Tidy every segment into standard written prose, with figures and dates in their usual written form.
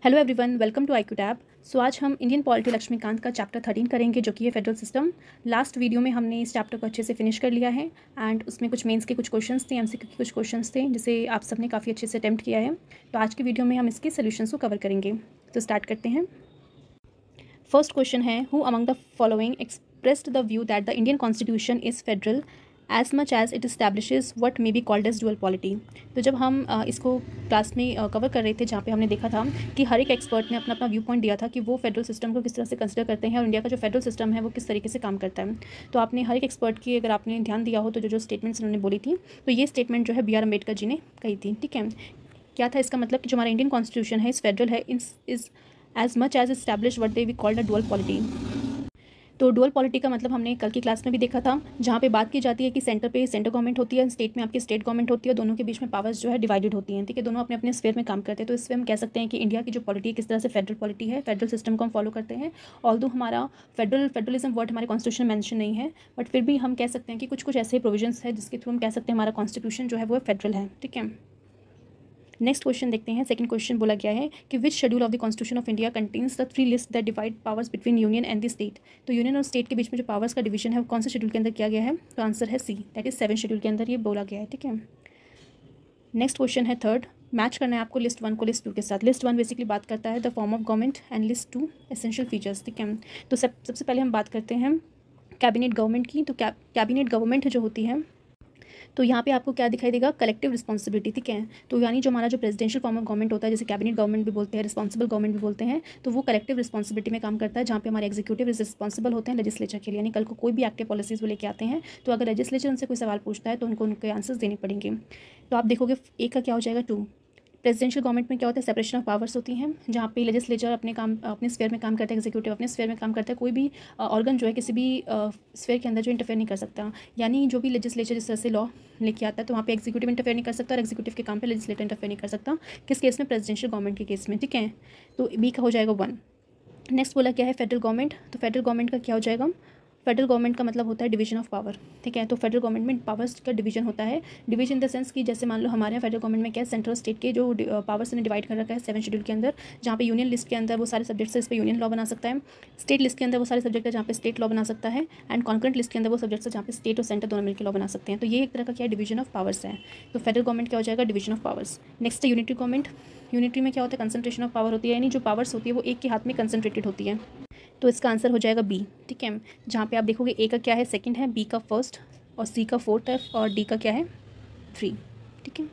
Hello everyone, welcome to IQ tab. So आज हम Indian polity Laxmikant का चैप्टर 13 करेंगे, जो कि है फेडरल सिस्टम। लास्ट वीडियो में हमने इस चैप्टर को अच्छे से फिनिश कर लिया है एंड उसमें कुछ मेंस के कुछ क्वेश्चंस थे, MCQ के कुछ क्वेश्चंस थे, जिसे आप सबने काफ़ी अच्छे से अटेम्प्ट किया है। तो आज की वीडियो में हम इसके सोल्यूशंस को कवर करेंगे। तो स्टार्ट करते हैं। फर्स्ट क्वेश्चन है, who among the following expressed the view that the Indian constitution is federal as much as it establishes what may be called as dual polity. तो जब हम इसको क्लास में कवर कर रहे थे, जहाँ पे हमने देखा था कि हर एक एक्सपर्ट ने अपना अपना व्यू पॉइंट दिया था कि वो फेडरल सिस्टम को किस तरह से कंसिडर करते हैं और इंडिया का जो फेडरल सिस्टम है वो किस तरीके से काम करता है। तो आपने हर एक एक्सपर्ट की अगर आपने ध्यान दिया हो तो जो स्टेटमेंट्स उन्होंने बोली थी, तो ये स्टेटमेंट जो है BR अम्बेडकर जी ने कही थी। ठीक है, क्या था इसका मतलब कि जो हमारा इंडियन कॉन्स्टिट्यूशन है इस फेडरल है, is as much as establish what they we called a dual polity. तो डुअल पॉलिटी का मतलब हमने कल की क्लास में भी देखा था, जहाँ पे बात की जाती है कि सेंटर पे सेंटर गवर्नमेंट होती है, स्टेट में आपकी स्टेट गवर्नमेंट होती है, दोनों के बीच में पावर्स जो है डिवाइडेड होती हैं। ठीक है, दोनों अपने अपने स्फीयर में काम करते हैं। तो इससे हम कह सकते हैं कि इंडिया की जो पॉलिटी है किस तरह से फेडरल पॉलिटी है, फेडरल सिस्टम को हम फॉलो करते हैं। ऑल्दो हमारा फेडरलिज्म वर्ड हमारे कॉन्स्टिट्यूशन में मेंशन नहीं है, बट फिर भी हम कह सकते हैं कि कुछ कुछ ऐसे प्रोविजंस है जिसके थ्रू हम कह सकते हैं हमारा कॉन्स्टिट्यूशन जो है वो फेडरल है। ठीक है, नेक्स्ट क्वेश्चन देखते हैं। सेकंड क्वेश्चन बोला गया है कि which schedule of the constitution of India contains the 3 list that divide powers between union and the state. तो यूनियन और स्टेट के बीच में जो पावर्स का डिवीजन है वो कौन से शेड्यूल के अंदर किया गया है? तो आंसर है सी, दैट इज 7 शेड्यूल के अंदर ये बोला गया है। ठीक है, नेक्स्ट क्वेश्चन है थर्ड। मैच करना है आपको लिस्ट 1 को लिस्ट 2 के साथ। लिस्ट 1 बेसिकली बात करता है the form of government and list 2 essential features. ठीक है, तो सबसे पहले हम बात करते हैं कैबिनेट गवर्नमेंट की। तो कैबिनेट गवर्नमेंट जो होती है, तो यहाँ पे आपको क्या दिखाई देगा? Collective responsibility. ठीक है, तो यानी जो हमारा जो प्रेसिडेंशियल फॉर्म ऑफ गवर्नमेंट होता है, जैसे कैबिनेट गवर्नमेंट भी बोलते हैं, रिस्पॉन्सिबल गवर्नमेंट भी बोलते हैं, तो वो कलेक्टिव रिस्पॉन्सिबिलिटी में काम करता है, जहाँ पे हमारे एग्जीक्यूटिव रिस्पॉन्सिबल होते हैं लेजिस्लेचर के लिए। यानी कल को कोई भी एक्टिव पॉलिसीज वो लेके आते हैं, तो अगर लेजिस्लेचर उनसे कोई सवाल पूछता है तो उनको उनके आंसर्स देने पड़ेंगे। तो आप देखोगे एक का क्या हो जाएगा? 2। प्रेसिडेंशियल गवर्नमेंट में क्या होता है? सेपरेशन ऑफ पावर्स होती हैं, जहाँ पे लेजिस्लेचर अपने स्फेयर में काम करता है, एग्जीक्यूटिव अपने स्फेयर में काम करता है। कोई भी ऑर्गन जो है किसी भी स्फेयर के अंदर जो इंटरफेयर नहीं कर सकता। यानी जो भी लेजिस्लेचर जिस तरह से लॉ लेके आता है, तो वहाँ पे एग्जीक्यूटिव इंटरफेयर नहीं कर सकता और एग्जीक्यूटिव के काम पे लेजिस्लेटर इंटरफेयर नहीं कर सकता। किस केस में? प्रेसिडेंशियल गवर्नमेंट के केस में। ठीक है, तो बी का हो जाएगा 1। नेक्स्ट बोला क्या है? Federal government. तो फेडरल गवर्नमेंट का क्या हो जाएगा? फेडरल गवर्नमेंट का मतलब होता है डिवीजन ऑफ पावर। ठीक है, तो फेडरल गवर्नमेंट में पावर्स का डिवीजन होता है। डिवीजन इन द सेंस कि जैसे मान लो हमारे यहाँ फेडरल गवर्नमेंट में क्या है, सेंट्रल स्टेट के जो पावर्स ने डिवाइड कर रखा है 7 शेड्यूल के अंदर, जहाँ पे यूनियन लिस्ट के अंदर वो सारे सब्जेक्ट्स है, इस पर यूनियन लॉ बना सकता है। स्टेट लिस्ट के अंदर वो सारे सब्जेक्ट है जहाँ पे स्टेट लॉ बना सकता है, एंड कॉन्करेंट लिस्ट के अंदर वो सब्जेक्ट्स है जहाँ पे स्टेट और सेंटर दोनों मिलकर लॉ बना सकते हैं। तो ये एक तरह का क्या है? डिवीजन ऑफ पावर्स है। तो फेडरल गवर्नमेंट क्या हो जाएगा? Division of powers. नेक्स्ट है यूनिटरी गवर्नमेंट। यूनिटरी में क्या होता है? कंसंट्रेशन ऑफ पावर होती है, यानी जो पावर्स होती है वो एक के हाथ में कंसंट्रेटेड होती है। तो इसका आंसर हो जाएगा बी। ठीक है, जहाँ पे आप देखोगे ए का क्या है? सेकंड है, बी का फर्स्ट, और सी का 4th है, और डी का क्या है? 3। ठीक है,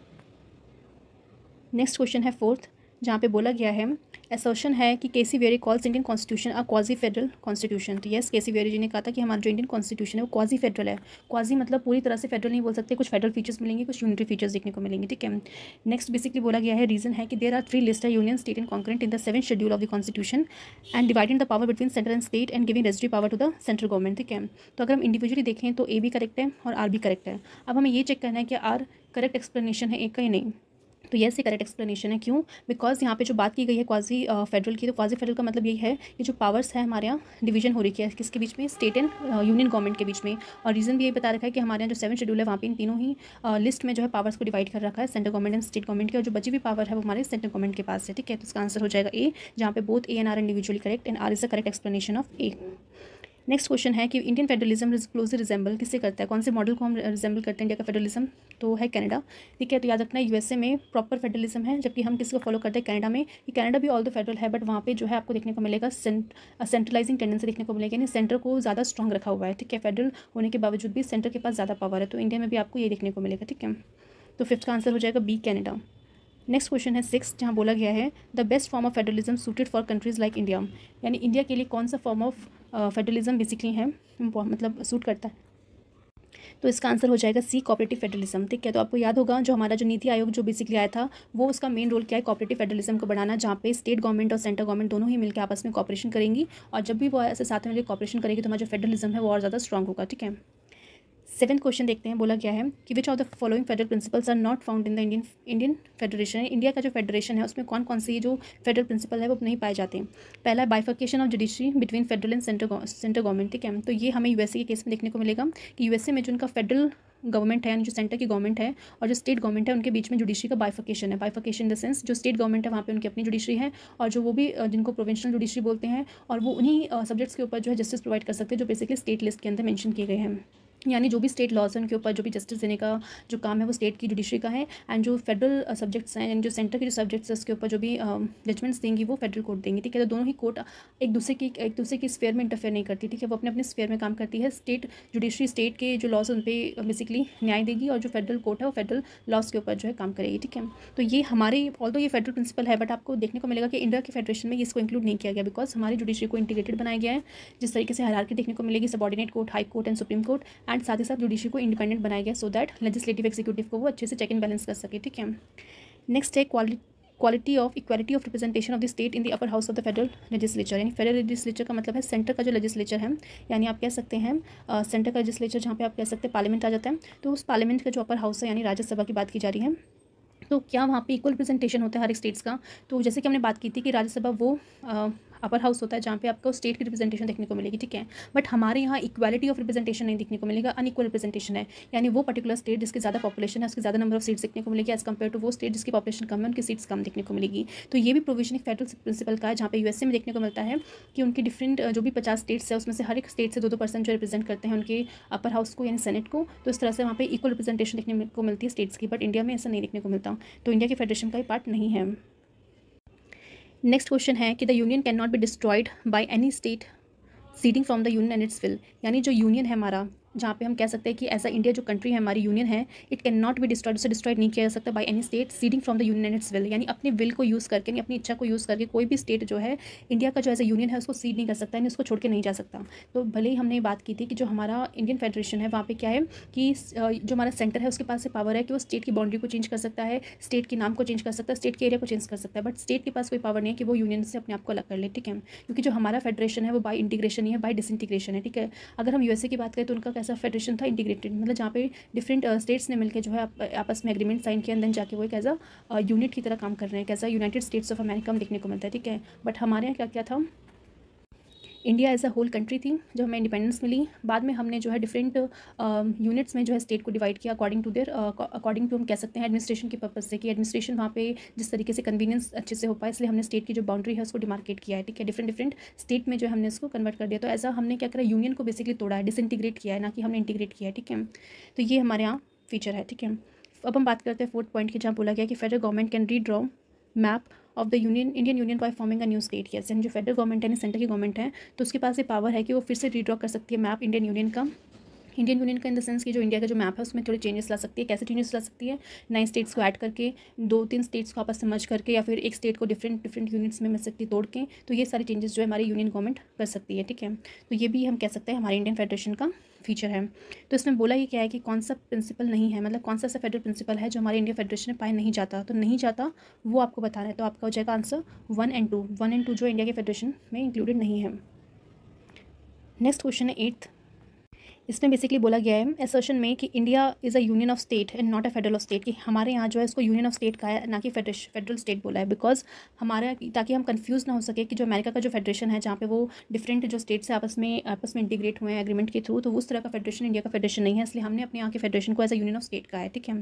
नेक्स्ट क्वेश्चन है 4th, जहाँ पे बोला गया है असर्शन है कि केसी वेरी कॉल्स इंडियन कॉन्स्टिट्यूशन अ क्वाजी फेडरल कॉन्स्टिट्यूशन। तो यस, केसी वेरी जी ने कहा था कि हमारा जो इंडियन कॉन्स्टिट्यूशन है वो क्वाजी फेडरल है। क्वाजी मतलब पूरी तरह से फेडरल नहीं बोल सकते, कुछ फेडरल फीचर्स मिलेंगे, कुछ यूनिटरी फीचर्स देखने को मिलेंगे। ठीक है, नेक्स्ट बेसिकली बोला गया है रीजन है कि देयर आर 3 लिस्ट है union, state and concurrent in the 7th schedule of the constitution and dividing the power between centre and state and giving residual power to the central government. ठीक है, तो अगर हम individually देखें तो ए भी correct है और आर भी करेक्ट है। अब हमें ये चेक करना है कि आर करेक्ट एक्सप्लेनेशन है एक का या नहीं। तो ये करेक्ट एक्सप्लेनेशन है। क्यों? बिकॉज यहाँ पे जो बात की गई है क्वाजी फेडरल की, तो क्वाजी फेडरल का मतलब यही है कि जो पावर्स है हमारे यहाँ डिवीजन हो रही है किसके बीच में? स्टेट एंड यूनियन गवर्नमेंट के बीच में। और रीज़न भी यही बता रखा है कि हमारे यहाँ जो 7 शेड्यूल है वहाँ पे इन तीनों ही लिस्ट में जो है पावर्स को डिवाइड कर रखा है, central government and state government की, और जो बची हुई पावर है वो हमारे सेंट्रल गवर्नमेंट के पास है। ठीक है, तो इसका आंसर हो जाएगा ए, जहाँ पे both A and R individually correct and R is the correct explanation of A. Next question है कि इंडियन फेडरलिज्म क्लोजली रिजेंबल किससे करता है? कौन से मॉडल को हम रिजेंबल करते हैं इंडिया का फेडरलिज्म? तो है कनाडा। ठीक है, तो याद रखना यूएसए में प्रॉपर फेडरलिज्म है, जबकि हम किसको फॉलो करते हैं? कनाडा में। कि कनाडा भी ऑल द फेडरल है, बट वहाँ पे जो है आपको देखने को मिलेगा सेंट्रलाइजिंग टेंडेंसी देखने को मिलेगी, यानी सेंटर को ज़्यादा स्ट्रॉन्ग रखा हुआ है। ठीक है, फेडरल होने के बावजूद भी सेंटर के पास ज़्यादा पावर है, तो इंडिया में भी आपको ये देखने को मिलेगा। ठीक है, तो 5th का आंसर हो जाएगा बी, कनाडा। नेक्स्ट क्वेश्चन है 6, जहाँ बोला गया है the best form of federalism suited for countries like India. यानी इंडिया के लिए कौन सा फॉर्म ऑफ फेडरलिज्म बेसिकली है, मतलब सूट करता है? तो इसका आंसर हो जाएगा सी, कोऑपरेटिव फेडरलिज्म। ठीक है, तो आपको याद होगा जो हमारा जो नीति आयोग जो बेसिकली आया था, वो उसका मेन रोल क्या है? कोऑपरेटिव फेडरलिज्म को बढ़ाना, जहाँ पे स्टेट गवर्नमेंट और सेंट्रल गवर्नमेंट दोनों ही मिलकर आपस में कॉपरेशन करेंगी, और जब भी वो ऐसे साथ में मिलकर कॉपरेशन करेगी तो हमारा जो फेडरलिज्म है वो और ज़्यादा स्ट्रॉन्ग होगा। ठीक है, 7th क्वेश्चन देखते हैं। बोला गया है कि which of the following federal principles are not found in the Indian federation. India का जो फेडरेशन है उसमें कौन कौन से जो फेडरल प्रिंसिपल है वो नहीं पाए जाते हैं? पहला है bifurcation of judiciary between federal and centre government. ठीक है, तो ये हमें यूएसए के केस में देखने को मिलेगा कि यूएसए में जो उनका फेडरल गवर्नमेंट है, यानी जो सेंटर की गवर्नमेंट है और जो स्टेट गवर्नमेंट है, उनके बीच में जुडिशरी का बाइफिकेशन है। बाइफिकेशन इन द सेंस, जो स्टेट गवर्नमेंट है वहाँ पे उनकी अपनी जुडिशरी है, और जो वो भी जिनको प्रोविंशियल जुडिशरी बोलते हैं, और वो उन्हीं सब्जेक्ट्स के ऊपर जो है जस्टिस प्रोवाइड कर सकते हैं जो बेसिकली स्टेट लिस्ट के अंदर मेंशन किए गए हैं। यानी जो भी स्टेट लॉज हैं उनके ऊपर जो भी जस्टिस देने का जो काम है वो स्टेट की जुडिशरी का है, एंड जो फेडरल सब्जेक्ट्स हैं, यानी जो सेंटर के जो सब्जेक्ट्स हैं उसके ऊपर जो भी जजमेंट्स देंगी वो फेडरल कोर्ट देंगी। ठीक है, तो दोनों ही कोर्ट एक दूसरे की स्फेयर में इंटरफेयर नहीं करती। ठीक है, वो अपने अपने स्फेयर में काम करती है। स्टेट जुडिशरी स्टेट के जो लॉज उन पर बेसिकली न्याय देगी, और जो फेडरल कोर्ट है वो फेडरल लॉज के ऊपर जो है काम करेगी। ठीक है, तो ये हमारे ऑल्दो ये फेडरल प्रिंसिपल है, बट आपको देखने को मिलेगा कि इंडिया के फेडरेशन में इसको इंक्लूड नहीं किया गया, बिकॉज हमारी जुडिशरी को इंटीग्रेटेड बनाया गया है। जिस तरीके से हायरार्की देखने को मिलेगी, subordinate court, high court and supreme court, and साथ ही साथ जुडिशरी को इंडिपेंडेंट बनाया गया सो दैट लेजिस्लेटिव एक्जीक्यूटिव को वो अच्छे से चेक एंड बैलेंस कर सके। ठीक है, नेक्स्ट है equality of representation of the state in the upper house of the federal legislature. यानी फेडरल लेजिस्लेचर का मतलब है सेंटर का जो लेजिस्लेचर है, यानी आप कह सकते हैं सेंटर का लेजिस्लेचर जहाँ पे आप कह सकते हैं पार्लियामेंट आ जाता है, तो उस पार्लियामेंट का जो अपर हाउस है यानी राज्यसभा की बात की जा रही है, तो क्या वहाँ पे इक्वल रिप्रेजेंटेशन होता है हर एक स्टेट्स का। तो जैसे कि हमने बात की थी कि राज्यसभा वो अपर हाउस होता है जहाँ पे आपको स्टेट की रिप्रेजेंटेशन देखने को मिलेगी। ठीक है, बट हमारे यहाँ इक्वालिटी ऑफ रिप्रेजेंटेशन नहीं देखने को मिलेगा, अनइक्वल रिप्रेजेंटेशन है। यानी वो पर्टिकुलर स्टेट जिसकी ज़्यादा पॉपुलेशन है उसकी ज़्यादा नंबर ऑफ सीट्स देखने को मिलेगी, एज कम्पेयर टू वो स्टेट जिसकी पॉपुलेशन कम है उनकी सीट्स कम देखने को मिलेगी। तो ये भी प्रोविजन एक फेडरल प्रिंसिपल का है, जहाँ पे यूएसए में देखने को मिलता है कि उनकी डिफरेंट जो भी 50 स्टेट्स है उसमें से हर एक स्टेट से 2% जो रिप्रेजेंट करते हैं उनके अपर हाउस को यानी सेनेट को। तो इस तरह से वहाँ पे इक्वल रिप्रेजेंटेशन देखने को मिलती है स्टेट्स की, बट इंडिया में ऐसा नहीं देखने को मिलता, तो इंडिया के फेडरेशन का ही पार्ट नहीं है। नेक्स्ट क्वेश्चन है कि the union can not be destroyed by any state seeding from the union and it's will. यानी जो यूनियन है हमारा, जहाँ पे हम कह सकते हैं कि ऐसा इंडिया जो कंट्री है हमारी यूनियन है, it can not be destroyed, उसे डिस्ट्रॉयड नहीं किया जा सकता by any state seeding from the union and it's will. यानी अपने विल को यूज़ करके, यानी अपनी इच्छा को यूज़ करके कोई भी स्टेट जो है इंडिया का जो एज ए यूनियन है उसको सीड नहीं कर सकता, यानी उसको छोड़ के नहीं जा सकता। तो भले ही हमने बात की थी कि जो हमारा इंडियन फेडरेशन है वहाँ पे क्या है कि जो हमारा सेंटर है उसके पास से पावर है कि वो स्टेट की बाउंड्री को चेंज कर सकता है, स्टेट के नाम को चेंज कर सकता है, स्टेट के एरिया को चेंज कर सकता है, बट स्टेट के पास कोई पावर नहीं है कि वो यूनियन से अपने आप को अलग कर ले। ठीक है, क्योंकि जो हमारा फेडरेशन है वो बाय इंटीग्रेशन ही है, बाय डिसइंटीग्रेशन है। ठीक है, अगर हम यूएसए की बात करें तो उनका कैसा फेडरेशन था, इंटीग्रेटेड, मतलब जहाँ पे डिफरेंट स्टेट्स ने मिलकर जो है आपस में एग्रीमेंट साइन किया, देन जाके वो एक एज अ यूनिट की तरह काम कर रहे हैं, कैसा यूनाइटेड स्टेट्स ऑफ अमेरिका में देखने को मिलता है। ठीक है, बट हमारे यहाँ क्या क्या था, India as a whole country थी। जब हमें इंडिपेंडेंस मिली बाद में हमने जो है डिफरेंट यूनिट्स में जो है स्टेट को डिवाइड किया अकॉर्डिंग टू हम कह सकते हैं एडमिनिस्ट्रेशन के पर्पज से, कि एडमिनिस्ट्रेशन वहाँ पे जिस तरीके से कन्वीनियंस अच्छे से हो पाए, इसलिए हमने स्टेट की जो बाउंड्री है उसको डिमार्केट किया है। ठीक है, डिफरेंट स्टेट में जो हमने इसको कन्वर्ट कर दिया, तो ऐसा हमने क्या करा, यूनियन को बेसिकली तोड़ा है, डिसइंटीग्रेट किया है, ना कि हमने इंटीग्रेट किया है। ठीक है, तो ये हमारे यहाँ फीचर है। ठीक है, अब हम बात करते हैं फोर्थ पॉइंट की, जहाँ बोला गया कि federal government can redraw map of the Indian union by forming a new state. Yes, जो फेडरल गवर्नमेंट है, सेंटर की गवर्नमेंट है, तो उसके पास ये पावर है कि वो फिर से रीड्रॉ कर सकती है मैप इंडियन यूनियन का इन द सेंस कि जो इंडिया का जो मैप है उसमें थोड़े चेंजेस ला सकती है। कैसे चेंजेस ला सकती है, नए स्टेट्स को ऐड करके, 2-3 स्टेट्स को आपस में मर्ज करके, या फिर एक स्टेट को डिफरेंट यूनिट्स में मिल सकती है तोड़ के। तो ये सारे चेंजेस जो है हमारी यूनियन गवर्नमेंट कर सकती है। ठीक है, तो ये भी हम कह सकते हैं हमारे इंडियन फेडरेशन का फीचर है। तो इसमें बोला ये क्या है कि कौन सा प्रिंसिपल नहीं है, मतलब कौन सा ऐसा फेडरल प्रिंसिपल है जो हमारे इंडियन फेडरेशन में पाया नहीं जाता, तो नहीं जाता वो आपको बताना है। तो आपका हो जाएगा आंसर 1 and 2 जो इंडिया के फेडरेशन में इंक्लूडेड नहीं है। नेक्स्ट क्वेश्चन है 8th। इसमें बेसिकली बोला गया है असर्शन में कि India is a union of state and not a federal of state, कि हमारे यहाँ जो है इसको यूनियन ऑफ स्टेट का है, ना कि फेडरल स्टेट बोला है, बिकॉज हमारा, ताकि हम कंफ्यूज ना हो सके कि जो अमेरिका का जो फेडरेशन है जहाँ पे वो डिफरेंट जो स्टेट्स है आपस में इंटीग्रेट हुए हैं एग्रीमेंट के थ्रू, तो उस तरह का फेडरेशन इंडिया का फेडरेशन नहीं है, इसलिए हमने अपने यहाँ के फेडरेशन को as a union of state का है। ठीक है,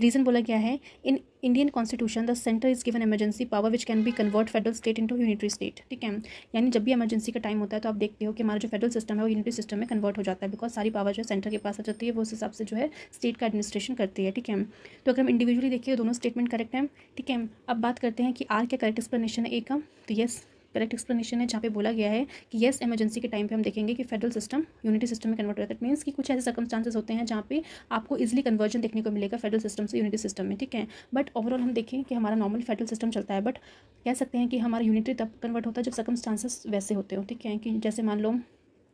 रीज़न बोला गया है in Indian constitution the centre is given emergency power which can be convert federal state into unitary state. ठीक है, यानी जब भी इमरजेंसी का टाइम होता है तो आप देखते हो कि हमारा जो फेडरल सिस्टम है वो यूनिटरी सिस्टम में कन्वर्ट हो जाता है, बिकॉज सारी पावर जो सेंटर के पास आ जाती है, वो उस हिसाब से जो है स्टेट का एडमिनिस्ट्रेशन करती है। ठीक है, तो अगर हम इंडिविजुअली देखिए दोनों स्टेटमेंट करेक्ट हैं। ठीक है, अब बात करते हैं कि आर क्या करेक्ट एक्सप्लेनेशन है ए का, तो यस करेक्ट एक्सप्लेनेशन है, जहाँ पे बोला गया है कि येस इमरजेंसी के टाइम पे हम देखेंगे कि फेडरल सिस्टम यूनिटी सिस्टम में कन्वर्ट हो जाता है। मीन्स कि कुछ ऐसे सर्कमस्टांसेस होते हैं जहाँ पे आपको इजीली कन्वर्जन देखने को मिलेगा फेडरल सिस्टम से यूनिटी सिस्टम में। ठीक है, बट ओवरऑल हम देखें कि हमारा नॉर्मल फेडरल सिस्टम चलता है, बट कह सकते हैं कि हमारा यूनिटी तब कन्वर्ट होता है जब सर्कमस्टांसेस वैसे होते हो। ठीक है, कि जैसे मान लो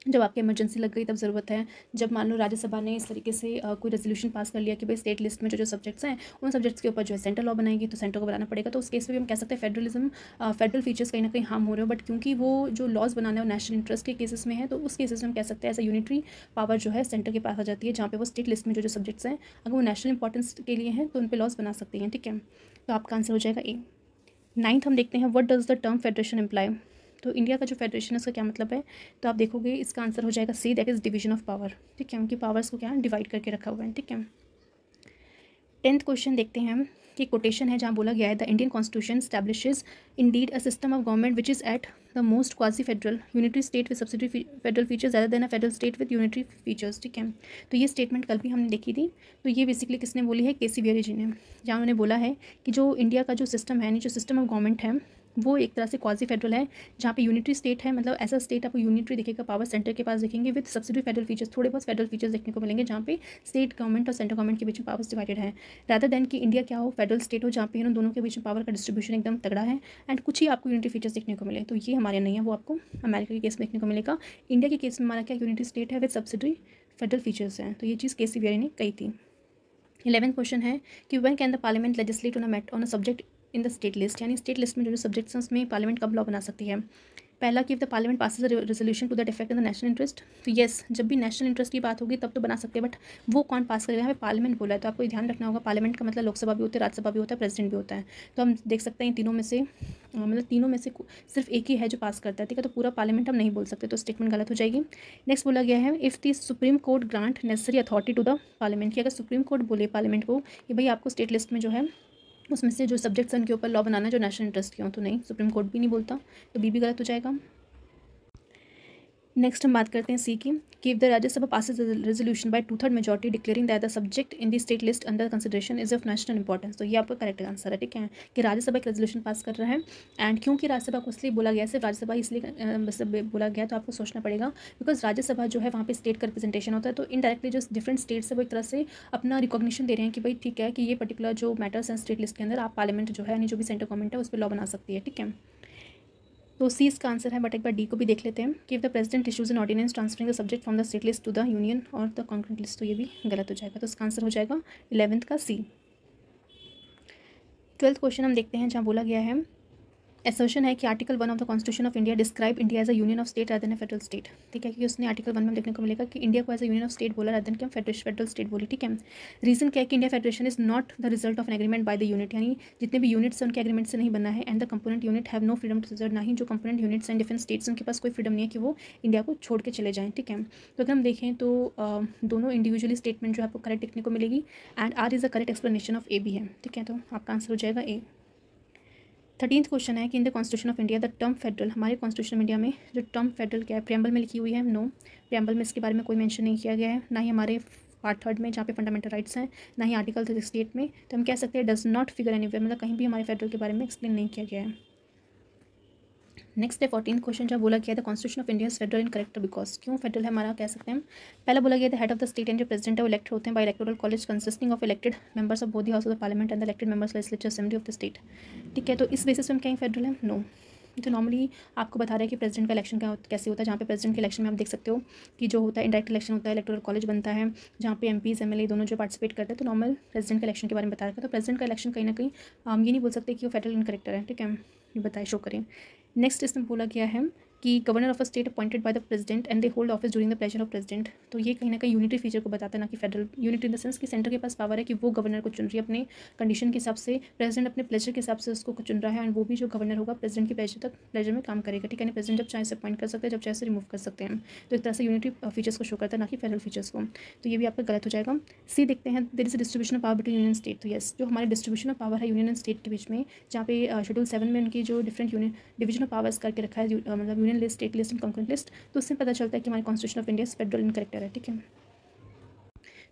जब आपकी इमरजेंसी लग गई तब ज़रूरत है, जब मान लो राज्यसभा ने इस तरीके से कोई रेजोल्यूशन पास कर लिया कि भाई स्टेट लिस्ट में जो सब्जेक्ट्स हैं उन सब्जेक्ट्स के ऊपर जो है सेंट्रल लॉ बनाएगी, तो सेंटर को बनाना पड़ेगा। तो उस केस में भी हम कह सकते हैं फेडरल फीचर्स कहीं ना कहीं हार्म हो रहे हो, बट क्योंकि वो जो लॉज बनाना है वो नेशनल इंटरेस्ट के केसेस में है, तो उस केसेस में हम कह सकते हैं ऐसा यूनिटरी पावर जो है सेंटर के पास आ जाती है, जहाँ पे वो स्टेट लिस्ट में जो सब्जेक्ट्स हैं अगर वो नेशनल इंपॉर्टेंस के लिए हैं तो उन पर लॉज बना सकते हैं। ठीक है, तो आपका आंसर हो जाएगा ए। 9th हम देखते हैं what does the term federation imply. तो इंडिया का जो फेडरेशन है उसका क्या मतलब है, तो आप देखोगे इसका आंसर हो जाएगा C, that is division of power. ठीक है, उनकी पावर्स को क्या डिवाइड करके रखा हुआ है। ठीक है, 10th क्वेश्चन देखते हैं हम कि कोटेशन है जहाँ बोला गया है the Indian constitution establishes indeed a system of government which is at the most quasi federal unitary state with subsidiary federal features ज़्यादा than a federal state with unitary features. ठीक है, तो ये स्टेटमेंट कल भी हमने देखी थी। तो ये बेसिकली किसने बोली है, केसी व्यारी जी ने, जहाँ उन्होंने बोला है कि जो इंडिया का जो सिस्टम है यानी जो सिस्टम ऑफ गवर्नमेंट है वो एक तरह से क्वासी फेडरल है, जहाँ पे यूनिटरी स्टेट है, मतलब ऐसा स्टेट आपको यूनिटरी दिखेगा, पावर सेंटर के पास देखेंगे, विद सब्सिडरी फेडरल फीचर्स, थोड़े बहुत फेडरल फीचर्स देखने को मिलेंगे, जहाँ पे स्टेट गवर्नमेंट और सेंट्रल गवर्नमेंट के बीच में पावर्स डिवाइडेड है, रादर देन कि इंडिया क्या हो, फेडरल स्टेट हो, जहाँ पे दोनों के बीच में पावर का डिस्ट्रीब्यूशन एकदम तगड़ा है एंड कुछ ही आपको यूनिटरी फीचर्स देखने को मिले। तो ये हमारे नहीं है, वो आपको अमेरिका के केस में देखने को मिलेगा। इंडिया के केस में हमारा क्या यूनिटरी स्टेट है विद सब्सिडरी फेडरल फीचर्स हैं। तो ये चीज़ केसी व्यारी ने कही थी। 11th क्वेश्चन है कि when can the parliament legislate on a subject in the state list, यानी स्टेट लिस्ट में जो सब्जेक्ट्स हैं उसमें पार्लियामेंट कब लॉ बना सकती है। पहला कि the parliament passes a resolution to that effect in the national interest. तो येस, जब भी नेशनल इंटरेस्ट की बात होगी तब तो बना सकते हैं, बट वो कौन पास करेगा, यहाँ पे पार्लियामेंट बोला है। तो आपको ध्यान रखना होगा, पार्लियामेंट का मतलब लोकसभा भी होता है, राज्यसभा भी होता है, प्रेसिडेंट भी होता है। तो हम देख सकते हैं तीनों में से मतलब तीनों में से सिर्फ एक ही है जो पास करता है। ठीक है, तो पूरा पार्लियामेंट हम नहीं बोल सकते, तो स्टेटमेंट गलत हो जाएगी। नेक्स्ट बोला गया है if the supreme court grant necessary authority to the parliament, कि अगर सुप्रीम कोर्ट बोले पार्लियामेंट को कि भाई आपको स्टेट लिस्ट में जो है उसमें से जो सब्जेक्ट्स हैं उनके ऊपर लॉ बनाना जो नेशनल इंटरेस्ट के हों, तो नहीं, सुप्रीम कोर्ट भी नहीं बोलता, तो बी भी गलत हो जाएगा। नेक्स्ट हम बात करते हैं सी की कि if the Rajya Sabha passes resolution bye 2/3 majority declaring that the subject in the state list under consideration is of national importance. तो ये आपका करेक्ट आंसर है। ठीक है, कि राज्यसभा एक रेजोल्यूशन पास कर रहा है एंड क्योंकि राज्यसभा को इसलिए बोला गया, सिर्फ राज्यसभा इसलिए बोला गया, तो आपको सोचना पड़ेगा बिकॉज राज्यसभा जो है वहाँ पे स्टेट का रिप्रेजेंटेशन होता है, तो इनडायरेक्टली जो डिफरेंट स्टेट्स है वो एक तरह से अपना रिकॉग्निशन दे रहे हैं कि भाई ठीक है कि ये पर्टिकुलर जो मैटर्स हैं स्टेट लिस्ट के अंदर आप पार्लियामेंट जो है यानी जो भी सेंट्रल गवर्नमेंट है उस पर लॉ बना सकती है। ठीक है, तो सी इसका आंसर है, बट एक बार डी को भी देख लेते हैं कि if the president issues an ordinance transferring the subject from the state list to the union और द कॉन्करेंट लिस्ट, तो ये भी गलत हो जाएगा। तो इसका आंसर हो जाएगा 11th का सी। 12th क्वेश्चन हम देखते हैं जहाँ बोला गया है एसर्शन है कि article 1 of the constitution of India describe India as a union of state rather than federal state. ठीक है, कि उसने आर्टिकल 1 में देखने को मिलेगा कि इंडिया को as a union of state बोला रादर देन कि हम फेडरल स्टेट बोली। ठीक है, रीजन क्या है कि India federation is not the result of an agreement by the unit, यानी जितने भी यूनिट्स हैं उनके एग्रीमेंट से नहीं बना है, and the component unit have no freedom to reserve, ना ही जो component units and different states उनके पास कोई फ्रीडम नहीं है कि वो इंडिया को छोड़ के चले जाएँ। ठीक है, तो अगर हम देखें तो दोनों इंडिविजुअली स्टेटमेंट जो आपको करेक्ट देखने को मिलेगी and R is the correct explanation of A भी है। ठीक है, तो आपका आंसर हो जाएगा ए। 13th क्वेश्चन है कि इन the constitution of India the term federal, हमारे कॉन्स्टिट्यूशन ऑफ इंडिया में जो टर्म फेडरल क्या है, प्रियम्बल में लिखी हुई है, नो, प्रियम्बल में इसके बारे में कोई मेंशन नहीं किया गया है, ना ही हमारे पार्ट 3 में जहाँ पे फंडामेंटल राइट्स हैं, ना ही आर्टिकल 68 में। तो हम कह सकते हैं डज नॉट फिगर एनीवेयर, मतलब कहीं भी हमारे फेडरल के बारे में एक्सप्लेन नहीं किया गया है। नेक्स्ट है 14th क्वेश्चन जहाँ बोला गया था constitution of India federal in character because, क्यों फेडरल है हमारा कह सकते हैं। पहला बोला गया था head of the state and जो प्रेसिडेंट है वो इलेक्ट होते हैं by electoral college consisting of elected members of both the house of the parliament and the elected members legislative assembly of the state. ठीक है, तो इस बेसिस पे हम कहें फेडरल है, नो। तो नॉर्मली आपको बता रहा है कि प्रेसिडेंट का इलेक्शन कैसे होता है, जहाँ पे प्रेसिडेंट के इलेक्शन में आप देख सकते हो कि जो होता है इंडायरेक्ट इलेक्शन होता है, इलेक्टोरल कॉलेज बनता है जहाँ पे एमपीज़ एमएलए दोनों जो पार्टिसिपेट करते हैं। तो नॉर्मल प्रेसिडेंट के इलेक्शन के बारे में बता रखा है, तो प्रेसिडेंट का इलेक्शन कहीं ना कहीं हम ये नहीं बोल सकते कि वो फेडरल इन करेक्टर है। ठीक है, ये बताए शो करें। नेक्स्ट इसमें बोला गया है कि governor of a state appointed by the president and they hold office during the pleasure of president. तो ये कहीं ना कहीं यूनिटी फीचर को बताता है, ना कि federal unity in the sense कि सेंटर के पास पावर है कि वो गवर्नर को चुन रही है अपने कंडीशन के हिसाब से, प्रेसिडेंट अपने प्लेजर के हिसाब से उसको चुन रहा है, एंड वो भी जो गवर्नर होगा प्रेसिडेंट के प्लेजर में काम करेगा। ठीक है, प्रेसिडेंट जब चाहे से अपॉइंट कर सकते हैं, जब चाहे से रिमूव कर सकते हैं। तो एक तरह से यूनिटी फीचर्स को शो करता है, ना कि फेडरल फीचर्स को। तो ये भी आपका गलत हो जाएगा। सी देखते हैं there is a distribution of power between union state. तो यस, जो हमारे डिस्ट्रीब्यूशन ऑफ पावर है यूनियन एंड स्टेट के बीच में, जहाँ पे शेड्यूल 7 में उनकी जो डिफरेंट डिवीजन ऑफ पावर्स करके रखा है, मतलब union list, state list and concurrent list, तो उससे पता चलता है कि हमारे constitution of India federal in character है। ठीक है,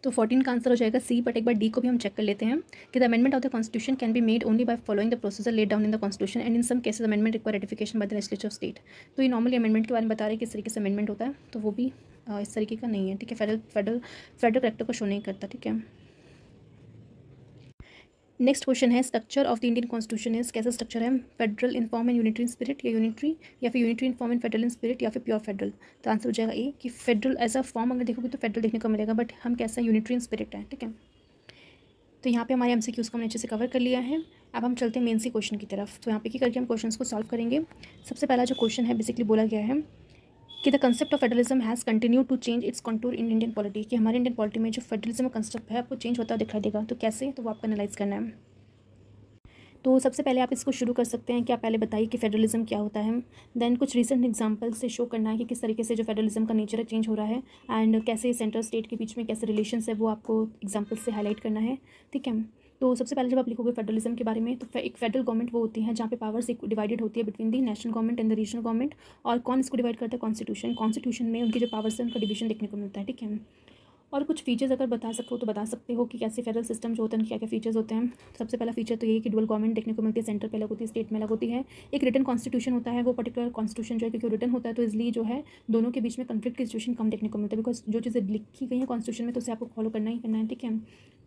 तो 14 का आंसर हो जाएगा सी, बट एक बार डी को भी हम चेक कर लेते हैं कि the amendment of the constitution can be made only by following the procedure laid down in the constitution and in some cases amendment require ratification by the legislature of state. तो ये normally amendment के बारे में बता रहे हैं किस तरीके से अमेंडमेंट होता है, तो वो भी इस तरीके का नहीं है। ठीक है, फेडरल करेक्टर को शो नहीं करता। ठीक है, नेक्स्ट क्वेश्चन है structure of the Indian constitution is, कैसा स्ट्रक्चर है, federal in form and unitary in spirit, या यूनिटरी, या फिर unitary in form and federal in spirit, या फिर प्योर फेडरल। तो आंसर हो जाएगा ए कि फेडरल एज अ फॉर्म अगर देखोगे तो फेडरल देखने को मिलेगा, बट हम कैसा यूनिटरी इन स्पिरिट है। ठीक है, तो यहाँ पे हमारे एमसीक्यूज़ को हमने अच्छे से कवर कर लिया है। अब हम चलते हैं मेन सी क्वेश्चन की तरफ। तो यहाँ पे क्या करके हम क्वेश्चंस को सॉल्व करेंगे। सबसे पहला जो क्वेश्चन है बेसिकली बोला गया है कि the concept of federalism has continue to change its contour in Indian polity, कि हमारे इंडियन पॉलिटी में जो फेडरलिज्म का कंसेप्ट है आपको चेंज होता दिखाई देगा। तो कैसे, तो वो आपको एनालाइज करना है। तो सबसे पहले आप इसको शुरू कर सकते हैं कि आप पहले बताइए कि फेडरलिज्म क्या होता है, देन कुछ रिसेंट एग्जांपल से शो करना है कि किस तरीके से जो फेडरलिज्म का नेचर है चेंज हो रहा है, एंड कैसे सेंटर स्टेट के बीच में कैसे रिलेशंस है वो आपको एग्जांपल से हाईलाइट करना है, ठीक है। तो सबसे पहले जब आप लिखोगे फेडरलिज्म के बारे में, तो एक फेडरल गवर्नमेंट वो होती है जहाँ पे पावर्स डिवाइडेड होती है between the national government and the regional government. और कौन इसको डिवाइड करता है? कॉन्स्टिट्यूशन में उनकी जो पावर्स है उनका डिवीजन देखने को मिलता है, ठीक है। और कुछ फीचर्स अगर बता सको तो बता सकते हो कि कैसे फेडरल सिस्टम जो होता है क्या क्या फीचर्स होते हैं। सबसे पहला फीचर तो ये है कि डुअल गवर्नमेंट देखने को मिलती है, सेंटर पे अलग होती है, स्टेट में अलग होती है। एक रिटन कॉन्स्टिट्यूशन होता है, वो पर्टिकुलर कॉन्स्टिट्यूशन जो है क्योंकि रिटन होता है तो इसलिए जो है दोनों के बीच में कन्फ्लिक्ट की सिचुएशन कम देखने को मिलता है, बिकॉज जो चीज़ें लिखी गई हैं कॉन्स्टिट्यूशन में तो उसे आपको फॉलो करना ही करना है, ठीक है।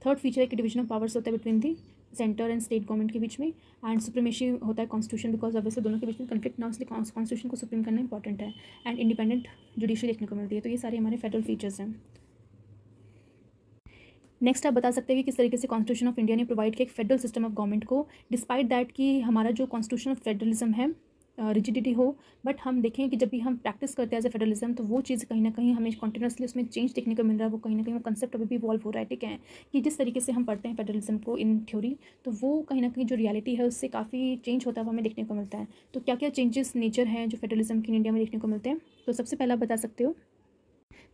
थर्ड फीचर है कि डिवीजन ऑफ पावर्स होता है between the centre and state government के बीच में, एंड सुप्रीमेसी होता है कॉन्स्टिट्यूशन, बिकॉज ऑब्वियसली दोनों के बीच में कन्फ्लिक्ट ना, इसलिए कॉन्स्टिट्यूशन को सुप्रीम करना इंपॉर्टेंट है। एंड इंडिपेंडेंट जुडिशरी देखने को मिलती है। तो ये सारे हमारे फेडरल फीचर्स हैं। नेक्स्ट आप बता सकते हैं कि किस तरीके से कॉन्स्टिट्यूशन ऑफ इंडिया ने प्रोवाइड किया एक फेडरल सिस्टम ऑफ गवर्नमेंट को, डिस्पाइट दैट कि हमारा जो कॉन्स्टिट्यूशन ऑफ फेडरलिज्म है रिजिडिटी हो, बट हम देखें कि जब भी हम प्रैक्टिस करते हैं एज ए फेडरलिज्म तो वो चीज़ कहीं ना कहीं हमें कॉन्टिन्यूसली उसमें चेंज देखने को मिल रहा है, वो कहीं ना कहीं वो कंसेप्ट अभी भी इवॉल्व हो रहा है, ठीक है। कि जिस तरीके से हम पढ़ते हैं फेडरलिज्म को इन थ्योरी, तो वो कहीं ना कहीं जो रियलिटी है उससे काफ़ी चेंज होता है वो हमें देखने को मिलता है। तो क्या क्या चेंजेस नेचर हैं जो फेडरलिज्म की इंडिया में देखने को मिलते हैं, तो सबसे पहला बता सकते हो।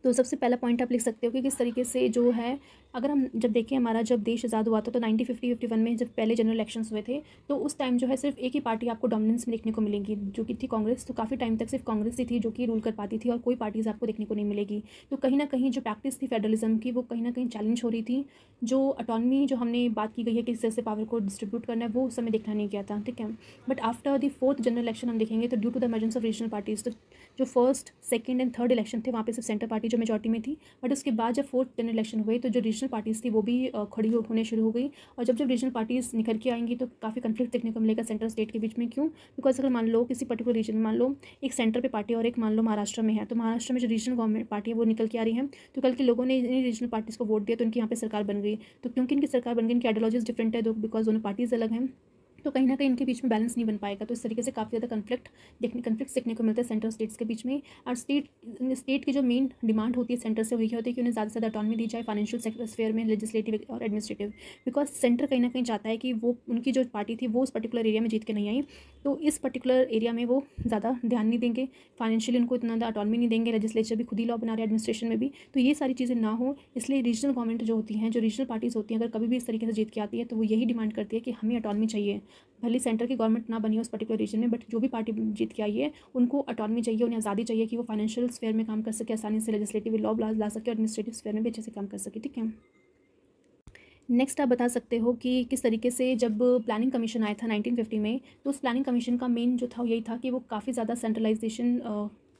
तो सबसे पहला पॉइंट आप लिख सकते हो कि किस तरीके से जो है, अगर हम जब देखें हमारा जब देश आज़ाद हुआ था तो 1950-51 में जब पहले जनरल इलेक्शंस हुए थे तो उस टाइम जो है सिर्फ एक ही पार्टी आपको डोमिनेंस में देखने को मिलेगी जो कि थी कांग्रेस। तो काफ़ी टाइम तक सिर्फ कांग्रेस ही थी जो कि रूल कर पाती थी और कोई पार्टीज़ आपको देखने को नहीं मिलेगी। तो कहीं ना कहीं जो प्रैक्टिस थी फेडरलिज्म की वो कहीं ना कहीं चैलेंज हो रही थी। जो अटॉनमी जो हमने बात की गई है कि किस तरह से पावर को डिस्ट्रीब्यूट करना है वो उस समय देखना नहीं गया था, ठीक है। But after the fourth general election हम देखेंगे तो due to the emergence of regional parties, तो जो first second and third election थे वहाँ पे सिर्फ सेंटर पार्टी जो मेजॉरिटी में थी, बट उसके बाद जब फोर्थ जनरल इलेक्शन हुए तो जो रीजनल पार्टीज़ थी वो भी खड़ी होने शुरू हो गई। और जब रीजनल पार्टीज़ निखर के आएंगी तो काफ़ी कन्फ्लिक्ट देखने को मिलेगा सेंटर स्टेट के बीच में। क्यों? बिकॉज अगर मान लो किसी पर्टिकुलर रीजन में मान लो एक सेंटर पे पार्टी और एक मान लो महाराष्ट्र में है, तो महाराष्ट्र में जो रीजनल गवर्नमेंट पार्टी है वो निकल के आ रही है, तो कल के लोगों ने इन रीजनल पार्टीज़ को वोट दिया तो इनकी यहाँ पे सरकार बन गई। तो क्योंकि इनकी सरकार बन गई, इनकी आइडियोलॉजीज डिफरेंट है, बिकॉज दोनों पार्टीज़ अलग हैं, तो कहीं ना कहीं इनके बीच में बैलेंस नहीं बन पाएगा। तो इस तरीके से काफ़ी ज़्यादा कन्फ्लिक्ट देखने को मिलता है सेंट्रल स्टेट्स के बीच में। और स्टेट की जो मेन डिमांड होती है सेंटर से वही होती है कि उन्हें ज़्यादा से ज़्यादा अटॉनमी दी जाए फाइनेंशियल स्फेयर में, लेजिस्लेटिव और एडमिनिस्ट्रेटिव। बिकॉज सेंटर कहीं ना कहीं चाहता है कि वो उनकी जो पार्टी थी वो उस पर्टिकुलर एरिया में जीत के नहीं आई, तो इस पर्टिकुलर एरिया में वो ज़्यादा ध्यान नहीं देंगे, फाइनेंशियली उनको इतना ज़्यादा अटॉनमी नहीं देंगे, लेजिस्लेचर भी खुद ही लॉ बना रहे हैं एडमिनिस्ट्रेशन में भी। तो ये सारी चीज़ें ना हो, इसलिए रीजनल गवर्नमेंट जो होती हैं, जो रीजनल पार्टीज़ होती हैं, अगर कभी भी इस तरीके से जीत के आती है तो वो यही डिमांड करती है कि हमें अटॉनमी चाहिए। भले सेंटर की गवर्नमेंट ना बनी हो उस पर्टिकुलर रीजन में, बट जो भी पार्टी जीत के आई है उनको अटॉनमी चाहिए, उन्हें आज़ादी चाहिए कि वो फाइनेंशियल स्फेयर में काम कर सके आसानी से, लेजिस्लेटिव लॉ ला सके और एडमिनिस्ट्रेटिव स्फेयर में भी अच्छे से काम कर सके, ठीक है। नेक्स्ट आप बता सकते हो कि किस तरीके से जब प्लानिंग कमीशन आया था 1950 में, तो उस प्लानिंग कमीशन का मेन जो था यही था कि वो काफ़ी ज़्यादा सेंट्रलाइजेशन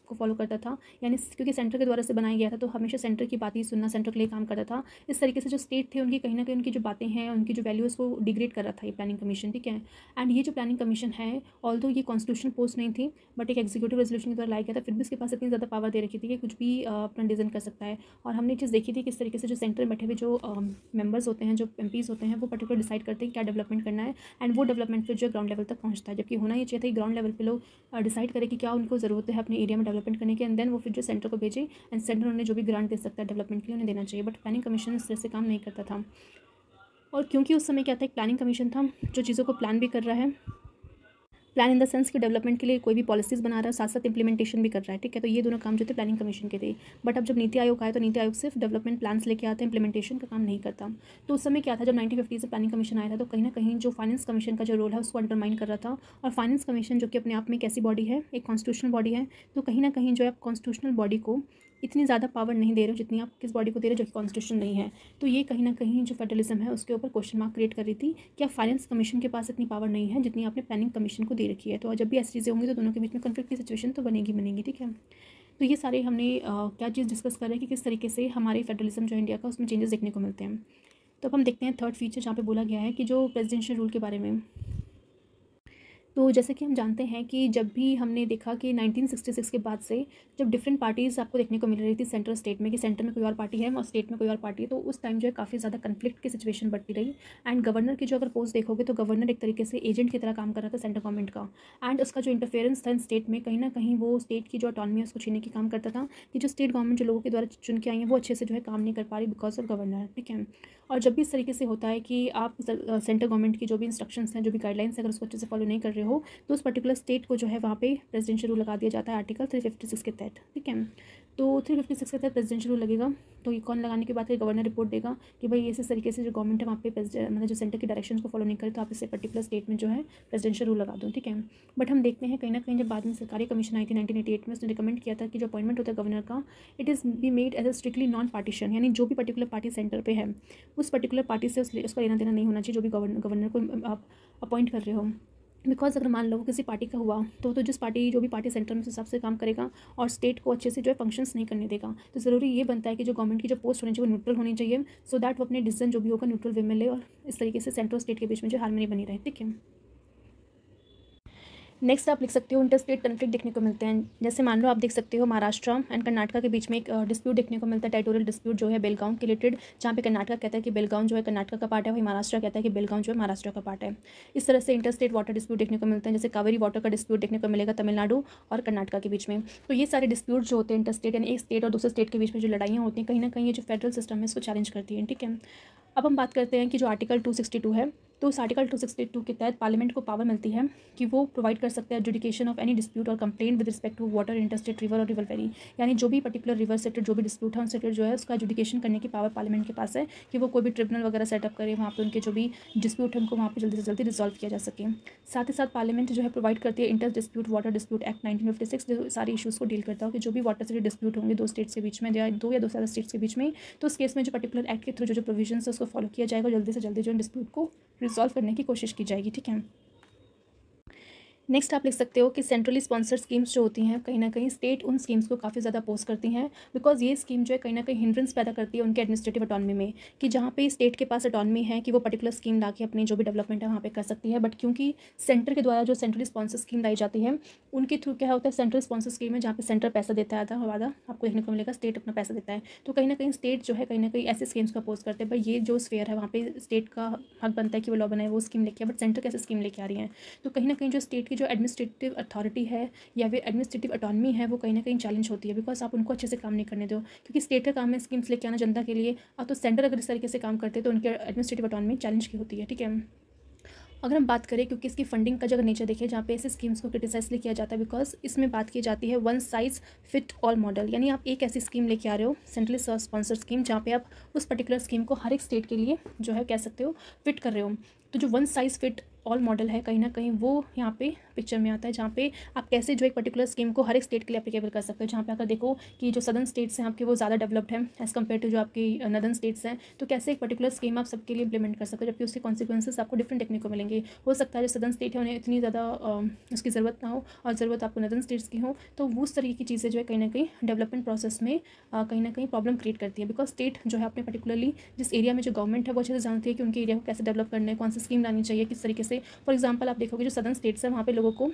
को फॉलो करता था, यानी क्योंकि सेंटर के द्वारा से बनाया गया था तो हमेशा सेंटर की बात ही सुनना, सेंटर के लिए काम करता था। इस तरीके से जो स्टेट थे उनकी कहीं ना कहीं उनकी जो बातें हैं, उनकी जो वैल्यूज़ को डिग्रेड कर रहा था ये प्लानिंग कमीशन, ठीक है। एंड ये जो प्लानिंग कमीशन है, ऑल्दो ये कॉन्स्टिट्यूशनल पोस्ट नहीं थी बट एक एग्जीक्यूटिव रेजोल्यूशन के द्वारा लाया गया था, फिर भी इसके पास इतनी ज़्यादा पावर दे रखी थी कि कुछ भी अपना डिज़ाइन कर सकता है। और हमने चीज़ देखी थी किस तरीके से जो सेंटर में बैठे हुए जो मेंबर्स होते हैं, जो एमपीज़ होते हैं, वो पर्टिकुलर डिसाइड करते हैं क्या डेवलपमेंट करना है, एंड वो डेवलपमेंट फिर जो ग्राउंड लेवल तक पहुँचता है। जबकि होना ये चाहिए था कि ग्राउंड लेवल पर लोग डिसाइड करें कि क्या उनको ज़रूरत है अपने एरिया में डेवलपमेंट करने की, एंड देन वो फिर जो सेंटर को भेजे, एंड सेंटर उन्हें जो भी ग्रांट दे सकता है डेवलपमेंट के लिए उन्हें देना चाहिए। बट प्लानिंग कमीशन इस तरह से काम नहीं करता था। और क्योंकि उस समय क्या था, एक प्लानिंग कमीशन था जो चीज़ों को प्लान भी कर रहा है, प्लान इन द सेंस कि डेवलपमेंट के लिए कोई भी पॉलिसीज़ बना रहा है, साथ साथ इंप्लीमेंटेशन भी कर रहा है, ठीक है। तो ये दोनों काम जो थे प्लानिंग कमीशन के थे। बट अब जब नीति आयोग आया तो नीति आयोग सिर्फ डेवलपमेंट प्लान्स लेके आता है, इंप्लीमेंटेशन का काम नहीं करता। तो उस समय क्या था, जब 1950 से प्लानिंग कमीशन आया था तो कहीं ना कहीं जो फाइनेंस कमीशन का जो रोल है उसको अंडरमाइन कर रहा था। और फाइनेंस कमीशन जो कि अपने आप में एक ऐसी बॉडी है, एक कॉन्स्टिट्यूशनल बॉडी है, तो कहीं ना कहीं जो है कॉन्स्टिट्यूशनल बॉडी को इतनी ज़्यादा पावर नहीं दे रहे हो जितनी आप किस बॉडी को दे रहे हो जो कि कॉन्स्टिट्यूशन नहीं है। तो ये कहीं ना कहीं जो फेडरलिज्म है उसके ऊपर क्वेश्चन मार्क क्रिएट कर रही थी कि आप फाइनेंस कमीशन के पास इतनी पावर नहीं है जितनी आपने प्लानिंग कमीशन को दे रखी है। तो जब भी ऐसी चीज़ें होंगी तो दोनों के बीच में कन्फ्लिक्ट की सिचुएशन तो बनेगी, ठीक है। तो ये सारे हमने क्या चीज़ डिस्कस कर रहे हैं कि किस तरीके से हमारे फेडरलिज्म जो इंडिया का उसमें चेंजेस देखने को मिलते हैं। तो अब हम देखते हैं थर्ड फीचर जहाँ पे बोला गया है कि जो प्रेसिडेंशियल रूल के बारे में। तो जैसे कि हम जानते हैं कि जब भी हमने देखा कि 1966 के बाद से जब डिफरेंट पार्टीज़ आपको देखने को मिल रही थी सेंट्रल स्टेट में, कि सेंटर में कोई और पार्टी है और स्टेट में कोई और पार्टी है, तो उस टाइम जो है काफ़ी ज़्यादा कन्फ्लिक्ट की सिचुएशन बढ़ती रही। एंड गवर्नर की जो अगर पोस्ट देखोगे तो गवर्नर एक तरीके से एजेंट की तरह काम कर रहा था सेंट्रल गवर्नमेंट का। एंड उसका जो इंटरफेरेंस था स्टेट में, कहीं ना कहीं वो स्टेट की जो ऑटोनमी है उसको छीनने की काम करता था, कि जो स्टेट गवर्नमेंट जो लोगों के द्वारा चुन के आई है वो अच्छे से जो है काम नहीं कर पा रही बिकॉज ऑफ गवर्नर। ठीक है। और जब भी इस तरीके से होता है कि आप सेंट्रल गवर्नमेंट की जो भी इंस्ट्रक्शंस हैं, जो भी गाइडलाइंस है, अगर उसको अच्छे से फॉलो नहीं कर रहे हो तो उस पर्टिकुलर स्टेट को जो है वहाँ पे प्रेसिडेंशियल रूल लगा दिया जाता है आर्टिकल 356 के तहत। ठीक है। तो 356 के तहत प्रेसिडेंशियल रूल लगेगा, तो ये कौन लगाने के बाद गवर्नर रिपोर्ट देगा कि भाई इस तरीके से जो गवर्नमेंट है वहाँ पे मतलब जो सेंटर के डायरेक्शन को फॉलो नहीं करे तो आप इसे पर्टिकुलर स्टेट में जो है प्रेसिडेंशियल रूल लगा दो। ठीक है। बट हम देखते हैं कहीं ना कहीं जब बाद में सरकारी कमीशन आई थी 1988 में, उसने रिकमेंड किया था कि जो अपॉइंटमेंट होता है गवर्नर का, it is be made as a strictly non partisan, यानी जो भी पर्टिकुलर पार्टी सेंटर पे है उस पर्टिकुलर पार्टी से उसका लेना देना नहीं होना चाहिए, जो भी गवर्नर को आप अपॉइंट कर रहे हो। बिकॉज अगर मान लो किसी पार्टी का हुआ तो जिस पार्टी जो भी पार्टी सेंटर में उस हिसाब से काम करेगा और स्टेट को अच्छे से जो है फंक्शंस नहीं करने देगा, तो ज़रूरी ये बनता है कि जो गवर्नमेंट की जो पोस्ट होनी चाहिए वो न्यूट्रल होनी चाहिए, सो दैट वो अपने डिसीजन जो भी होगा न्यूट्रल वे में ले और इस तरीके से सेंट्रल स्टेट के बीच में जो हार्मनी बनी रहे। ठीक है। नेक्स्ट आप लिख सकते हो इंटर स्टेट कन्फ्लिक्ट देखने को मिलते हैं। जैसे मान लो आप देख सकते हो महाराष्ट्र एंड कर्नाटका के बीच में एक डिस्प्यूट देखने को मिलता है, टेरिटोरियल डिस्प्यूट जो है बेलगांव के रिलेटेड, जहाँ पे कर्नाटका कहता है कि बेलगांव जो है कर्नाटका का पार्ट है, वही महाराष्ट्र कहता है कि बेलगांव जो है महाराष्ट्र का पार्ट है। इस तरह से इंटर स्टेट वाटर डिस्प्यूट देखने को मिलते हैं, जैसे कावेरी वाटर का डिस्प्यूट देखने को मिलेगा तमिलनाडु और कर्नाटका के बीच में। तो ये सारे डिस्प्यूट जो होते हैं इंटर स्टेट, यानी एक स्टेट और दूसरे स्टेट के बीच में जो लड़ाइयाँ होती हैं, कहीं ना कहीं ये जो फेडरल सिस्टम है इसको चैलेंज करती है। ठीक है। अब हम बात करते हैं कि जो आर्टिकल 262 है, तो उस आर्टिकल 262 के तहत पार्लियामेंट को पावर मिलती है कि वो प्रोवाइड कर सकता है एजुडिकेशन ऑफ एनी डिस्प्यूट और complaint with respect to water interstate river और रिवर वैली, यानी जो भी पर्टिकुलर रिवर सेक्टर जो भी डिस्प्यूट है उन सेक्टर जो है उसका एजुडिकेशन करने की पावर पार्लियामेंट के पास है, कि वो कोई भी ट्रिब्यूनल वगैरह सेटअप करे, वहाँ पे उनके जो भी डिस्प्यूट है उनको वहाँ पे जल्दी से जल्दी रिजॉल्व किया जा सके। साथ ही साथ पार्लियामेंट जो है प्रोवाइड करती है inter dispute water dispute act 1956, जो सारी इशूज़ को डील करता है कि जो भी वाटर से डिस्प्यूट होंगे दो स्टेट्स के बीच में या दो से ज़्यादा स्टेट्स के बीच में, तो उस केस में जो पर्टिकुलर एक्ट के थ्रू जो प्रोविजन है उसको फॉलो किया जाएगा, जल्दी से जल्दी जो डिस्प्यूट को रिजॉल्व करने की कोशिश की जाएगी। ठीक है। नेक्स्ट आप लिख सकते हो कि सेंट्रली स्पॉन्सर्ड स्कीम्स जो होती हैं, कहीं ना कहीं स्टेट उन स्कीम्स को काफ़ी ज़्यादा अपोज करती हैं, बिकॉज ये स्कीम जो है कहीं ना कहीं हिंड्रेंस पैदा करती है उनके एडमिनिस्ट्रेटिव ऑटोनमी में, कि जहाँ पे स्टेट के पास ऑटोनमी है कि वो पर्टिकुलर स्कीम ला के अपनी जो भी डेवलपमेंट है वहाँ पे कर सकती है, बट क्योंकि सेंटर के द्वारा जो सेंट्रली स्पॉन्सर स्कीम लाई जाती है उनके थ्रू क्या होता है, सेंट्रल स्पॉन्सर स्कीम है जहाँ पे सेंटर पैसा देता है आधा वादा आपको देखने को मिलेगा, स्टेट अपना पैसा देता है, तो कहीं ना कहीं स्टेट जो है कहीं ना कहीं ऐसे स्कीम्स को अपोज करते हैं। भाई ये जो स्फेयर है वहाँ पे स्टेट का हक बनता है कि वो लॉ बनाए, वो स्कीम लेके आए, बट सेंटर कैसे स्कीम लेके आ रही है, तो कहीं ना कहीं जो स्टेट की जो एडमिनिस्ट्रेटिव अथॉरिटी है या फिर एडमिनिस्ट्रेटिव ऑटोनमी है वो कहीं ना कहीं चैलेंज होती है, बिकॉज आप उनको अच्छे से काम नहीं करने दो, क्योंकि स्टेट का काम है स्कीम्स लेके आना जनता के लिए, तो सेंटर अगर इस तरीके से काम करते हैं तो उनके एडमिनिस्ट्रेटिव ऑटोनमी चैलेंज की होती है। ठीक है। अगर हम बात करें, क्योंकि इसकी फंडिंग का जो नेचर देखें जहाँ पे ऐसे स्कीम्स को क्रिटिसाइज किया जाता है, बिकॉज इसमें बात की जाती है one size fit all model, यानी आप एक ऐसी स्कीम लेके आ रहे हो सेंट्रली स्पॉन्सर स्कीम जहाँ पे आप उस पर्टिकुलर स्कीम को हर एक स्टेट के लिए जो है कह सकते हो फिट कर रहे हो, तो जो one size fit all model है कहीं ना कहीं वो यहाँ पे पिक्चर में आता है, जहाँ पे आप कैसे जो एक पर्टिकुलर स्कीम को हर एक स्टेट के लिए एप्लीकेबल कर सकते हो। जहाँ पे अगर देखो कि जो सदर्न स्टेट्स हैं आपके वो ज़्यादा डेवलप्ड है एज़ कम्पेयर टू जो आपकी नदर्न स्टेट्स हैं, तो कैसे एक पर्टिकुलर स्कीम आप सबके लिए इंप्लीमेंट कर सकते हो, जबकि उसके कॉन्सिक्वेंसेस आपको डिफरेंट देखने को मिलेंगे। हो सकता है जो सदर्न स्टेट है उन्हें इतनी ज़्यादा उसकी ज़रूरत ना हो और ज़रूरत आपको नदर्न स्टेट्स की हो, तो वो उस तरीके की चीज़ें जो है कहीं ना कहीं डेवलपमेंट प्रोसेस में कहीं ना कहीं प्रॉब्लम क्रिएट करती है, बिकॉज स्टेट जो है अपने पर्टिकुलरली जिस एरिया में जो गवर्नमेंट है वो अच्छे से जानती है कि उनके एरिया को कैसे डेवलप करना है, कौन सी स्कीम लानी चाहिए, किस तरीके से। फॉर एग्जाम्पल आप देखोगे जो सदर्न स्टेट्स है वहाँ पे लोगों को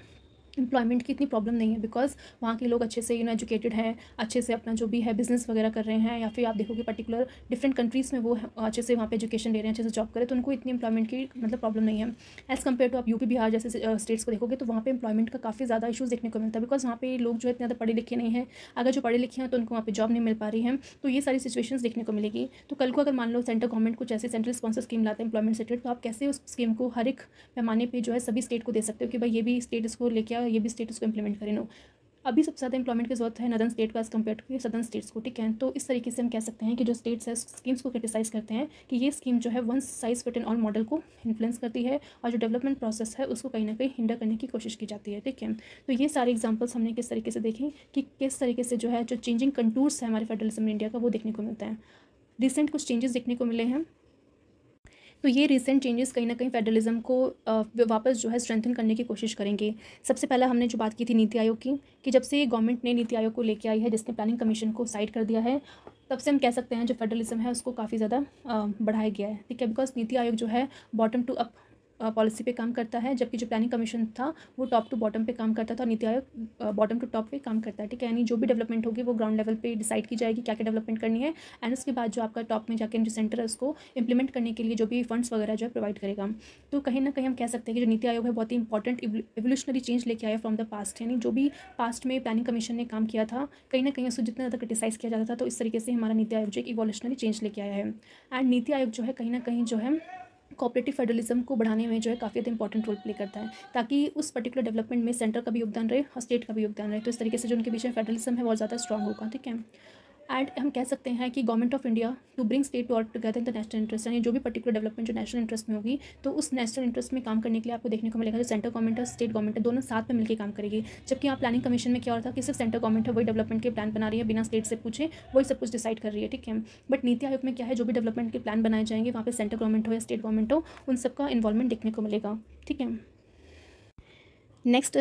एम्प्लॉयमेंट की इतनी प्रॉब्लम नहीं है, बिकॉज वहाँ के लोग अच्छे से एजुकेटेड हैं, अच्छे से अपना जो भी है बिजनेस वगैरह कर रहे हैं, या फिर आप देखोगे पर्टिकुलर डिफरेंट कंट्रीज़ में वो अच्छे से वहाँ पे एजुकेशन ले रहे हैं, अच्छे से जॉब करें, तो उनको इतनी एम्प्लॉयमेंट की मतलब प्रॉब्लम नहीं है एज़ कम्पेयर टू आप यूपी बिहार जैसे स्टेट्स को देखोगे, तो वहाँ पे एम्प्लॉयमेंट का काफ़ी ज़्यादा इशूज़ देखने को मिलता है, बिकॉज वहाँ पे लोग जो है इतने ज़्यादा पढ़े लिखे नहीं हैं, अगर जो पढ़े लिखे हैं तो उनको वहाँ पे जॉब नहीं मिल पा रही है, तो ये सारी सिचुएशंस देखने को मिलेगी। तो कल को अगर मान लो सेंट्रल गवर्नमेंट कुछ ऐसे सेंट्रल स्पॉन्सर स्कीम लाते हैं एम्प्लॉयमेंट से, तो आप कैसे उस स्कीम को हर एक पैमाने पर जो है सभी स्टेट को दे सकते हो कि भाई ये भी स्टेट इसको लेके आओ, ये भी स्टेट इसको इंप्लीमेंट करें। नो, अभी सबसे ज़्यादा एम्प्लॉयमेंट की जरूरत है नदर्न स्टेट को as compare to southern states को। ठीक है। तो इस तरीके से हम कह सकते हैं कि जो स्टेट्स है स्कीम्स को क्रिटिसाइज़ करते हैं कि ये स्कीम जो है one size fit in all model को इन्फ्लुएंस करती है और जो डेवलपमेंट प्रोसेस है उसको कहीं ना कहीं हिंडर करने की कोशिश की जाती है। ठीक है। तो ये सारे एग्जाम्पल्स हमने किस तरीके से देखें कि किस तरीके से जो है जो चेंजिंग कंटूर्स है हमारे फेडरलिज्म इंडिया का वो देखने को मिलता है। रिसेंट कुछ चेंजेस देखने को मिले हैं, तो ये रिसेंट चेंजेस कहीं ना कहीं फेडरलिज्म को वापस जो है स्ट्रेंथन करने की कोशिश करेंगे। सबसे पहला हमने जो बात की थी नीति आयोग की, कि जब से गवर्नमेंट ने नीति आयोग को लेके आई है जिसने प्लानिंग कमीशन को साइड कर दिया है, तब से हम कह सकते हैं जो फेडरलिज्म है उसको काफ़ी ज़्यादा बढ़ाया गया है। ठीक है। बिकॉज नीति आयोग जो है बॉटम टू अप पॉलिसी पे काम करता है, जबकि जो प्लानिंग कमीशन था वो टॉप टू बॉटम पे काम करता था और NITI Aayog bottom to top पे काम करता है, ठीक है। यानी जो भी डेवलपमेंट होगी वो ग्राउंड लेवल पे डिसाइड की जाएगी क्या क्या डेवलपमेंट करनी है, एंड उसके बाद जो आपका टॉप में जाकर जो सेंटर है उसको इंप्लीमेंट करने के लिए जो भी फंड्स वगैरह जो है प्रोवाइड करेगा। तो कहीं ना कहीं हम कह सकते हैं कि जो नीति आयोग है बहुत ही इंपॉर्टेंट एवोल्यूशनरी चेंज लेके आया फ्रॉम द पास्ट। यानी जो भी पास्ट में प्लानिंग कमीशन ने काम किया था कहीं ना कहीं उसको जितना ज़्यादा क्रिटिसाइज़ किया जाता था, तो इस तरीके से हमारा नीति आयोग जो एक इवोल्यूशनरी चेंज लेके आया है। एंड नीति आयोग जो है कहीं ना कहीं जो है कोऑपरेटिव फेडरलिज्म को बढ़ाने में जो है काफ़ी ज़्यादा इंपॉर्टेंट रोल प्ले करता है, ताकि उस पर्टिकुलर डेवलपमेंट में सेंटर का भी योगदान रहे और स्टेट का भी योगदान रहे। तो इस तरीके से जो उनके बीच में फेडरलिज्म है बहुत ज़्यादा स्ट्रॉन्ग होगा, ठीक है। एंड हम कह सकते हैं कि government of India to bring state to work together in the national interest, यानी जो भी पर्टिकुलर डेवलपमेंट जो नेशनल इंटरेस्ट में होगी तो उस नेशनल इंटरेस्ट में काम करने के लिए आपको देखने को मिलेगा जो सेंट्रल गवर्नमेंट और स्टेट गवर्नमेंट है दोनों साथ में मिलकर काम करेगी। जबकि यहाँ प्लानिंग कमीशन में क्या हो रहा था कि सिर्फ सेंट्रल गवर्नमेंट है वही डेवलपमेंट के प्लान बना रही है, बिना स्टेट से पूछे वही सब कुछ डिसाइड कर रही है, ठीक है। बट नीति आयोग में क्या है, जो भी डेवलपमेंट के प्लान बनाए जाएंगे वहाँ पे सेंट्रल गवर्नमेंट हो या स्टेट गवर्नमेंट हो उन सबका इन्वॉल्वमेंट देखने को मिलेगा, ठीक है। नेक्स्ट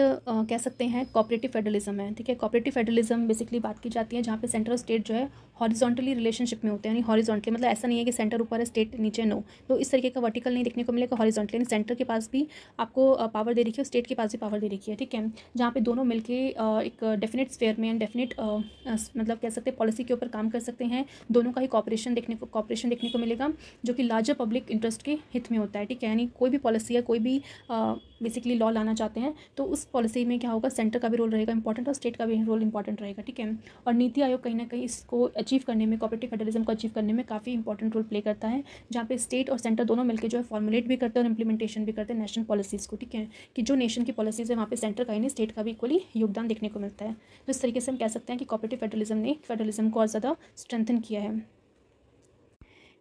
कह सकते हैं कोऑपरेटिव फेडरलिज्म है, ठीक है। कोऑपरेटिव फेडरलिज्म बेसिकली बात की जाती है जहाँ पे सेंटर और स्टेट जो है हॉरिजॉन्टली रिलेशनशिप में होते हैं, यानी हॉरिजॉन्टली मतलब ऐसा नहीं है कि सेंटर ऊपर है स्टेट नीचे, नो। तो इस तरीके का वर्टिकल नहीं देखने को मिलेगा, हॉरिजॉन्टली यानी सेंटर के पास भी आपको पावर दे रखी है, स्टेट के पास भी पावर दे रखी है, ठीक है। जहाँ पे दोनों मिलके एक डेफिनेट स्फेयर में डेफिनेट मतलब कह सकते हैं पॉलिसी के ऊपर काम कर सकते हैं। दोनों का ही कॉपरेशन देखने को मिलेगा जो कि लार्जर पब्लिक इंटरेस्ट के हित में होता है, ठीक है। यानी कोई भी पॉलिसी है, कोई भी बेसिकली लॉ लाना चाहते हैं तो उस पॉलिसी में क्या होगा, सेंटर का भी रोल रहेगा इंपॉर्टेंट और स्टेट का भी रोल इंपॉर्टेंट रहेगा, ठीक है। और नीति आयोग कहीं ना कहीं इसको अचीव करने में, कोऑपरेटिव फेडरलिज्म को अचीव करने में काफ़ी इंपॉर्टेंट रोल प्ले करता है, जहाँ पे स्टेट और सेंटर दोनों मिलकर जो है फॉर्मुलेट भी करते हैं और इंप्लीमेंटेशन भी करते हैं नेशनल पॉलिसीज़ को, ठीक है। कि जो नेशन की पॉलिसीज़ है वहाँ पे सेंटर का ही नहीं स्टेट का भी इक्वली योगदान देखने को मिलता है। तो इस तरीके से हम कह सकते हैं कि कोऑपरेटिव फेडरलिज्म ने फेडरलिज्म को और ज़्यादा स्ट्रेंथन किया है।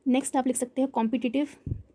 नेक्स्ट आप लिख सकते हैं कॉम्पिटिटिव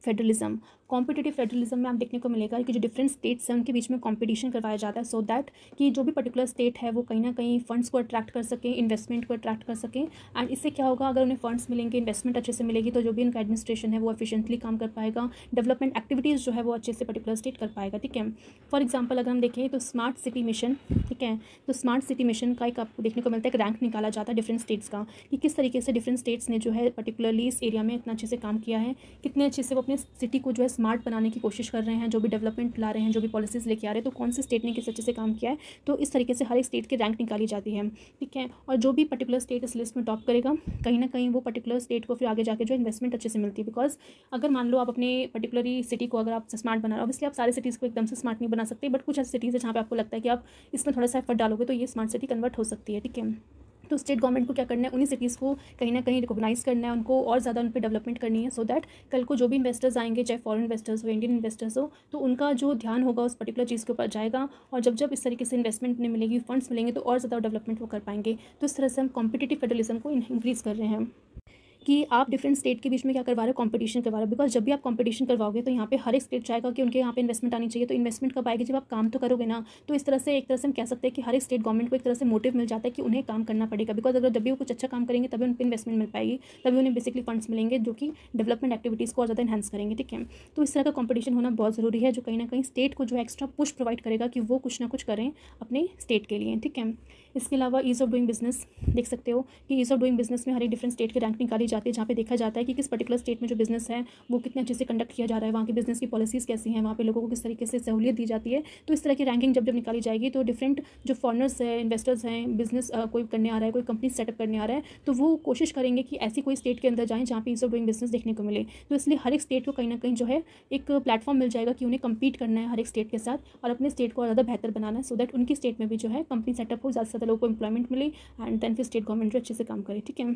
फेडरलिज्म। कॉम्पिटिटिव फेडरलिज्म में आप देखने को मिलेगा कि जो डिफरेंट स्टेट्स हैं उनके बीच में कंपटीशन करवाया जाता है सो दैट कि जो भी पर्टिकुलर स्टेट है वो कहीं ना कहीं फंड्स को अट्रैक्ट कर सकें, इन्वेस्टमेंट को अट्रैक्ट कर सकें। एंड इससे क्या होगा, अगर उन्हें फंड्स मिलेंगे, इन्वेस्टमेंट अच्छे से मिलेगी तो जो भी उनका एडमिनिस्ट्रेशन है वो एफिशिएंटली काम कर पाएगा, डेवलपमेंट एक्टिविटीज़ जो है वो अच्छे से पर्टिकुलर स्टेट कर पाएगा, ठीक है। फॉर एग्जाम्पल अगर हम देखें तो स्मार्ट सिटी मिशन, ठीक है। तो स्मार्ट सिटी मिशन का एक आपको देखने को मिलता है एक रैंक निकाला जाता है डिफरेंट स्टेट्स का कि किस तरीके से डिफरेंट स्टेट्स ने जो है पर्टिकुलरली इस एरिया में इतना अच्छे से काम किया है, कितने अच्छे से वो अपने सिटी को जो है स्मार्ट बनाने की कोशिश कर रहे हैं, जो भी डेवलपमेंट ला रहे हैं, जो भी पॉलिसीज़ लेके आ रहे हैं, तो कौन से स्टेट ने किस अच्छे से काम किया है। तो इस तरीके से हर एक स्टेट की रैंक निकाली जाती है, ठीक है। और जो भी पर्टिकुलर स्टेट इस लिस्ट में टॉप करेगा कहीं ना कहीं वो पर्टिकुलर स्टेट को फिर आगे जाके जो इन्वेस्टमेंट अच्छे से मिलती है। बिकॉज अगर मान लो आप अपने पर्टिकुलरली सिटी को अगर आप स्मार्ट बना रहे हो, ऑब्वियसली आप सारे सिटीज़ को एकदम से स्मार्ट नहीं बना सकते, बट कुछ ऐसी सिटीज़ है जहाँ पे आपको लगता है कि आप इसमें थोड़ा सा एफर्ट डालोगे तो ये स्मार्ट सिटी कन्वर्ट हो सकती है, ठीक है। तो स्टेट गवर्नमेंट को क्या करना है, उन्हीं सिटीज़ को कहीं ना कहीं रिकॉग्नाइज़ करना है, उनको और ज़्यादा उन पर डेवलपमेंट करनी है, सो दैट कल को जो भी इन्वेस्टर्स आएंगे, चाहे फॉरेन इन्वेस्टर्स हो, इंडियन इन्वेस्टर्स हो, तो उनका जो ध्यान होगा उस पर्टिकुलर चीज़ के ऊपर जाएगा। और जब इस तरीके से इन्वेस्टमेंट नहीं मिलेगी, फंड्स मिलेंगे, तो और ज़्यादा डेवलपमेंट वो कर पाएंगे। तो इस तरह से हम कॉम्पिटिटिव फेडरलिज्म को इंक्रीज़ कर रहे हैं कि आप डिफरेंट स्टेट के बीच में क्या करवा रहे हो, कंपटीशन करवा रहे हो। बिकॉज जब भी आप कंपटीशन करवाओगे तो यहाँ पे हर एक स्टेट चाहेगा कि उनके यहाँ पे इन्वेस्टमेंट आनी चाहिए। तो इन्वेस्टमेंट कब आएगी, जब आप काम तो करोगे ना। तो इस तरह से एक तरह से हम कह सकते हैं कि हर एक स्टेट गवर्नमेंट को एक तरह से मोटिव मिल जाता है कि उन्हें काम करना पड़ेगा। बिकॉज अगर जब भी वो कुछ अच्छा काम करेंगे तभी उन पर इन्वेस्टमेंट मिल पाएगी, तभी उन्हें बेसिकली फंड्स मिलेंगे जो कि डेवलपमेंट एक्टिविटीज़ को और ज़्यादा इन्हांस करेंगे, ठीक है। तो इस तरह का कॉम्पिटिशन होना बहुत ज़रूरी है, जो कहीं ना कहीं स्टेट को जो एक्स्ट्रा पुश प्रोवाइड करेगा कि वो कुछ ना कुछ करें अपने स्टेट के लिए, ठीक है। इसके अलावा ईज़ ऑफ डूइंग बिजनेस देख सकते हो कि ईज़ ऑफ डूइंग बिजनेस में हर एक डिफरेंट स्टेट की रैंक निकाली जाती है, जहाँ पे देखा जाता है कि किस पर्टिकुलर स्टेट में जो बिजनेस है वो कितने अच्छे से कंडक्ट किया जा रहा है, वहाँ की बिजनेस की पॉलिसीज़ कैसी हैं, वहाँ पे लोगों को किस तरीके से सहूलियत दी जाती है। तो इस तरह की रैंकिंग जब निकाली जाएगी तो डिफरेंट जो फॉरनर्स है, इन्वेस्टर्स हैं, बिजनेस कोई करने आ रहा है, कोई कंपनी सेटअप करने आ रहा है, तो वो कोशिश करेंगे कि ऐसी कोई स्टेट के अंदर जाएँ जहाँ पे ईज़ ऑफ डूइंग बिजनेस देखने को मिले। तो इसलिए हर एक स्टेट को कहीं ना कहीं जो है एक प्लेटफॉर्म मिल जाएगा कि उन्हें कम्पीट करना है हर एक स्टेट के साथ और अपने स्टेट को और ज़्यादा बेहतर बनाना है, सो दैट उनकी स्टेट में भी जो है कंपनी सेटअप हो, ज़्यादा से ज़्यादा लोगों को एम्प्लॉयमेंट मिले एंड देन फिर स्टेट गवर्नमेंट जो अच्छे से काम करे, ठीक है।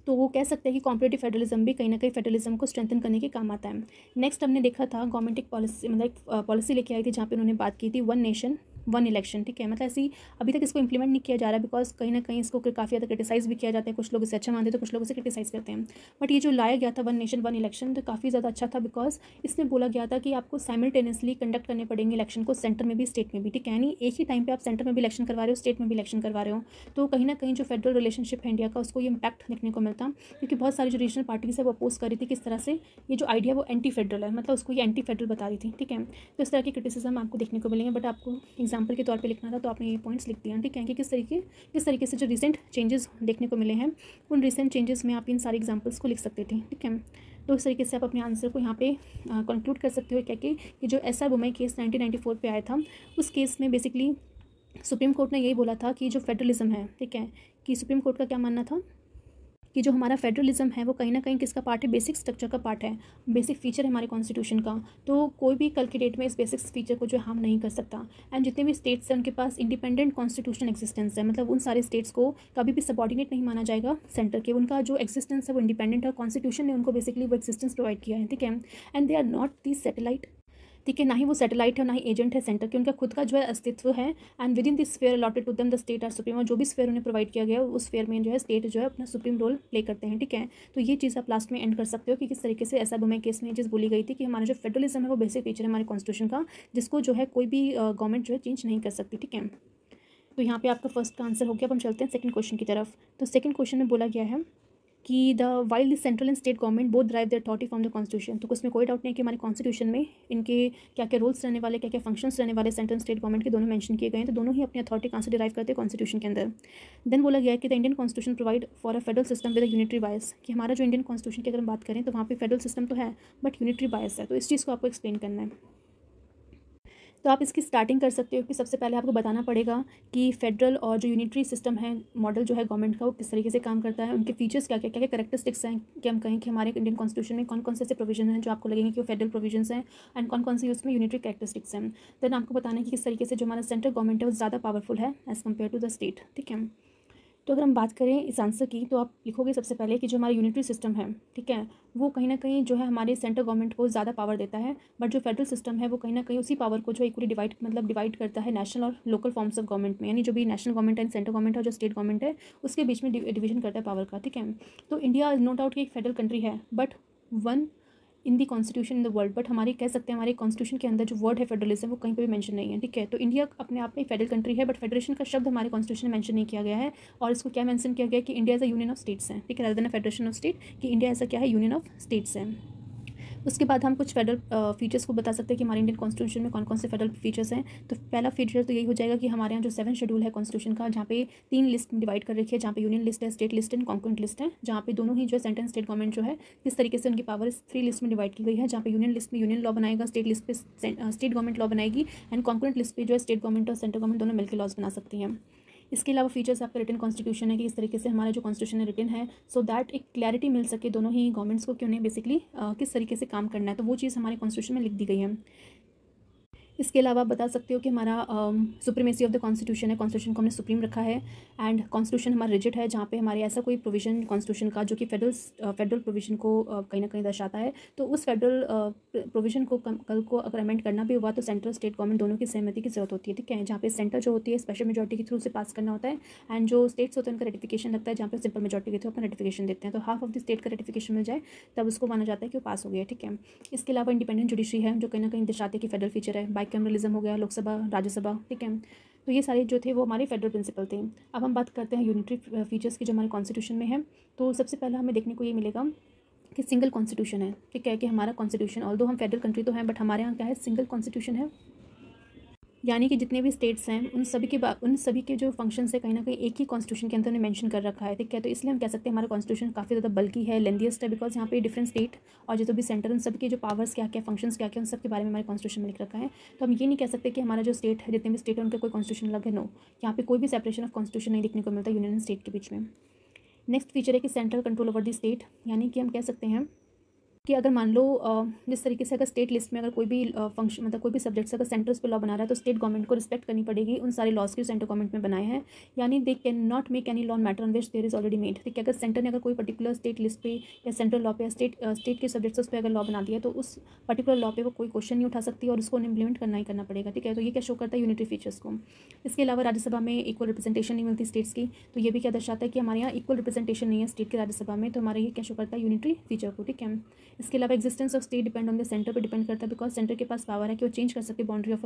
तो वो कह सकते हैं कि कॉम्पिटिटिव फेडरलिज्म भी कहीं ना कहीं फेडरलिज्म को स्ट्रेंथन करने के काम आता है। नेक्स्ट हमने देखा था गवर्नमेंट एक पॉलिसी मतलब एक पॉलिसी लेके आई थी जहाँ पे उन्होंने बात की थी वन नेशन वन इलेक्शन, ठीक है। मतलब ऐसी अभी तक इसको इंप्लीमेंट नहीं किया जा रहा है, बिकॉज कहीं ना कहीं इसको काफ़ी ज़्यादा क्रिटिसाइज़ भी किया जाता है। कुछ लोग इसे अच्छा मानते हैं तो कुछ लोग इसे क्रिटिसाइज़ करते हैं। बट ये जो लाया गया था वन नेशन वन इलेक्शन तो काफ़ी ज़्यादा अच्छा था, बिकॉज इसमें बोला गया था कि आपको साइमल्टेनियसली कंडक्ट करने पड़ेंगे इलेक्शन को, सेंटर में भी स्टेट में भी, ठीक है। यानी एक ही टाइम पर आप सेंटर में भी इलेक्शन करवा रहे हो, स्टेट में भी इलेक्शन करवा रहे हो, तो कहीं ना कहीं जो फेडरल रिलेशनशिप है इंडिया का उसको ये इंपैक्ट देखने को मिलता, क्योंकि बहुत सारी जो रीजनल पार्टीज है वो अपोज कर रही थी किस तरह से ये जो आइडिया वो एंटी फेडरल है, मतलब उसको ये एंटी फेडरल बता रही थी, ठीक है। तो इस तरह की क्रिटिसिज्म आपको देखने को मिलेंगे, बट आपको एग्जाम्पल के तौर पर लिखना था तो आपने ये पॉइंट्स लिख दिया, ठीक है। कि किस तरीके से जो रिसेंट चेंजेस देखने को मिले हैं उन रिसेंट चेंजेस में आप इन सारे एग्जाम्पल्स को लिख सकते थे, ठीक है। तो इस तरीके से आप अपने आंसर को यहाँ पे कंक्लूड कर सकते हो क्या कि ये जो SR बोमई केस 1994 पे आया था, उस केस में बेसिकली सुप्रीम कोर्ट ने यही बोला था कि जो फेडरलिज्म है, ठीक है, कि सुप्रीम कोर्ट का क्या मानना था कि जो हमारा फेडरलिज्म है वो कहीं ना कहीं किसका पार्ट है, बेसिक स्ट्रक्चर का पार्ट है, बेसिक फीचर है हमारे कॉन्स्टिट्यूशन का। तो कोई भी कल की डेट में इस बेसिक फीचर को जो हार्म नहीं कर सकता। एंड जितने भी स्टेट्स हैं उनके पास इंडिपेंडेंट कॉन्स्टिट्यूशन एग्जिस्टेंस है, मतलब उन सारे स्टेट्स को कभी भी सबॉर्डिनेट नहीं माना जाएगा सेंटर के, उनका जो एग्जिस्टेंस है वो इंडिपेंडेंट है, कॉन्स्टिट्यूशन ने उनको बेसिकली वो एग्जिस्टेंस प्रोवाइड किया है, ठीक है। And they are not the satellite, ठीक है, ना ही वो सैटेलाइट है ना ही एजेंट है सेंटर के, उनका खुद का जो है अस्तित्व है। And within this sphere allotted to them the state are supreme, और जो भी स्फीयर उन्हें प्रोवाइड किया गया है उस स्फीयर में जो है स्टेट जो है अपना सुप्रीम रोल प्ले करते हैं, ठीक है। तो ये चीज़ आप लास्ट में एंड कर सकते हो कि किस तरीके से SR बोमई केस में ये चीज़ बोली गई थी कि हमारा जो फेडरलिज्म है वो बेसिक फीचर है हमारे कॉन्स्टिट्यूशन का, जिसको जो है कोई भी गवर्नमेंट जो है चेंज नहीं कर सकती, ठीक है। तो यहाँ पे आपका फर्स्ट का आंसर हो गया। अब हम चलते हैं सेकंड क्वेश्चन की तरफ। तो सेकंड क्वेश्चन में बोला गया है कि the while the central and state government both drive there authority from the constitution. तो उसमें कोई डाउट नहीं कि हमारे कॉन्स्टिट्यूशन में इनके क्या क्या रूल्स रहने वाले, क्या क्या फंक्शंस रहने वाले सेंट्रल स्टेट गवर्नमेंट के, दोनों मेंशन किए गए हैं। तो दोनों ही अपनी अथॉरिटी कहाँ से डिराइव करते हैं, कॉन्स्टिट्यूशन के अंदर। देन बोला गया है कि the Indian constitution provide for a federal system with a unitary बायस, कि हमारा जो इंडियन कॉन्स्टिट्यूशन की अगर हम बात करें तो वहाँ पे फेडरल सिस्टम तो है बट यूनिटरी बायस है। तो इस चीज़ को आपको एक्सप्लेन करना है। तो आप इसकी स्टार्टिंग कर सकते हो कि सबसे पहले आपको बताना पड़ेगा कि फेडरल और जो यूनिटरी सिस्टम है, मॉडल जो है गवर्नमेंट का, वो किस तरीके से काम करता है, उनके फीचर्स क्या क्या क्या क्या कैरेक्टरिस्टिक्स हैं, कि हम कहें कि हमारे इंडियन कॉन्स्टिट्यूशन में कौन कौन से ऐसे प्रोविजन हैं जो आपको लगेंगे कि वो फेडरल प्रोविजन हैं, एंड कौन कौन से उसमें यूनिटरी कैरेक्टरिस्टिक्स हैं। देन आपको बताना है कि किस तरीके से जो हमारा सेंट्रल गवर्नमेंट है वो ज़्यादा पावरफुल है as compare to the state, ठीक है। तो अगर हम बात करें इस आंसर की तो आप लिखोगे सबसे पहले कि जो हमारा यूनिटरी सिस्टम है, ठीक है, वो कहीं ना कहीं जो है हमारे सेंट्रल गवर्नमेंट को ज़्यादा पावर देता है, बट जो फेडरल सिस्टम है वो कहीं ना कहीं उसी पावर को जो इक्वली डिवाइड करता है नेशनल और लोकल फॉर्म्स ऑफ गवर्नमेंट में, यानी जो भी नेशनल गवर्नमेंट है, सेंट्रल गवर्नमेंट है, जो स्टेट गवर्नमेंट है, उसके बीच में डिवीजन करता है पावर का, ठीक है। तो इंडिया नो डाउट कि एक फेडरल कंट्री है, but one in the constitution in the world, but हमारी कह सकते हैं हमारे कॉन्स्टिट्यूशन के अंदर जो वर्ड है फेडरलिज्म वो कहीं पर भी मेंशन नहीं है, ठीक है। तो इंडिया अपने आप में फेडरल कंट्री है, बट फेडरेशन का शब्द हमारे कॉन्स्टिट्यूशन में मेंशन नहीं किया गया है, और इसको क्या मेंशन किया गया कि India as a union of states है, ठीक है, rather than federation of state, कि इंडिया ऐसा क्या है, यूनियन ऑफ स्टेट्स है। उसके बाद हम कुछ फेडरल फीचर्स को बता सकते हैं कि हमारे इंडियन कॉन्स्टिट्यूशन में कौन कौन से फेडरल फीचर्स हैं। तो पहला फीचर तो यही हो जाएगा कि हमारे यहाँ जो 7 शेड्यूल है कॉन्स्टिट्यूशन का, जहाँ पे 3 लिस्ट में डिवाइड कर रखी है, जहाँ पे यूनियन लिस्ट है, state list and concurrent list है, जहाँ पे दोनों ही जो है सेंट्रल स्टेट गवर्नमेंट जो है किस तरीके से उनकी पावर 3 लिस्ट में डिवाइड की गई है, जहाँ पे यूनियन लिस्ट में यूनियन लॉ बनाएगा, स्टेट लिस्ट पे स्टेट गवर्नमेंट लॉ बनाएगी, एंड कॉन्करेंट लिस्ट पे जो है स्टेट गवर्नमेंट और सेंट्रल गवर्नमेंट दोनों मिलकर लॉज बना सकती हैं। इसके अलावा फीचर्स आपका रिटन कॉन्स्टिट्यूशन है कि इस तरीके से हमारा जो कॉन्स्टिट्यूशन है रिटन है, सो दैट एक क्लैरिटी मिल सके दोनों ही गवर्नमेंट्स को कि उन्हें बेसिकली किस तरीके से काम करना है, तो वो चीज़ हमारे कॉन्स्टिट्यूशन में लिख दी गई है। इसके अलावा आप बता सकते हो कि हमारा सुप्रीमेसी ऑफ द कॉन्स्टिट्यूशन है, कॉन्स्टिट्यूशन को हमने सुप्रीम रखा है, एंड कॉन्स्टिट्यूशन हमारा रिजिड है, जहाँ पे हमारे ऐसा कोई प्रोविजन कॉन्स्टिट्यूशन का जो कि फेडरल प्रोविजन को कहीं ना कहीं दर्शाता है, तो उस फेडरल प्रोविजन को कल को अगर अमेंड करना भी हुआ तो सेंट्रल स्टेट गवर्नमेंट दोनों की सहमति की जरूरत होती है, ठीक है, जहाँ पे सेंटर जो होती है स्पेशल मेजॉरिटी के थ्रू से पास करना होता है, एंड जो स्टेट्स होते हैं उनका रेटिफिकेशन लगता है, जहाँ पे सिंपल मेजॉरिटी के थ्रू अपना रेटिफिकेशन देते हैं। तो हाफ ऑफ द स्टेट का रेटिफिकेशन मिल जाए तब उसको माना जाता है कि वो पास हो गया, ठीक है। इसके अलावा इंडिपेंडेंट जुडिशरी है, जो कहीं ना कहीं दर्शाते हैं कि फेडरल फीचर है, बाइकैमरलिज्म हो गया, लोकसभा राज्यसभा, ठीक है। तो ये सारे जो थे वो हमारे फेडरल प्रिंसिपल थे। अब हम बात करते हैं यूनिटरी फीचर्स की जो हमारे कॉन्स्टिट्यूशन में है। तो सबसे पहला हमें देखने को ये मिलेगा कि सिंगल कॉन्स्टिट्यूशन है, ठीक है, कि हमारा कॉन्स्टिट्यूशन ऑल्दो हम फेडरल कंट्री तो हैं बट हमारे यहाँ क्या है, सिंगल कॉन्स्टिट्यूशन है, यानी कि जितने भी स्टेट्स हैं उन सभी के जो फंक्शंस है कहीं ना कहीं एक ही कॉन्स्टिट्यूशन के अंदर ने मेंशन कर रखा है, ठीक है। तो इसलिए हम कह सकते हैं हमारा कॉन्स्टिट्यूशन काफ़ी ज़्यादा बल्कि है, लेंथीएस्ट है, बिकॉज यहाँ पे डिफरेंट स्टेट और जो भी सेंटर उन सभी के जो पावर्स क्या क्या फंक्शंस क्या क्या उन सब के बारे में हमारे कॉन्स्टिट्यूशन में लिख रखा है। तो हम ये नहीं कह सकते कि हमारा जो स्टेट है, जितने भी स्टेट है उनका कोई कॉन्स्टिट्यूशन अलग है, नो, यहाँ पे कोई भी सेपरेशन ऑफ कॉन्स्टिट्यूशन नहीं देखने को मिलता यूनियन एंड स्टेट के बीच में। नेक्स्ट फीचर है कि central control over the state, यानी कि हम कह सकते हैं कि अगर मान लो जिस तरीके से अगर स्टेट लिस्ट में अगर कोई भी फंक्शन मतलब कोई भी सब्जेक्ट्स अगर सेंटर उस पर लॉ बना रहा है तो स्टेट गवर्नमेंट को रिस्पेक्ट करनी पड़ेगी उन सारे लॉज की सेंट्रल गवर्नमेंट में बनाए हैं, यानी they can not make any law matter on which there is already made, ठीक है। अगर सेंटर ने अगर कोई पर्टिकुलर स्टेट लिस्ट पे या सेंट्रल लॉ पे या स्टेट के सब्जेक्ट्स उस पर अगर लॉ बना दिया तो उस पर्टिकुलर लॉ पे वो कोई क्वेश्चन नहीं उठा सकती और उसको इम्प्लीमेंट करना ही करना पड़ेगा, ठीक है। तो ये क्या शो करता है, यूनिटरी फीचर्स को। इसके अलावा राज्यसभा में इक्वल रिप्रेजेंटेशन नहीं मिलती स्टेट्स की, तो ये भी क्या दर्शाता है कि हमारे यहाँ इक्वल रिप्रेजेंटेशन नहीं है स्टेट के राज्यसभा में, तो हमारे ये क्या शो करता है, यूनिटरी फीचर को, ठीक है। इसके अलावा existence of state depend on the centre पे डिपेंड करता है, बिकॉज सेंटर के पास पावर है कि वो चेंज कर सकती है बाउंड्री ऑफ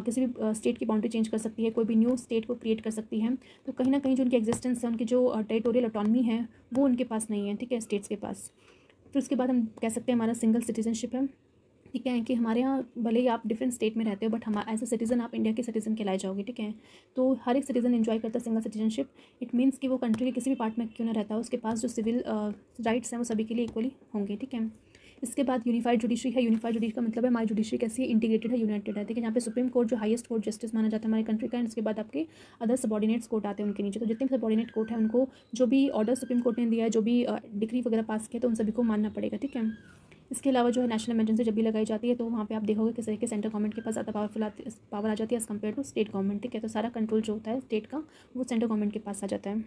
किसी भी स्टेट की बाउंड्री चेंज कर सकती है, कोई भी न्यू स्टेट को क्रिएट कर सकती है। तो कहीं ना कहीं जो उनकी एग्जिस्टेंस है, उनकी जो टेरिटोरियल ऑटोनॉमी है वो उनके पास नहीं है, ठीक है, स्टेट्स के पास। फिर उसके बाद हम कह सकते हैं हमारा सिंगल सिटीजनशिप है, ठीक है, कि हमारे यहाँ भले ही आप डिफरेंट स्टेट में रहते हो बट हम एज अ सिटीज़न आप इंडिया के सिटीज़न कहलाए जाओगे, ठीक है। तो हर एक सिटीज़न एंजॉय करता है सिंगल सिटीजनशिप। इट मीन्स कि वो कंट्री के किसी भी पार्ट में क्यों ना रहता है उसके पास जो सिविल राइट्स हैं वो सभी के लिए इक्वली होंगे, ठीक है। इसके बाद यूनिफाइड जुडिशरी है। यूनिफाइड जुडिशरी का मतलब है हमारी जुडिशरी कैसी है, इंटीग्रेटेड है, यूनाइटेड है। ठीक है, यहाँ पे सुप्रीम कोर्ट जो हाईएस्ट कोर्ट जस्टिस माना जाता है हमारे कंट्री का, एंड इसके बाद आपके अदर सबॉर्डिनेट्स कोर्ट आते हैं उनके नीचे। तो जितने भी सबॉर्डिनेट कोर्ट है उनको जो भी ऑर्डर सुप्रीम कोर्ट ने दिया है, जो भी डिग्री वगैरह पास किया, तो उन सभी को मानना पड़ेगा। ठीक है, इसके अलावा जो है नेशनल इमरजेंसी जब भी लगाई जाती है तो वहाँ पे आप देखोगे किस तरह के सेंट्रल गवर्नमेंट के पास ज़्यादा पावर आ जाती है as compare to state government. ठीक है, तो सारा कंट्रोल जो होता है स्टेट का वो सेंट्रल गवर्नमेंट के पास आ जाता है।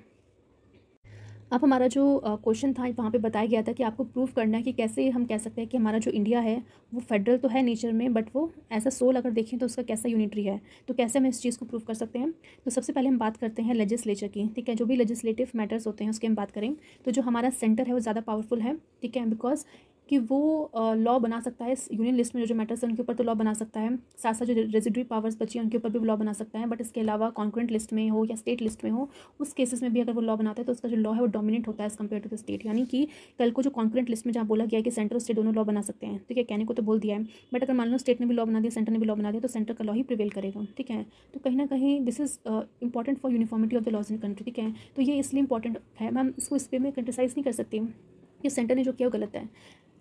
अब हमारा जो क्वेश्चन था वहाँ पे बताया गया था कि आपको प्रूव करना है कि कैसे हम कह सकते हैं कि हमारा जो इंडिया है वो फेडरल तो है नेचर में, बट वो ऐसा सोल अगर देखें तो उसका कैसा यूनिटरी है, तो कैसे हम इस चीज़ को प्रूव कर सकते हैं। तो सबसे पहले हम बात करते हैं लेजिस्लेचर की। ठीक है, जो भी लेजिस्लेटिव मैटर्स होते हैं उसकी हम बात करें तो जो हमारा सेंटर है वो ज़्यादा पावरफुल है। ठीक है, बिकॉज कि वो लॉ बना सकता है यूनियन लिस्ट में जो मैटर्स है उनके ऊपर तो लॉ बना सकता है, साथ साथ जो रेजिडरी पावर्स बची हैं उनके ऊपर भी लॉ बना सकता है। बट इसके अलावा कॉन्करेंट लिस्ट में हो या स्टेट लिस्ट में हो, उस केसेस में भी अगर वो लॉ बनाता है तो उसका जो लॉ है वो डोमिनेट होता है as compare to the state. यानी कि कल को जो कॉन्करेंट लिस्ट में जहाँ बोला गया है कि सेंटर और स्टेट दोनों लॉ बना सकते हैं, ठीक है, कहने को तो बोल दिया है, बट अगर मान लो स्टेट ने भी लॉ बना दिया, सेंटर ने भी लॉ बना दिया, तो सेंटर का लॉ ही प्रिवेल करेगा। ठीक है, तो कहीं ना कहीं this is important for uniformity of the laws in country. ठीक है, तो ये इसलिए इंपॉर्टेंट है, मैम इसको इस पे में क्रिटिसाइज़ नहीं कर सकती कि सेंटर ने जो किया वो गलत है।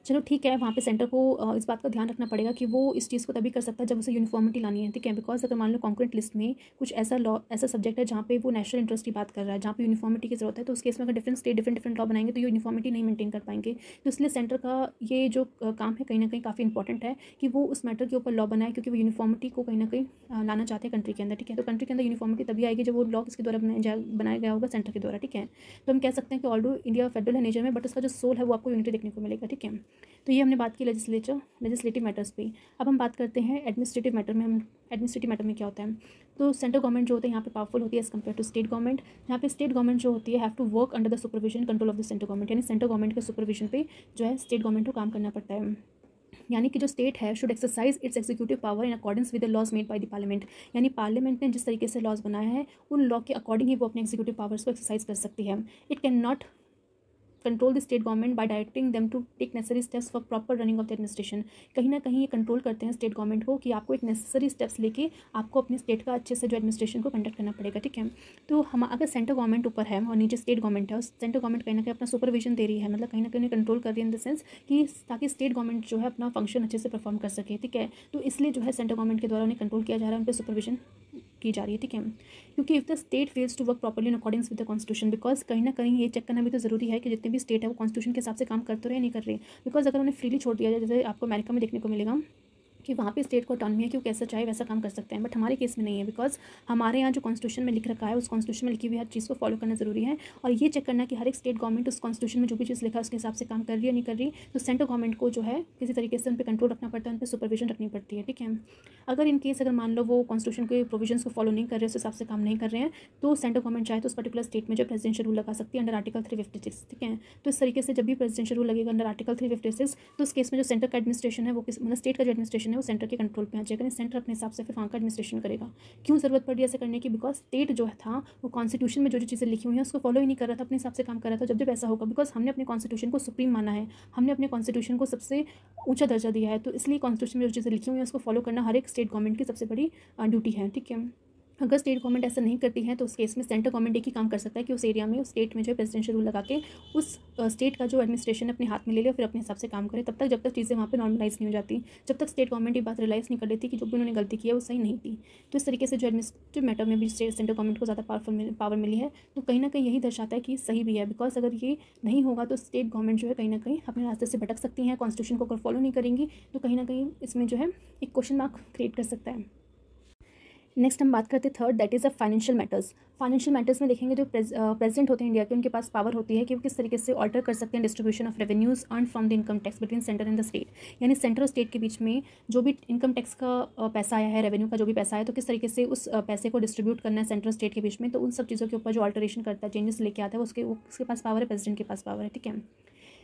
चलो ठीक है, वहाँ पे सेंटर को इस बात का ध्यान रखना पड़ेगा कि वो इस चीज़ को तभी कर सकता है जब उसे यूनिफॉर्मिटी लानी है। ठीक है, बिकॉज अगर मान लो कॉन्करेंट लिस्ट में कुछ ऐसा लॉ, ऐसा सब्जेक्ट है जहाँ पे वो नेशनल इंटरेस्ट की बात कर रहा है, जहाँ पे यूनिफॉर्मिटी की जरूरत है, तो उस केस में अगर डिफरेंट स्टेट डिफरेंट लॉ बनाएंगे तो यूनिफॉर्मिटी नहीं मेंटेन कर पाएंगे। तो इसलिए सेंटर का ये जो काम है कहीं ना कहीं काफ़ी इंपॉर्टेंट है कि वो उस मैटर के ऊपर लॉ बनाए, क्योंकि वो यूनिफॉर्मिटी को कहीं ना कहीं लाना चाहते हैं कंट्री के अंदर। ठीक है, तो कंट्री के अंदर यूनिफॉर्मिटी तभी आएगी जब वो लॉ किसके द्वारा बनाया गया होगा, सेंटर के द्वारा। ठीक है, तो हम कह सकते हैं कि ऑल्दो इंडिया फेडरल है नेचर में, बट उसका जो सोल है वो आपको यूनिटी देखने को मिलेगा। ठीक है, तो ये हमने बात की लेजिस्लेटिव मैटर्स पे। अब हम बात करते हैं एडमिनिस्ट्रेटिव मैटर में। हम एडमिनिस्ट्रेटिव मैटर में क्या होता है, तो सेंट्रल गवर्नमेंट जो होता है यहाँ पे पावरफुल होती है as compare to state government. यहाँ पे स्टेट गवर्नमेंट जो होती है have to work under the supervision control of the central government, यानी सेंट्रल गवर्नमेंट के सुपरविजन पे जो है स्टेट गवर्नमेंट को काम करना पड़ता है। यानी कि जो स्टेट है should exercise its executive power in accordance with the laws made by the parliament, यानी पार्लियामेंट ने जिस तरीके से लॉज बनाया है उन लॉ के अकॉर्डिंग ही वो अपने एग्जीक्यूटिव पावर्स को एक्सरसाइज कर सकती है। It can not control the state government by directing them to take necessary steps for proper running of the administration. कहीं ना कहीं ये कंट्रोल करते हैं स्टेट गवर्नमेंट को कि आपको एक नेसेसरी स्टेप्स लेके आपको अपने स्टेट का अच्छे से जो एडमिनिस्ट्रेशन को कंडक्ट करना पड़ेगा। ठीक है, तो हम अगर सेंट्रल गवर्नमेंट ऊपर है और नीचे स्टेट गवर्नमेंट है, और सेंट्रल गवर्नमेंट कहीं ना कहीं अपना सुपरविजन दे रही है, मतलब कहीं ना कहीं कंट्रोल कर रही है इन द सेंस कि ताकि स्टेट गवर्नमेंट जो है अपना फंक्शन अच्छे से परफॉर्म कर सके। ठीक है, तो इसलिए जो है सेंट्रल गवर्नमेंट के द्वारा उन्हें कंट्रोल किया जा रहा है, उन पर सुपरविजन की जा रही है। ठीक है, क्योंकि if the state fails to work properly in accordings with the constitution, because कहीं ना कहीं ये चेक करना भी तो जरूरी है कि जितने भी स्टेट है वो कॉन्स्टिट्यूशन के हिसाब से काम कर तो रहे नहीं कर रहे। बिकॉज अगर उन्हें फ्रीली छोड़ दिया जाए, जैसे आपको अमेरिका में देखने को मिलेगा कि वहाँ पे स्टेट को ऑटोनॉमी है कि वो कैसा चाहे वैसा काम कर सकते हैं, बट हमारे केस में नहीं है। बिकॉज हमारे यहाँ जो कॉन्स्टिट्यूशन में लिख रखा है उस कॉन्स्टिट्यूशन में लिखी हुई हर चीज़ को फॉलो करना जरूरी है, और ये चेक करना कि हर एक स्टेट गवर्नमेंट उस कॉन्स्टिट्यूशन में जो भी चीज़ लिखा है उसके हिसाब से काम कर रही है नहीं कर रही। तो सेंट्रल गवर्नमेंट को जो है किसी तरीके से उन पर कंट्रोल रखना पड़ता है, उन पर सुपरविजन रखनी पड़ती है। ठीक है, अगर इन केस अगर मान लो वो कॉन्स्टिट्यूशन के प्रोविजंस को फॉलो नहीं कर रहे, उस हिसाब से काम नहीं कर रहे हैं, तो सेंट्रल गवर्नमेंट चाहे तो उस पर्टिकुलर स्टेट में जो प्रेसिडेंशियल रूल लगा सकती है अंडर आर्टिकल 356। ठीक है, तो इस तरीके से जब भी प्रेसिडेंशियल रूल लगेगा अंडर आर्टिकल 356, तो उस केस में जो सेंटर का एडमिनिस्ट्रेशन है वो मतलब स्टेट का जो एडमिनिस्ट्रेशन है वो सेंटर के कंट्रोल पे आ जाएगा। सेंटर अपने हिसाब से फिर वहाँ का एडमिनिस्ट्रेशन करेगा। क्यों ज़रूरत पड़ी ऐसे करने की, बिकॉज स्टेट जो था वो कॉन्स्टिट्यूशन में जो जो चीज़ें लिखी हुई हैं उसको फॉलो ही नहीं कर रहा था, अपने हिसाब से काम कर रहा था। जब जब ऐसा होगा, बिकॉज हमने अपने कॉन्स्टिट्यूशन को सुप्रीम माना है, हमने अपने कॉन्स्टिट्यूशन को सबसे ऊंचा दर्जा दिया है, तो इसलिए कॉन्स्टिट्यूशन में जो चीज़ें लिखी हुई हैं उसको फॉलो करना हर एक स्टेट गवर्नमेंट की सबसे बड़ी ड्यूटी है। ठीक है, अगर स्टेट गवर्नमेंट ऐसा नहीं करती है तो उस केस में सेंट्रल गवर्नमेंट एक ही काम कर सकता है कि उस एरिया में उस स्टेट में जो है प्रेसिडेंशियल रूल लगा के उस स्टेट का जो एडमिनिस्ट्रेशन अपने हाथ में ले ले और फिर अपने हिसाब से काम करे, तब तक जब तक चीज़ें वहाँ पे नॉर्मलाइज नहीं हो जाती, जब तक स्टेट गवर्नमेंट ये बात रियलाइज़ नहीं कर लेती कि जो भी उन्होंने गलती की है वो सही नहीं थी। तो इस तरीके से जो एडमिनिस्ट्रेटिव मैटर में भी सेंट्रल गवर्नमेंट को ज़्यादा पावर मिली है, तो कहीं ना कहीं यही दर्शाता है कि सही भी है। बिकॉज अगर ये नहीं होगा तो स्टेट गवर्नमेंट जो है कहीं ना कहीं अपने रास्ते से भटक सकती हैं, कॉन्स्टिट्यूशन को अगर फॉलो नहीं करेंगी तो कहीं ना कहीं इसमें जो है एक क्वेश्चन मार्क क्रिएट कर सकता है। नेक्स्ट हम बात करते हैं third, that is a financial matters. Financial matters में देखेंगे जो प्रेसिडेंट होते हैं इंडिया के, उनके पास पावर होती है कि वो किस तरीके से ऑल्टर कर सकते हैं distribution of revenues earn from the income tax between centre and the state, यानी सेंटर और स्टेट के बीच में जो भी इनकम टैक्स का पैसा आया है, रेवेन्यू का जो भी पैसा आया, तो किस तरीके से उस पैसे को डिस्ट्रीब्यूट करना है सेंटर और स्टेट के बीच में, तो उन सब चीज़ों के ऊपर जो ऑल्टरेशन करता है, चेंजेस लेके आता है, उसके पास पावर है, प्रेसिडेंट के पास पावर है। ठीक है,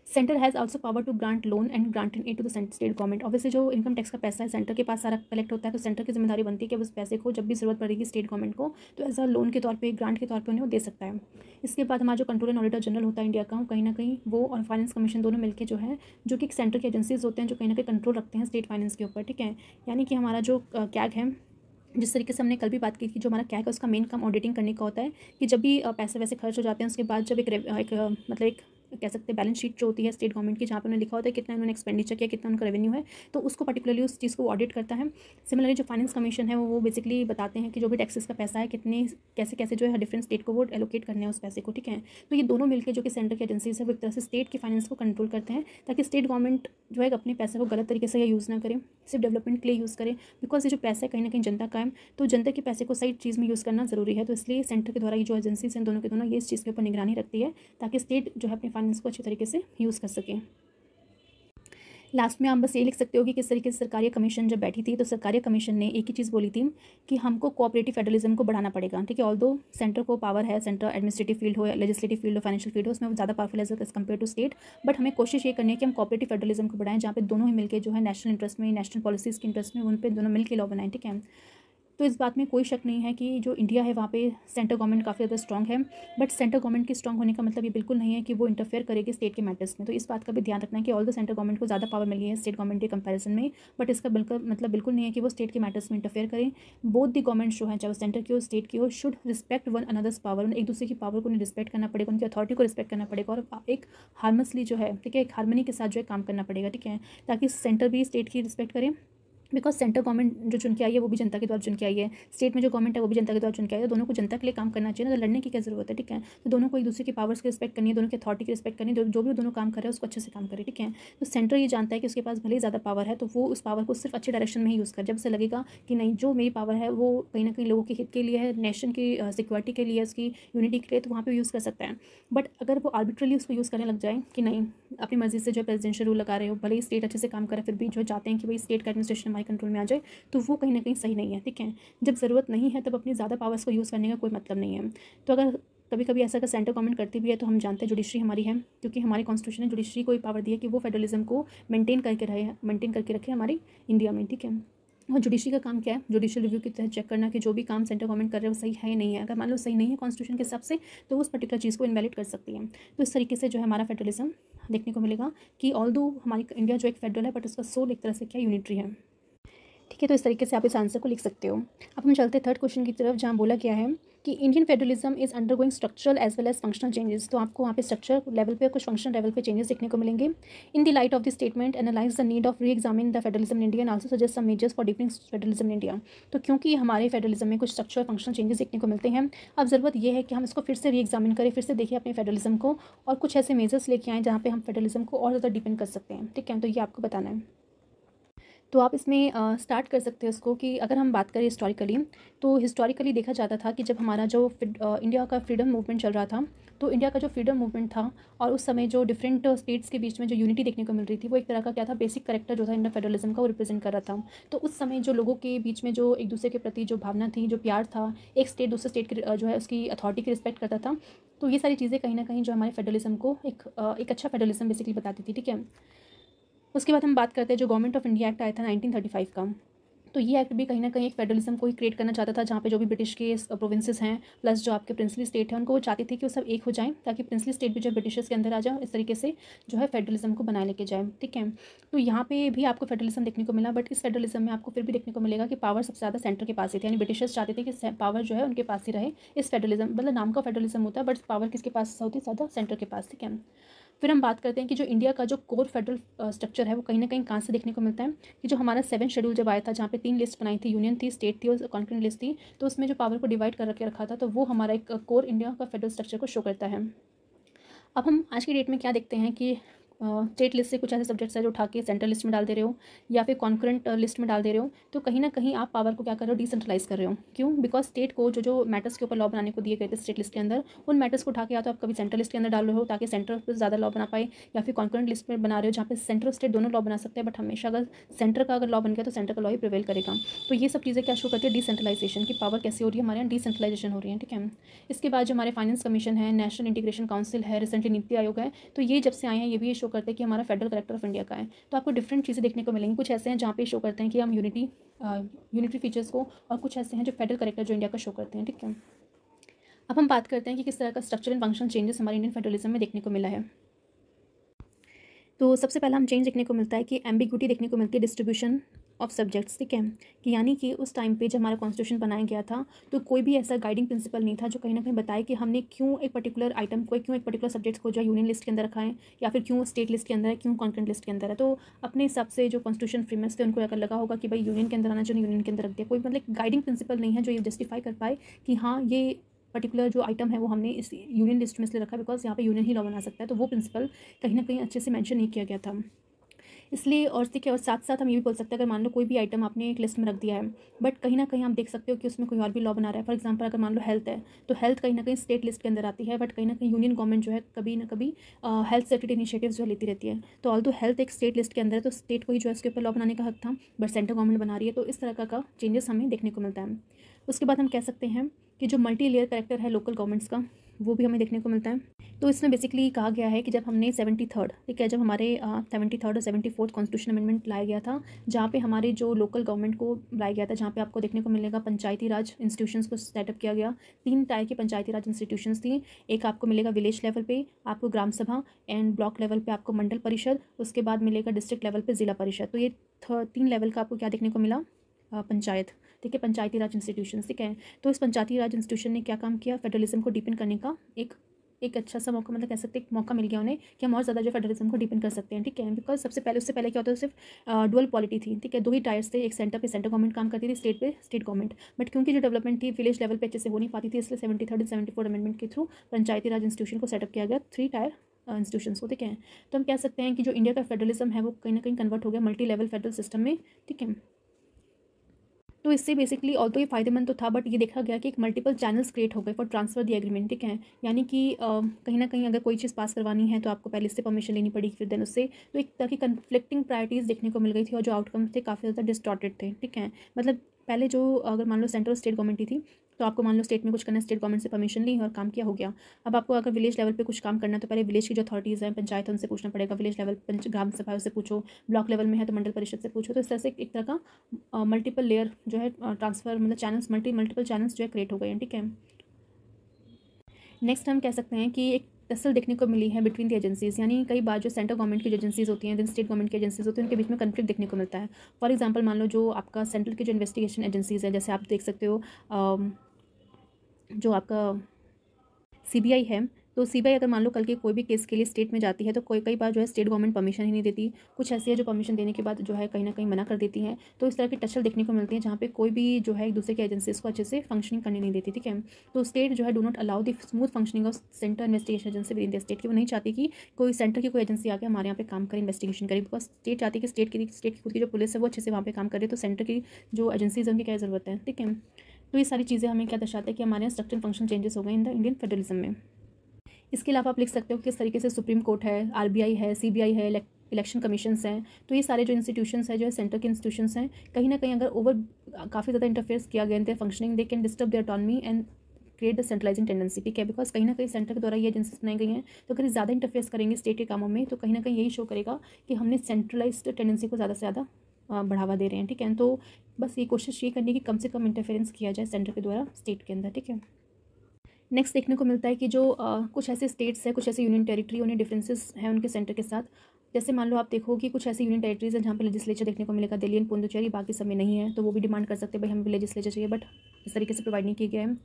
centre has also power to grant loan and grant in aid to the state government. Obviously जो इनकम टैक्स का पैसा है सेंटर के पास सारा कलेक्ट होता है, तो सेंटर की जिम्मेदारी बनती है कि उस पैसे को जब भी जरूरत पड़ेगी स्टेट गवर्नमेंट को तो एज अ लोन के तौर पे, ग्रांट के तौर पे उन्हें वो दे सकता है। इसके बाद हमारा जो कंट्रोलर एंड ऑडिटर जनरल होता है इंडिया का, कहीं ना कहीं वो और फाइनेंस कमीशन दोनों मिलकर जो है, जो कि सेंटर के एजेंसीज होते हैं जो कहीं ना कहीं कंट्रोल रखते हैं स्टेट फाइनेंस के ऊपर। ठीक है, यानी कि हमारा जो कैग है, जिस तरीके से हमने कल भी बात की थी, जो हमारा कैग है उसका मेन काम ऑडिटिंग करने का होता है कि जब भी पैसे वैसे खर्च हो जाते हैं उसके बाद जब मतलब एक कह सकते हैं बैलेंस शीट जो होती है स्टेट गवर्नमेंट की, जहाँ पर उन्होंने लिखा होता है कितना उन्होंने एक्सपेंडिचर किया, कितना उनका रेवेन्यू है, तो उसको पर्टिकुलरली उस चीज़ को ऑडिट करता है। सिमिलरली जो फाइनेंस कमीशन है वो बेसिकली बताते हैं कि जो भी टैक्सेस का पैसा है कितने कैसे कैसे जो है डिफरेंट स्टेट को वो एलोकेट करने हैं उस पैसे को, ठीक है। तो ये दोनों मिलकर जो कि सेंटर की एजेंसीज है वो एक तरह से स्टेट की फाइनेंस को कंट्रोल करते हैं, ताकि स्टेट गवर्नमेंट जो है अपने पैसे को गलत तरीके से यूज़ ना करें, सिर्फ डेवलपमेंट के लिए यूज़ करें। बिकॉज ये जो पैसा है कहीं ना कहीं जनता का है, तो जनता के पैसे को सही चीज़ में यूज़ करना ज़रूरी है। तो इसलिए सेंटर के द्वारा ये जो एजेंसीज हैं दोनों के दोनों ये इस चीज़ के ऊपर निगरानी रखती है, ताकि स्टेट जो है अपने फाइनेंस को अच्छे तरीके से यूज़ कर सके। लास्ट में आप बस ये लिख सकते हो कि किस तरीके से सरकारी कमीशन जब बैठी थी, तो सरकारी कमीशन ने एक ही चीज़ बोली थी कि हमको कोऑपरेटिव फेडरलिज्म को बढ़ाना पड़ेगा, ठीक है। ऑल्दो सेंटर को पावर है, सेंटर एडमिनिस्ट्रेटिव फील्ड हो या लेजिस्लेटिव फील्ड हो, फाइनेंशियल फील्ड हो, उसमें वो ज़्यादा powerful as compare to state, but हमें कोशिश ये करनी है कि हम कोऑपरेटिव फेडरलिज्म को बढ़ाएं, जहाँ पे दोनों ही मिलकर जो है नेशनल इंटरेस्ट में, नेशनल पॉलिसीज़ के इंटरेस्ट में उन पर दोनों मिलकर लॉ बनाएं, ठीक है। तो इस बात में कोई शक नहीं है कि जो इंडिया है वहाँ पे सेंटर गवर्नमेंट काफ़ी ज़्यादा स्ट्रॉन्ग है, बट सेंटर गवर्नमेंट के स्ट्रॉन्ग होने का मतलब ये बिल्कुल नहीं है कि वो इंटरफेयर करेगी स्टेट के मैटर्स में। तो इस बात का भी ध्यान रखना है कि ऑल द सेंटर गवर्नमेंट को ज़्यादा पावर मिली है स्टेट गवर्नमेंट के कंपैरिजन में, बट इसका बिल्कुल नहीं है कि वो स्टेट के मैटर्स में इंटरफेयर करें। बोथ द गवर्नमेंट जो है, चाहे वो सेंटर की हो स्टेट की हो, should respect one another's power. एक दूसरे की पावर को उन्हें रिस्पेक्ट करना पड़ेगा, उनकी अथॉरिटी को रिस्पेक्ट करना पड़ेगा, और एक हार्मसली जो है, ठीक है, एक हार्मनी के साथ जो है काम करना पड़ेगा, ठीक है, ताकि सेंटर भी स्टेट की रिस्पेक्ट करे। बिकॉज सेंटर गवर्नमेंट जो चुन के आई है वो भी जनता के द्वारा चुन के आई है, स्टेट में जो गवर्नमेंट है वो भी जनता के द्वारा चुन के आई है, तो दोनों को जनता के लिए काम करना चाहिए ना, तो लड़ने की क्या जरूरत है, ठीक है। तो दोनों को एक दूसरे की पावर्स की रिस्पेक्ट करनी है, दोनों की अथॉरिटी की रिस्पेक्ट करनी है, जो भी दोनों काम कर रहे हैं उसको अच्छे से काम करे, ठीक है। तो सेंटर ये जानता है कि उसके पास भले ही ज़्यादा पावर है, तो वो उस पावर को सिर्फ अच्छे डायरेक्शन में ही यूज़ करे। जब उसे लगेगा कि नहीं, जो मेरी पावर है वो कहीं ना कहीं लोगों के हित के लिए है, नेशन की सिक्योरिटी के लिए, उसकी यूनिटी के लिए, तो वहाँ पर यूज़ कर सकता है। बट अगर वो आर्बिट्रली उसको यूज़ करने लग जाए कि नहीं, अपनी मर्जी से जो है प्रेसिडेंशियल रूल लगा रहे हो, भले ही स्टेट अच्छे से काम करे, फिर भी जो चाहते हैं कि भाई स्टेट का एडमिनिस्ट्रेशन हमारे कंट्रोल में आ जाए, तो वो कहीं ना कहीं सही नहीं है, ठीक है। जब ज़रूरत नहीं है तब अपनी ज़्यादा पावर्स को यूज़ करने का कोई मतलब नहीं है। तो अगर कभी कभी ऐसा अगर सेंटर गवर्नमेंट करती भी है, तो हम जानते हैं जुडिशरी हमारी है, क्योंकि हमारे कॉन्स्टिट्यूशन ने जुडिशरी को पावर दी है कि वो फेडरलिज्म को मेंटेन करके रखे हमारी इंडिया में, ठीक है। और जुडिशरी का काम क्या है? जुडिशियल रिव्यू के तहत चेक करना कि जो भी काम सेंटर गवर्नमेंट कर रहे हैं वो सही है या नहीं है। अगर मान लो सही नहीं है कॉन्स्टिट्यूशन के हिसाब से, तो उस पर्टिकुलर चीज़ को इनवैलिड कर सकती है। तो इस तरीके से जो है हमारा फेडरलिज्म देखने को मिलेगा कि ऑल्दो हमारी इंडिया जो एक फेडरल है, बट उसका सोल एक तरह से क्या यूनिटरी है, ठीक है। तो इस तरीके से आप इस आंसर को लिख सकते हो। अब हम चलते हैं थर्ड क्वेश्चन की तरफ, जहाँ बोला गया है कि Indian federalism is undergoing structural as well as functional changes. तो आपको वहाँ पे स्ट्रक्चर लेवल पे और कुछ फंक्शनल लेवल पे चेंजेस देखने को मिलेंगे। In the light of the statement analyse the need of re examine the federalism in India and also suggest some measures for deepening federalism in India. तो क्योंकि हमारे फेडरलिज्म में कुछ स्ट्रक्चरल फंक्शनल चेंजेस देखने को मिलते हैं, अब ज़रूरत यह है कि हम इसको फिर से री एग्जामिन करें, फिर से देखें अपने फेडरलिज्म को, और कुछ ऐसे मेजर्स लेके आएँ जहाँ पे हम फेडरलिज्म को और ज़्यादा डिपेंड कर सकते हैं, ठीक है। तो ये आपको बताना है। तो आप इसमें स्टार्ट कर सकते हैं उसको कि अगर हम बात करें हिस्टोरिकली, तो हिस्टोरिकली देखा जाता था कि जब हमारा जो इंडिया का फ्रीडम मूवमेंट चल रहा था, तो इंडिया का जो फ्रीडम मूवमेंट था और उस समय जो डिफरेंट स्टेट्स के बीच में जो यूनिटी देखने को मिल रही थी, वो एक तरह का क्या था, बेसिक करेक्टर जो था इंडियन फेडरलिज्म का, वो रिप्रेजेंट कर रहा था। तो उस समय जो लोगों के बीच में जो एक दूसरे के प्रति जो भावना थी, जो प्यार था, एक स्टेट दूसरे स्टेट के जो है उसकी अथॉरिटी की रिस्पेक्ट करता था, तो ये सारी चीज़ें कहीं ना कहीं जो हमारे फेडरलिज्म को एक अच्छा फेडरलिज्म बेसिकली बताती थी, ठीक है। उसके बाद हम बात करते हैं जो गवर्नमेंट ऑफ इंडिया एक्ट आया था 1935 का। तो ये एक्ट भी कहीं ना कहीं एक फेडरलिज्म को ही क्रिएट करना चाहता था, जहाँ पे जो भी ब्रिटिश के प्रोविंसेस हैं प्लस जो आपके प्रिंसली स्टेट हैं, उनको वो चाहते थे कि वो सब एक हो जाएं, ताकि प्रिंसली स्टेट भी जो ब्रिटिशर्स के अंदर आ जाए, इस तरीके से जो है फेडरलिज्म को बनाए लेके जाए, ठीक है। तो यहाँ पे भी आपको फेडरलिज्म देखने को मिला, बट इस फेडरलिज्म में आपको फिर भी देखने को मिलेगा कि पावर सबसे ज़्यादा सेंटर के पास ही थी, यानी ब्रिटिशर्स चाहते थे कि पावर जो है उनके पास ही रहे। इस फेडरलिज्म मतलब नाम का फेडरलिज्म होता है, बट पावर किसके पास होती है? ज़्यादा सेंटर के पास, ठीक है। फिर हम बात करते हैं कि जो इंडिया का जो कोर फेडरल स्ट्रक्चर है वो कहीं ना कहीं कहाँ से देखने को मिलता है, कि जो हमारा 7 शेड्यूल जब आया था, जहाँ पे 3 लिस्ट बनाई थी, यूनियन थी, स्टेट थी और कॉन्करेंट लिस्ट थी, तो उसमें जो पावर को डिवाइड कर रखा था, तो वो हमारा एक कोर इंडिया का फेडरल स्ट्रक्चर को शो करता है। अब हम आज की डेट में क्या देखते हैं कि स्टेट लिस्ट से कुछ ऐसे सब्जेक्ट्स हैं जो उठा के सेंट्रल लिस्ट में डाल दे रहे हो या फिर कॉन्करेंट लिस्ट में डाल दे रहे हो, तो कहीं ना कहीं आप पावर को क्या कर रहे हो? डिसेंट्रलाइज कर रहे हो। क्यों? बिकॉज स्टेट को जो मैटर्स के ऊपर लॉ बनाने को दिए गए थे स्टेट लिस्ट के अंदर, उन मैटर्स को उठा के या तो आप कभी सेंट्रल लिस्ट के अंदर डाल रहे हो ताकि सेंटर पर ज़्यादा लॉ बना पाए, या फिर कॉन्करेंट लिस्ट में बना रहे हो जहाँ पे सेंटर और स्टेट दोनों लॉ बना सकते हैं, बट हमेशा अगर सेंटर का अगर लॉ बन गया तो सेंटर का लॉ ही प्रिवेल करेगा। तो ये सब चीज़ें क्या शो करती है? डिसेंट्रलाइजेशन की पावर कैसे हो रही है हमारे यहाँ, डिसेंट्रलाइजेशन हो रही है, ठीक है। इसके बाद जो हमारे फाइनेंस कमीशन है, नेशनल इंटीग्रेशन काउंसिल है, रिसेंटली नीति आयोग है, तो ये जब से आए हैं ये भी ये शो करते हैं कि हमारा फेडरल करेक्टर ऑफ इंडिया का है। तो आपको डिफरेंट चीज़ें देखने को मिलेंगी। कुछ ऐसे हैं जहाँ पे शो करते हैं कि हम यूनिटी फीचर्स को, और कुछ ऐसे हैं जो फेडरल करेक्टर जो इंडिया का शो करते हैं, ठीक है। अब हम बात करते हैं कि किस तरह का स्ट्रक्चर एंड फंक्शन चेंजेस हमारे इंडियन फेडरलिज्म में देखने को मिला है। तो सबसे पहला हम चेंज देखने को मिलता है कि एम्बिग्यूटी देखने को मिलती है डिस्ट्रीब्यूशन ऑफ सब्जेक्ट्स, ठीक है, कि यानी कि उस टाइम पे जब हमारा कॉन्स्टिट्यूशन बनाया गया था तो कोई भी ऐसा गाइडिंग प्रिंसिपल नहीं था जो कहीं ना कहीं बताए कि हमने क्यों एक पर्टिकुलर आइटम को, क्यों एक पर्टिकुलर सब्जेक्ट्स को जो है यूनियन लिस्ट के अंदर रखा है, या फिर क्यों स्टेट लिस्ट के अंदर है, क्यों कॉन्करेंट लिस्ट के अंदर है। तो अपने हिसाब से जो कॉन्स्टिट्यूशन फ्रेमर्स थे उनको अगर लगा होगा कि भाई यूनियन के अंदर आना चाहिए, यूनियन के अंदर रख दिया। कोई मतलब गाइडिंग प्रिंसिपल नहीं है जो ये जस्टिफाई कर पाए कि हाँ ये पर्टिकुलर जो आइटम है वो हमने इस यूनियन लिस्ट में इसलिए रखा है बिकॉज यहाँ पे यूनियन ही लॉ बना सकता है। तो वो प्रिंसिपल कहीं ना कहीं अच्छे से मेंशन नहीं किया गया था इसलिए। और ठीक है, और साथ साथ हम ये भी बोल सकते हैं अगर मान लो कोई भी आइटम आपने एक लिस्ट में रख दिया है बट कहीं ना कहीं आप देख सकते हो कि उसमें कोई और भी लॉ बना रहा है। फॉर एग्जांपल अगर मान लो हेल्थ है तो हेल्थ कहीं ना कहीं स्टेट लिस्ट के अंदर आती है, बट कहीं ना कहीं यूनियन गवर्नमेंट जो है कभी ना कभी हेल्थ सेक्रेटरी इनिशिएटिव्स जो लेती रहती है। तो ऑल्दो हेल्थ एक स्टेट लिस्ट के अंदर है तो स्टेट को ही जो है उसके ऊपर लॉ बनाने का हक था, बट सेंट्रल गवर्नमेंट बना रही है। तो इस तरह का चेंजेस हमें देखने को मिलता है। उसके बाद हम कह सकते हैं कि जो मल्टी लेयर करेक्टर है लोकल गवर्नमेंट्स का वो भी हमें देखने को मिलता है। तो इसमें बेसिकली कहा गया है कि जब हमने 73rd, ठीक है, जब हमारे 73rd और 74th कॉन्स्टिट्यूशन अमेंडमेंट लाया गया था जहाँ पे हमारे जो लोकल गवर्नमेंट को लाया गया था, जहाँ पे आपको देखने को मिलेगा पंचायती राज इंस्टीट्यूशंस को सेटअप किया गया। 3 टाइप की पंचायती राज इंस्टीट्यूशंस थी। एक आपको मिलेगा विलेज लेवल पे आपको ग्राम सभा, एंड ब्लॉक लेवल पे आपको मंडल परिषद, उसके बाद मिलेगा डिस्ट्रिक्ट लेवल पे ज़िला परिषद। तो ये 3 लेवल का आपको क्या देखने को मिला, पंचायत, ठीक है, पंचायती राज इंस्टीट्यूशन, ठीक है। तो इस पंचायती राज इंस्टीट्यूशन ने क्या काम किया, फेडरलिज्म को डीपन करने का एक अच्छा सा मौका, मतलब कह सकते हैं एक मौका मिल गया उन्हें कि हम और ज़्यादा जो फेडरलिज्म को डीपन कर सकते हैं, ठीक है। बिकॉज उससे पहले क्या होता है, सिर्फ डुअल पॉलिटी थी, ठीक है, 2 ही टायर्स थे, एक सेंटर पे सेंटर गवर्नमेंट काम करती थी, स्टेट पे स्टेट गवर्नमेंट। बट क्योंकि जो डेवलपमेंट थी विलेज लेवल पे अच्छे से हो नहीं पाती थी, इसलिए 73rd और 74th अमेंडमेंट के थ्रू पंचायती राज इंस्टीट्यूशन को सेटअप किया गया 3 टायर इंस्टीट्यूशंस को, ठीक है। तो हम कह सकते हैं कि जो इंडिया का फेडरलिज्म है वो कहीं ना कहीं कन्वर्ट हो गया मल्टी लेवल फेडरल सिस्टम में, ठीक है। तो इससे बेसिकली ऑल्दो ये फायदेमंद तो था, बट ये देखा गया कि एक मल्टीपल चैनल्स क्रिएट हो गए फॉर ट्रांसफर द एग्रीमेंट, ठीक है। यानी कि कहीं ना कहीं अगर कोई चीज़ पास करवानी है तो आपको पहले इससे परमिशन लेनी पड़ेगी, फिर देन उससे। तो एक तरह की कन्फ्लिक्टिंग प्रायोरिटीज़ देखने को मिल गई थी और जो आउटकम्स थे काफ़ी ज़्यादा डिस्टॉर्टेड थे, ठीक है। मतलब पहले जो अगर मान लो सेंट्रल स्टेट गवर्नमेंट ही थी तो आपको मान लो स्टेट में कुछ करना है, स्टेट गवर्नमेंट से परमिशन ली और काम किया, हो गया। अब आपको अगर विलेज लेवल पे कुछ काम करना है तो पहले विलेज की जो अथॉरिटीज़ हैं, पंचायत, उनसे पूछना पड़ेगा। विलेज लेवल ग्राम सभा से पूछो, ब्लॉक लेवल में है तो मंडल परिषद से पूछो। तो इस तरह से एक तरह का मल्टीपल लेयर जो है ट्रांसफर, मतलब चैनल्स, मल्टीपल चैनल्स जो है क्रिएट हो गए हैं, ठीक है। नेक्स्ट हम कह सकते हैं कि एक टसल देखने को मिली है बिटवीन द एजेंसीज़, यानी कई बार जो सेंट्रल गवर्नमेंट की जो एजेंसीज़ होती हैं, देन स्टेट गवर्नमेंट की एजेंसीज़ होती हैं, उनके बीच में कन्फ्लिक्ट देखने को मिलता है। फॉर एग्जांपल मान लो जो आपका सेंट्रल की जो इन्वेस्टिगेशन एजेंसीज़ है, जैसे आप देख सकते हो जो आपका सीबीआई है, तो सीबीआई अगर मान लो कल के कोई भी केस के लिए स्टेट में जाती है तो कई बार जो है स्टेट गवर्नमेंट परमिशन ही नहीं देती। कुछ ऐसी है जो परमिशन देने के बाद जो है कहीं ना कहीं मना कर देती हैं। तो इस तरह की टचल देखने को मिलती है जहाँ पे कोई भी जो है एक दूसरे की एजेंसीज को अच्छे से फंक्शनिंग करने नहीं देती, ठीक है। तो स्टेट जो है do not allow the smooth functioning of centre investigation agency with in the state, की वो नहीं चाहती कि कोई सेंटर की कोई एजेंसी आके हमारे यहाँ पे काम करे, इन्वेस्टिगेशन करे। बिकॉज स्टेट चाहती है कि स्टेट की खुद की जो पुलिस है वो अच्छे से वहाँ पे काम करे, तो सेंटर की जो एजेंसीज है उनकी क्या ज़रूरत है, ठीक है। तो ये सारी चीज़ें हमें क्या दर्शाते हैं कि हमारे यहाँ स्ट्रक्चर फंक्शन चेंजेस हो गए इन द इंडियन फेडरलिज्म में। इसके अलावा आप लिख सकते हो किस तरीके से सुप्रीम कोर्ट है, आरबीआई है, सीबीआई है, इलेक्शन कमीशंस हैं। तो ये सारे जो इंस्टीट्यूशंस हैं, जो है सेंटर के इंस्टीट्यूशंस हैं, कहीं ना कहीं अगर काफ़ी ज़्यादा इंटरफेयर किया गया in their functioning, they can disturb their autonomy and create the centralising tendency, ठीक है। बिकॉज कहीं ना कहीं सेंटर के द्वारा ये एजेंसीज बनाई गई हैं, तो अगर ज़्यादा इंटरफेयर करेंगे स्टेट के कामों में तो कहीं ना कहीं यही शो करेगा कि हमने सेंट्रलाइज टेंडेंसी को ज़्यादा से ज़्यादा बढ़ावा दे रहे हैं, ठीक है। तो बस ये कोशिश ये करनी कि कम से कम इंटरफेरेंस किया जाए सेंटर के द्वारा स्टेट के अंदर, ठीक है। नेक्स्ट देखने को मिलता है कि जो कुछ ऐसे स्टेट्स हैं, कुछ ऐसे यूनियन टेरिटरी, उन्हें डिफरेंसेस हैं उनके सेंटर के साथ। जैसे मान लो आप देखो कि कुछ ऐसे यूनियन टेरिटरीज हैं जहाँ पे लेजिस्लेचर देखने को मिलेगा, दिल्ली एंड पुडुचेरी, बाकी सब में नहीं है। तो वो भी डिमांड कर सकते हैं भाई हमें भी लेजिस्लेचर चाहिए, बट इस तरीके से प्रोवाइड नहीं किया गया है।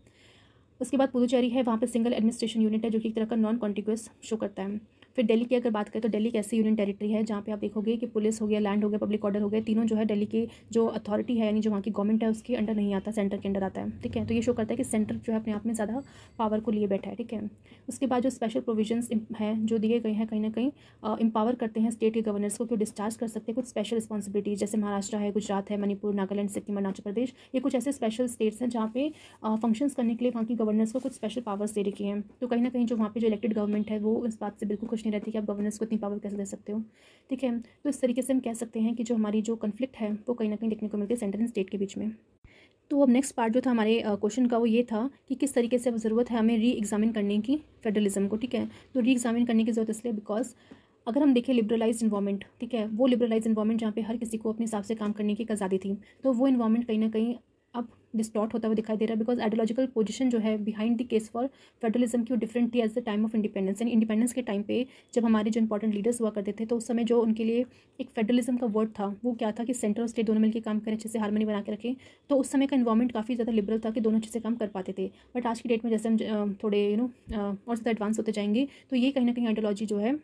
उसके बाद पुडुचेरी है, वहाँ पे सिंगल एडमिनिस्ट्रेशन यूनिट है जो कि एक तरह का नॉन कॉन्टिग्यूअस शो करता है। फिर दिल्ली की अगर बात करें तो दिल्ली एक ऐसी यूनियन टेरिटरी है जहाँ पे आप देखोगे कि पुलिस हो गया, लैंड हो गया, पब्लिक ऑर्डर हो गया, तीनों जो है दिल्ली की जो अथॉरिटी है, यानी जो वहाँ की गवर्नमेंट है उसके अंडर नहीं आता, सेंटर के अंडर आता है, ठीक है। तो ये शो करता है कि सेंटर जो है अपने आप में ज़्यादा पावर को लिए बैठा है, ठीक है। उसके बाद जो स्पेशल प्रोविजंस हैं जो दिए गए हैं, कहीं ना कहीं एम्पावर करते हैं स्टेट के गवर्नर्स को कि वो डिस्चार्ज कर सकते हैं कुछ स्पेशल रिस्पॉन्सिबिलिटीज़। जैसे महाराष्ट्र है, गुजरात है, मणिपुर, नागालैंड, सिक्किम, अरुणाचल प्रदेश, ये कुछ ऐसे स्पेशल स्टेट्स हैं जहाँ पे फंक्शंस करने के लिए वहाँ की गवर्नर्स को कुछ स्पेशल पावर्स दे रखी हैं। तो कहीं ना कहीं जो वहाँ पे जो इलेक्टेड गवर्नमेंट है वो इस बात से बिल्कुल खुश नहीं रहती कि आप गवर्नर्स को इतनी पावर कैसे दे सकते हो, ठीक है। तो इस तरीके से हम कह सकते हैं कि जो हमारी जो कन्फ्लिक्ट है वो कहीं ना कहीं देखने को मिलती है सेंटर एंड स्टेट के बीच में। तो अब नेक्स्ट पार्ट जो था हमारे क्वेश्चन का वो ये था कि किस तरीके से अब ज़रूरत है हमें री एग्जामिन करने की फेडरलिज्म को, ठीक है। तो री एग्जामिन करने की ज़रूरत इसलिए बिकॉज अगर हम देखें लिबरलाइज्ड इन्वायरमेंट, ठीक है, वो लिबरलाइज्ड इन्वायरमेंट जहाँ पे हर किसी को अपने हिसाब से काम करने की एक आज़ादी थी, तो वो इन्वायरमेंट कहीं ना कहीं अब डिस्टॉर्ट होता हुआ दिखाई दे रहा है, बिकॉज आइडियोलॉजिकल पोजीशन जो है behind the case for federalism की वो डिफरेंट थी as the time of independence. यानी इंडिपेंडेंस के टाइम पे जब हमारे जो इंपॉर्टेंट लीडर्स हुआ करते थे तो उस समय जो उनके लिए एक फेडरलिज्म का वर्ड था वो क्या था कि सेंटर और स्टेट दोनों मिलकर काम करें, अच्छे से हार्मनी बना के रखें। तो उस समय का इन्वायरमेंट काफ़ी ज़्यादा लिबरल था कि दोनों अच्छे से काम कर पाते थे। बट आज की डेट में जैसे हम थोड़े और ज़्यादा एडवांस होते जाएंगे तो ये कहीं ना कहीं आइडियोलॉजी जो है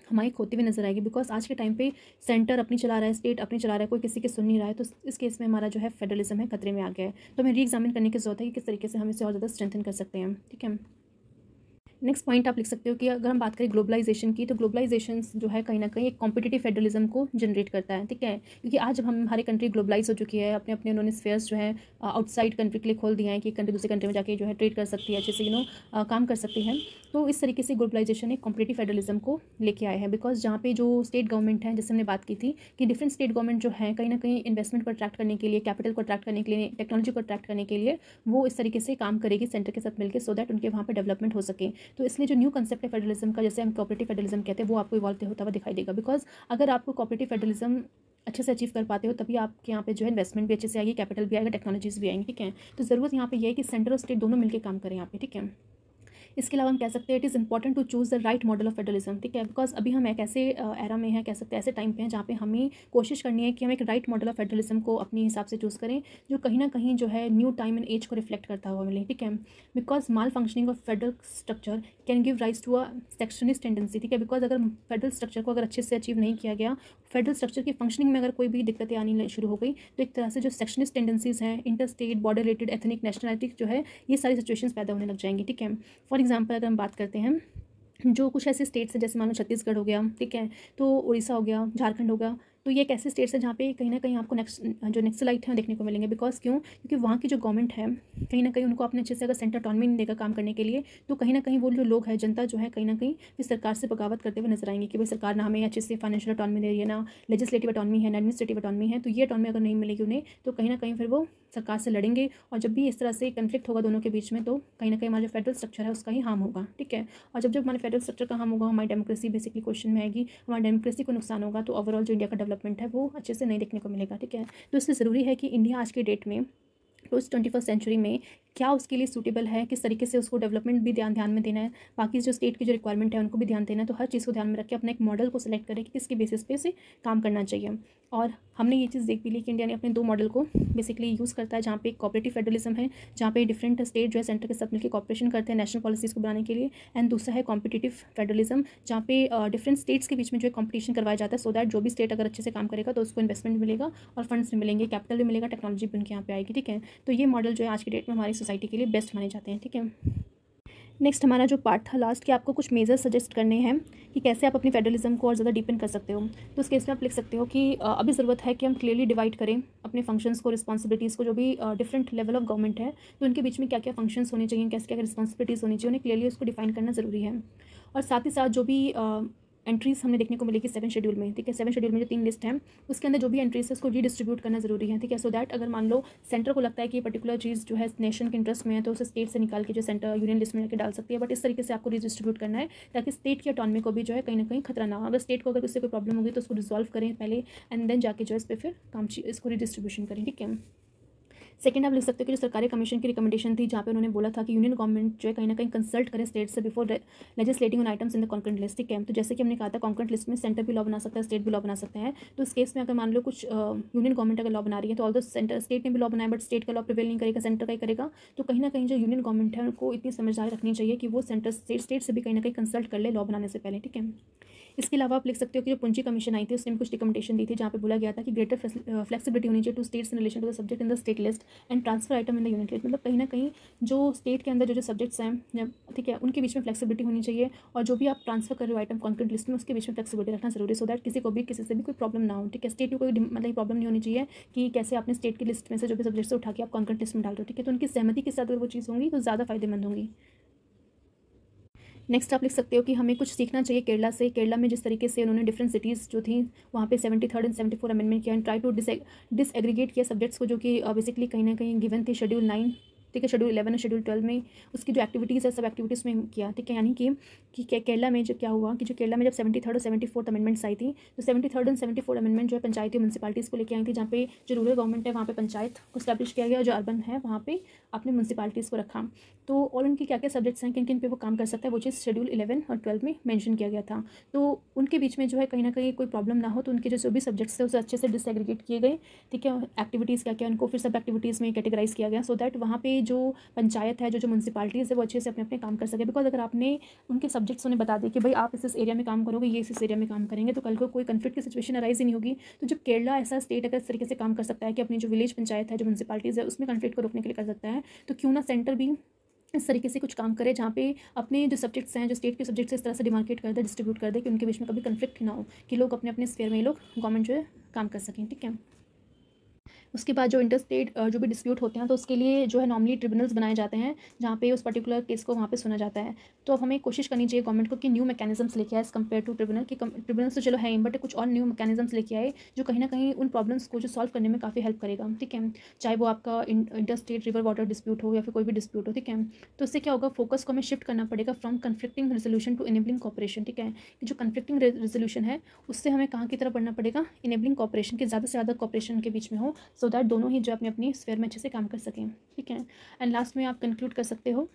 हमारी खोती हुई नजर आएगी, बिकॉज आज के टाइम पे सेंटर अपनी चला रहा है, स्टेट अपनी चला रहा है, कोई किसी की सुन नहीं रहा है। तो इस केस में हमारा जो है फेडरलिज्म है खतरे में आ गया है। तो हमें री एग्जामिन करने की जरूरत है कि किस तरीके से हम इसे और ज़्यादा स्ट्रेंथन कर सकते हैं। ठीक है, नेक्स्ट पॉइंट आप लिख सकते हो कि अगर हम बात करें ग्लोबलाइजेशन की, तो ग्लोबलाइजेशन जो है कहीं ना कहीं एक कॉम्पिटिटिव फेडरलिज्म को जनरेट करता है। ठीक है, क्योंकि आज जब हम हमारी कंट्री ग्लोबलाइज हो चुकी है, अपने अपने उन्होंने स्फेयर्स जो है आउटसाइड कंट्री के लिए खोल दिया है कि कंट्री दूसरी कंट्री में जाके जो है ट्रेड कर सकती है, अच्छे से काम कर सकती है। तो इस तरीके से ग्लोबलाइजेशन एक कॉम्पिटिटिव फेडरलिज्म को लेके आए हैं, बिकॉज जहाँ पे जो स्टेट गवर्नमेंट है, जैसे हमने बात की थी कि डिफरेंट स्टेट गवर्नमेंट जो है कहीं ना कहीं इन्वेस्टमेंट को अट्रैक्ट करने के लिए, कैपिटल को अट्रैक्ट करने के लिए, टेक्नोलॉजी को अट्रैक्ट करने के लिए वो इस तरीके से काम करेगी सेंटर के साथ मिलकर, सो दैट उनके वहाँ पर डेवलपमेंट हो सके। तो इसलिए जो न्यू कंसेप्ट है फेडरलिज्म का, जैसे हम कोऑपरेटिव फेडरलिज्म कहते हैं, वो आपको इवॉल्व होता हुआ दिखाई देगा। बिकॉज अगर आपको कोऑपरेटिव फेडरलिज्म अच्छे से अचीव कर पाते हो तभी आपके यहाँ पे जो है इन्वेस्टमेंट भी अच्छे से आएगी, कैपिटल भी आएगा, टेक्नोलॉजीज भी आएंगी। ठीक है, तो ज़रूरत यहाँ पे ये है कि सेंटर और स्टेट दोनों मिलकर काम करें यहाँ पे। ठीक है, इसके अलावा हम कह सकते हैं it is important to choose the right model of federalism. ठीक है, बिकॉज अभी हम एक ऐसे एरा में हैं, कह सकते हैं ऐसे टाइम पे हैं जहाँ पे हमें कोशिश करनी है कि हम एक राइट मॉडल ऑफ फेडरलिज्म को अपने हिसाब से चूज़ करें जो कहीं ना कहीं जो है न्यू टाइम एंड एज को रिफ्लेक्ट करता हुआ मिले। ठीक है, because malfunctioning of federal structure can give rise to a secessionist tendency. ठीक है, बिकॉज अगर फेडरल स्ट्रक्चर को अगर अच्छे से अचीव नहीं किया गया, फेडरल स्ट्रक्चर की फंक्शनिंग में अगर कोई भी दिक्कतें आनी शुरू हो गई, तो एक तरह से जो सेक्शनिस्ट टेंडेंसीज हैं, inter state, border related, ethnic, nationality जो है, ये सारी सिचुएशंस पैदा होने लग जाएंगी। ठीक है, फॉर एग्जाम्पल अगर हम बात करते हैं जो कुछ ऐसे स्टेट्स हैं, जैसे मान लो छत्तीसगढ़ हो गया, ठीक है, तो उड़ीसा हो गया, झारखंड हो गया, तो ये एक ऐसे स्टेट्स है जहाँ पे कहीं ना कहीं आपको जो नेक्सलाइट हैं देखने को मिलेंगे। बिकॉज क्यों? क्योंकि वहाँ की जो गवर्नमेंट है कहीं ना कहीं उनको अपने अच्छे से अगर सेंटर ऑटोनॉमी नहीं देगा काम करने के लिए, तो कहीं ना कहीं वो जो लोग हैं, जनता जो है, कहीं ना कहीं फिर सरकार से बगावत करते हुए नजर आएंगे कि भाई सरकार ना हमें अच्छे से फाइनेंशियल ऑटोनॉमी दे रही है, ना लेजिस्लेटिव ऑटोनॉमी है, ना एडमिनिस्ट्रेटिव ऑटोनॉमी है। तो ये ऑटोनॉमी अगर नहीं मिलेगी उन्हें, तो कहीं ना कहीं फिर वो सरकार से लड़ेंगे, और जब भी इस तरह से कन्फ्लिक्ट होगा दोनों के बीच में, तो कहीं ना कहीं हमारा जो फेडरल स्ट्रक्चर है उसका ही हार्म होगा। ठीक है, और जब हमारे फेडरल स्ट्रक्चर का हार्म होगा, हमारी डेमोक्रेसी बेसिकली क्वेश्चन में आएगी, हमारी डेमोक्रेसी को नुकसान होगा, तो ओवरऑल जो इंडिया का डेवलपमेंट है वो अच्छे से नहीं देखने को मिलेगा। ठीक है, तो इसलिए ज़रूरी है कि इंडिया आज की डेट में, तो इस 21st सेंचुरी में क्या उसके लिए सूटेबल है, किस तरीके से उसको डेवलपमेंट भी ध्यान में देना है, बाकी जो स्टेट की जो रिक्वायरमेंट है उनको भी ध्यान देना है। तो हर चीज़ को ध्यान में रख के अपना एक मॉडल को सिलेक्ट करें कि किसके बेसिस पे से काम करना चाहिए। और हमने ये चीज़ देख भी ली कि इंडिया ने अपने 2 मॉडल को बेसिकली यूज़ करता है, जहाँ पे कोऑपरेटिव फेडरलिज्म है, जहाँ पे डिफरेंट स्टेट जो है सेंटर के साथ मिलकर कॉपरेशन करते हैं नेशनल पॉलिसीज़ को बनाने के लिए, एंड दूसरा है कॉम्पिटिटिव फेडरलिज्म, जहाँ पे डिफरेंट स्टेट्स के बीच में जो है कॉम्पिटिशन करवाया जाता है, सो दैट जो भी स्टेट अगर अच्छे से काम करेगा तो उसको इन्वेस्टमेंट मिलेगा और फंड्स भी मिलेंगे, कैपिटल भी मिलेगा, टेक्नोलॉजी भी उनके यहाँ पे आएगी। ठीक है, तो ये मॉडल जो है आज की डेट में हमारी सोसाइटी के लिए बेस्ट माने जाते हैं। ठीक है, नेक्स्ट हमारा जो पार्ट था लास्ट, कि आपको कुछ मेजर्स सजेस्ट करने हैं कि कैसे आप अपनी फेडरलिज्म को और ज़्यादा डीपन कर सकते हो। तो उस केस में आप लिख सकते हो कि अभी ज़रूरत है कि हम क्लियरली डिवाइड करें अपने फंक्शंस को, रिस्पॉन्सिबिलिटीज़ को, जो भी डिफरेंट लेवल ऑफ गवर्नमेंट है, तो उनके बीच में क्या क्या फंक्शंस होने चाहिए, कैसे क्या रिस्पॉन्सिबिलिटीज़ होनी चाहिए, उन्हें क्लियरली उसको डिफाइन करना ज़रूरी है। और साथ ही साथ जो भी एंट्रीज हमें देखने को मिलेगी 7 शेड्यूल में, ठीक है, 7 शेड्यूल में जो 3 लिस्ट हैं उसके अंदर जो भी एंट्रीज है उसको रीडिस्ट्रीब्यूट करना जरूरी है। ठीक है, सो दैट अगर मान लो सेंटर को लगता है कि ये पर्टिकुलर चीज़ जो है नेशन के इंटरेस्ट में है, तो उसे स्टेट से निकाल के जो सेंटर यूनियन लिस्ट में जाकर डाल सकती है, बट इस तरीके से आपको रीडिस्ट्रीब्यूट करना है ताकि स्टेट की ऑटोनॉमी को भी जो है कहीं ना कहीं खतरा ना हो। अगर स्टेट को अगर उससे कोई प्रॉब्लम होगी तो उसको रिजॉल्व करें पहले, एंड देन जाके जो है इस पर फिर काम इसको रीडिस्ट्रीब्यूशन करें। ठीक है, सेकंड आप लिख सकते हो कि जो सरकारी कमीशन की रिकमेंडेशन थी, जहाँ पे उन्होंने बोला था कि यूनियन गवर्नमेंट जो है कहीं ना कहीं कंसल्ट करे स्टेट से before legislating on items in the concurrent list. ठीक है, तो जैसे कि हमने कहा था कॉन्करेंट लिस्ट में सेंटर भी लॉ बना सकता है, स्टेट भी लॉ बना सकते हैं। तो इस केस में अगर मान लो कुछ यूनियन गवर्नमेंट अगर लॉ बना रही है, तो ऑल द सेंटर स्टेट ने भी लॉ बनाया, बट स्टेट का लॉ प्रिवेल नहीं करेगा, सेंटर का ही करेगा। तो कहीं ना कहीं जो यूनियन गवर्नमेंट है उनको इतनी समझदारी रखनी चाहिए कि वो सेंटर स्टेट से भी कहीं ना कहीं कंसल्ट कर ले लॉ बनाने से पहले। ठीक है, इसके अलावा आप लिख सकते हो कि जो पूंजी कमीशन आई थी उसने भी कुछ रिकमेंडेशन दी थी, जहाँ पे बोला गया था कि ग्रेटर फ्लेक्सिबिलिटी होनी चाहिए to states in relation to the subject in the state list and transfer item in the unit list. मतलब कहीं ना कहीं जो स्टेट के अंदर जो सब्जेक्ट्स हैं, ठीक है, उनके बीच में फ्लेक्सिबिलिटी होनी चाहिए, और जो भी आप ट्रांसफर कर रहे हो आइटम कॉन्करेंट लिस्ट में उसके बीच में फ्लेक्सिबिलिटी रखना जरूरी, सो दैट किसी को भी किसी से भी कोई प्रॉब्लम ना हो। ठीक है, स्टेट को कोई मतलब प्रॉब्लम नहीं होनी चाहिए कि कैसे आपने स्टेट की लिस्ट में से जो भी सब्जेक्ट्स उठा के आप कॉन्करेंट लिस्ट में डाल दो। ठीक है, तो उनकी सहमति के साथ अगर वो चीज़ होंगी तो ज़्यादा फायदेमंद होंगी। नेक्स्ट आप लिख सकते हो कि हमें कुछ सीखना चाहिए केरला से। केरला में जिस तरीके से उन्होंने डिफरेंट सिटीज़ जो थी वहाँ पे 73rd एंड 74 अमेंडमेंट किया एंड ट्राई टू डिसएग्रीगेट किया सब्जेक्ट्स को, जो कि बेसिकली कहीं ना कहीं गिवन थे शेड्यूल 9 ठीक है। शेड्यूल 11 और शेड्यूल 12 में उसकी जो एक्टिविटीज़ है सब एक्टिविटीज़ में किया, ठीक है। यानी कि केरला में जो क्या हुआ कि जो केरला में जब 73rd और 74th अमेंडमेंट्स आई थी, तो 73rd और 74th अमेंडमेंट जो है पंचायती म्यूनसिपालिटीज़ को लेकर आई थी, जहाँ पे जो रूरल गवर्नमेंट है वहाँ पे पंचायत को स्टैब्लिश किया गया और जो अर्बन है वहाँ पे अपने म्यूनसिपालिटीज़ को रखा। तो और उनकी क्या क्या सब्जेक्ट्स हैं, किन किन पे वो काम कर सकता है, वो चीज़ शेड्यूल 11 और 12 में मेंशन किया गया था। तो उनके बीच में जो है कहीं ना कहीं कोई प्रॉब्लम ना हो, तो उनके जो भी सब्जेक्ट्स थे उसे अच्छे से डिसएग्रीगेट किए गए, ठीक है। एक्टिविटीज़ क्या क्या उनको फिर सब एक्टिविटीज़ में कैटेगराइज किया गया, सो दैट वहाँ पे जो पंचायत है, जो म्यूनसिपालिटीज़ है, वो अच्छे से अपने अपने काम कर सके। बिकॉज अगर आपने उनके सब्जेक्ट्स उन्हें बता दें कि भाई आप इस एरिया में काम करोगे, ये इस एरिया में काम करेंगे, तो कल को कोई कन्फ्लिक्ट की सिचुएशन अराइज ही नहीं होगी। तो जब केरला ऐसा स्टेट अगर इस तरीके से काम कर सकता है कि अपनी जो विलेज पंचायत है, जो म्यूनसिपालिटीज़ है, उसमें कन्फ्लिक्ट को रोकने के लिए कर सकता है, तो क्यों ना सेंटर भी इस तरीके से कुछ काम करे, जहाँ पे अपने जो सब्जेक्ट्स हैं, जो स्टेट के सब्जेक्ट्स इस तरह से डिमार्केट कर दे, डिस्ट्रीब्यूट कर दे कि उनके बीच में कभी कन्फ्लिक्ट ना हो, कि लोग अपने अपने स्फीयर में लोग गवर्नमेंट जो है काम कर सकें, ठीक है। उसके बाद जो इंटर स्टेट जो भी डिस्प्यूट होते हैं, तो उसके लिए जो है नॉर्मली ट्रिब्यूनल्स बनाए जाते हैं, जहाँ पे उस पर्टिकुलर केस को वहाँ पे सुना जाता है। तो अब हमें कोशिश करनी चाहिए गवर्नमेंट को कि न्यू मैकेनिज्म्स लेके आए एज़ कम्पेयर टू ट्रिब्यूनल, कि ट्रिब्यूनल्स तो चलो है ही, बट कुछ और न्यू मैकेनिज्म्स लेके आए जो कहीं ना कहीं उन प्रॉब्लम्स को जो सॉल्व करने में काफ़ी हेल्प करेगा, ठीक है। चाहे वो आपका inter state river water dispute हो या फिर कोई भी डिस्प्यूट हो, ठीक है। तो इससे क्या होगा, फोकस को हमें शिफ्ट करना पड़ेगा from conflicting resolution to enabling cooperation, ठीक है। कि जो कन्फ्लिक्टिंग रेजोल्यूशन है उससे हमें कहाँ की तरफ बढ़ना पड़ेगा, इनेबलिंग कॉपरेशन, के ज़्यादा से ज़्यादा कॉपरेशन के बीच में हो, सो दैट दोनों ही जो अपनी स्फीयर में अच्छे से काम कर सकें, ठीक है। एंड लास्ट में आप कंक्लूड कर सकते हो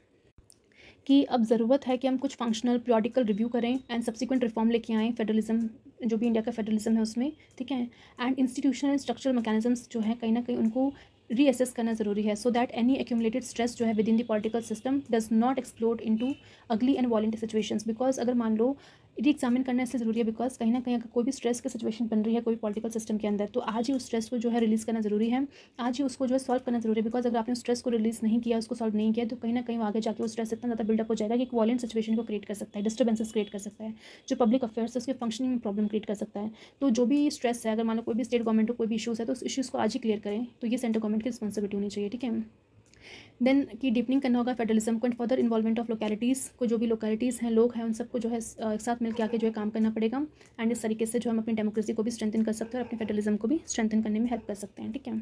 कि अब ज़रूरत है कि हम कुछ फंक्शनल पीरियोडिकल रिव्यू करें एंड सब्सिक्वेंट रिफॉर्म लेके आएँ फेडरलिज्म, जो भी इंडिया का फेडरलिज्म है उसमें, ठीक है। एंड इंस्टीट्यूशनल स्ट्रक्चरल मैकेनिज्म्स जो है कहीं ना कहीं उनको रीअसेस करना ज़रूरी है, so that any accumulated stress जो है with in the political system does not explode into अगली एंड वॉलेंट सिचुएशंस। बिकॉज अगर मान लो री एग्जामिन करना इससे ज़रूरी है, बिकॉज कहीं ना कहीं अगर कोई भी स्ट्रेस की सिचुएशन बन रही है कोई पॉलिटिकल सिस्टम के अंदर, तो आज ही उस स्ट्रेस को जो है रिलीज़ करना ज़रूरी है, आज ही उसको जो है सॉल्व करना ज़रूरी है। बिकॉज अगर आपने स्ट्रेस को रिलीज़ नहीं किया, उसको सॉल्व नहीं किया, तो कहीं ना कहीं आगे जाकर वो स्ट्रेस इतना ज़्यादा बिल्डअप हो जाएगा कि एक वॉलेंट सिचुएशन को क्रिएट कर सकता है, डिस्टर्बेंसेस क्रिएट कर सकता है, जो पब्लिक अफेयर्स है उसके फंक्शनिंग में प्रॉब्लम क्रिएट कर सकता है। तो जो भी स्ट्रेस है, अगर मान लो कोई भी स्टेट गवर्नमेंट को कोई भी इशूज़ है, तो उस इशूज़ को आज ही क्लियर करें, तो ये सेंट्रल गवर्नमेंट की रिस्पॉन्सिबिलिटी होनी चाहिए, ठीक है। देन की डीपनिंग करना होगा फेडरलिज्म को and further involvement of localities को, जो भी लोकेलिटीज़ हैं, लोग हैं, उन सबको जो है एक साथ मिलकर आके जो है काम करना पड़ेगा। एंड इस तरीके से जो हम अपनी डेमोक्रेसी को भी स्ट्रेंथन कर सकते हैं और अपने फेडरलिज्म को भी स्ट्रेंथन करने में हेल्प कर सकते हैं, ठीक है।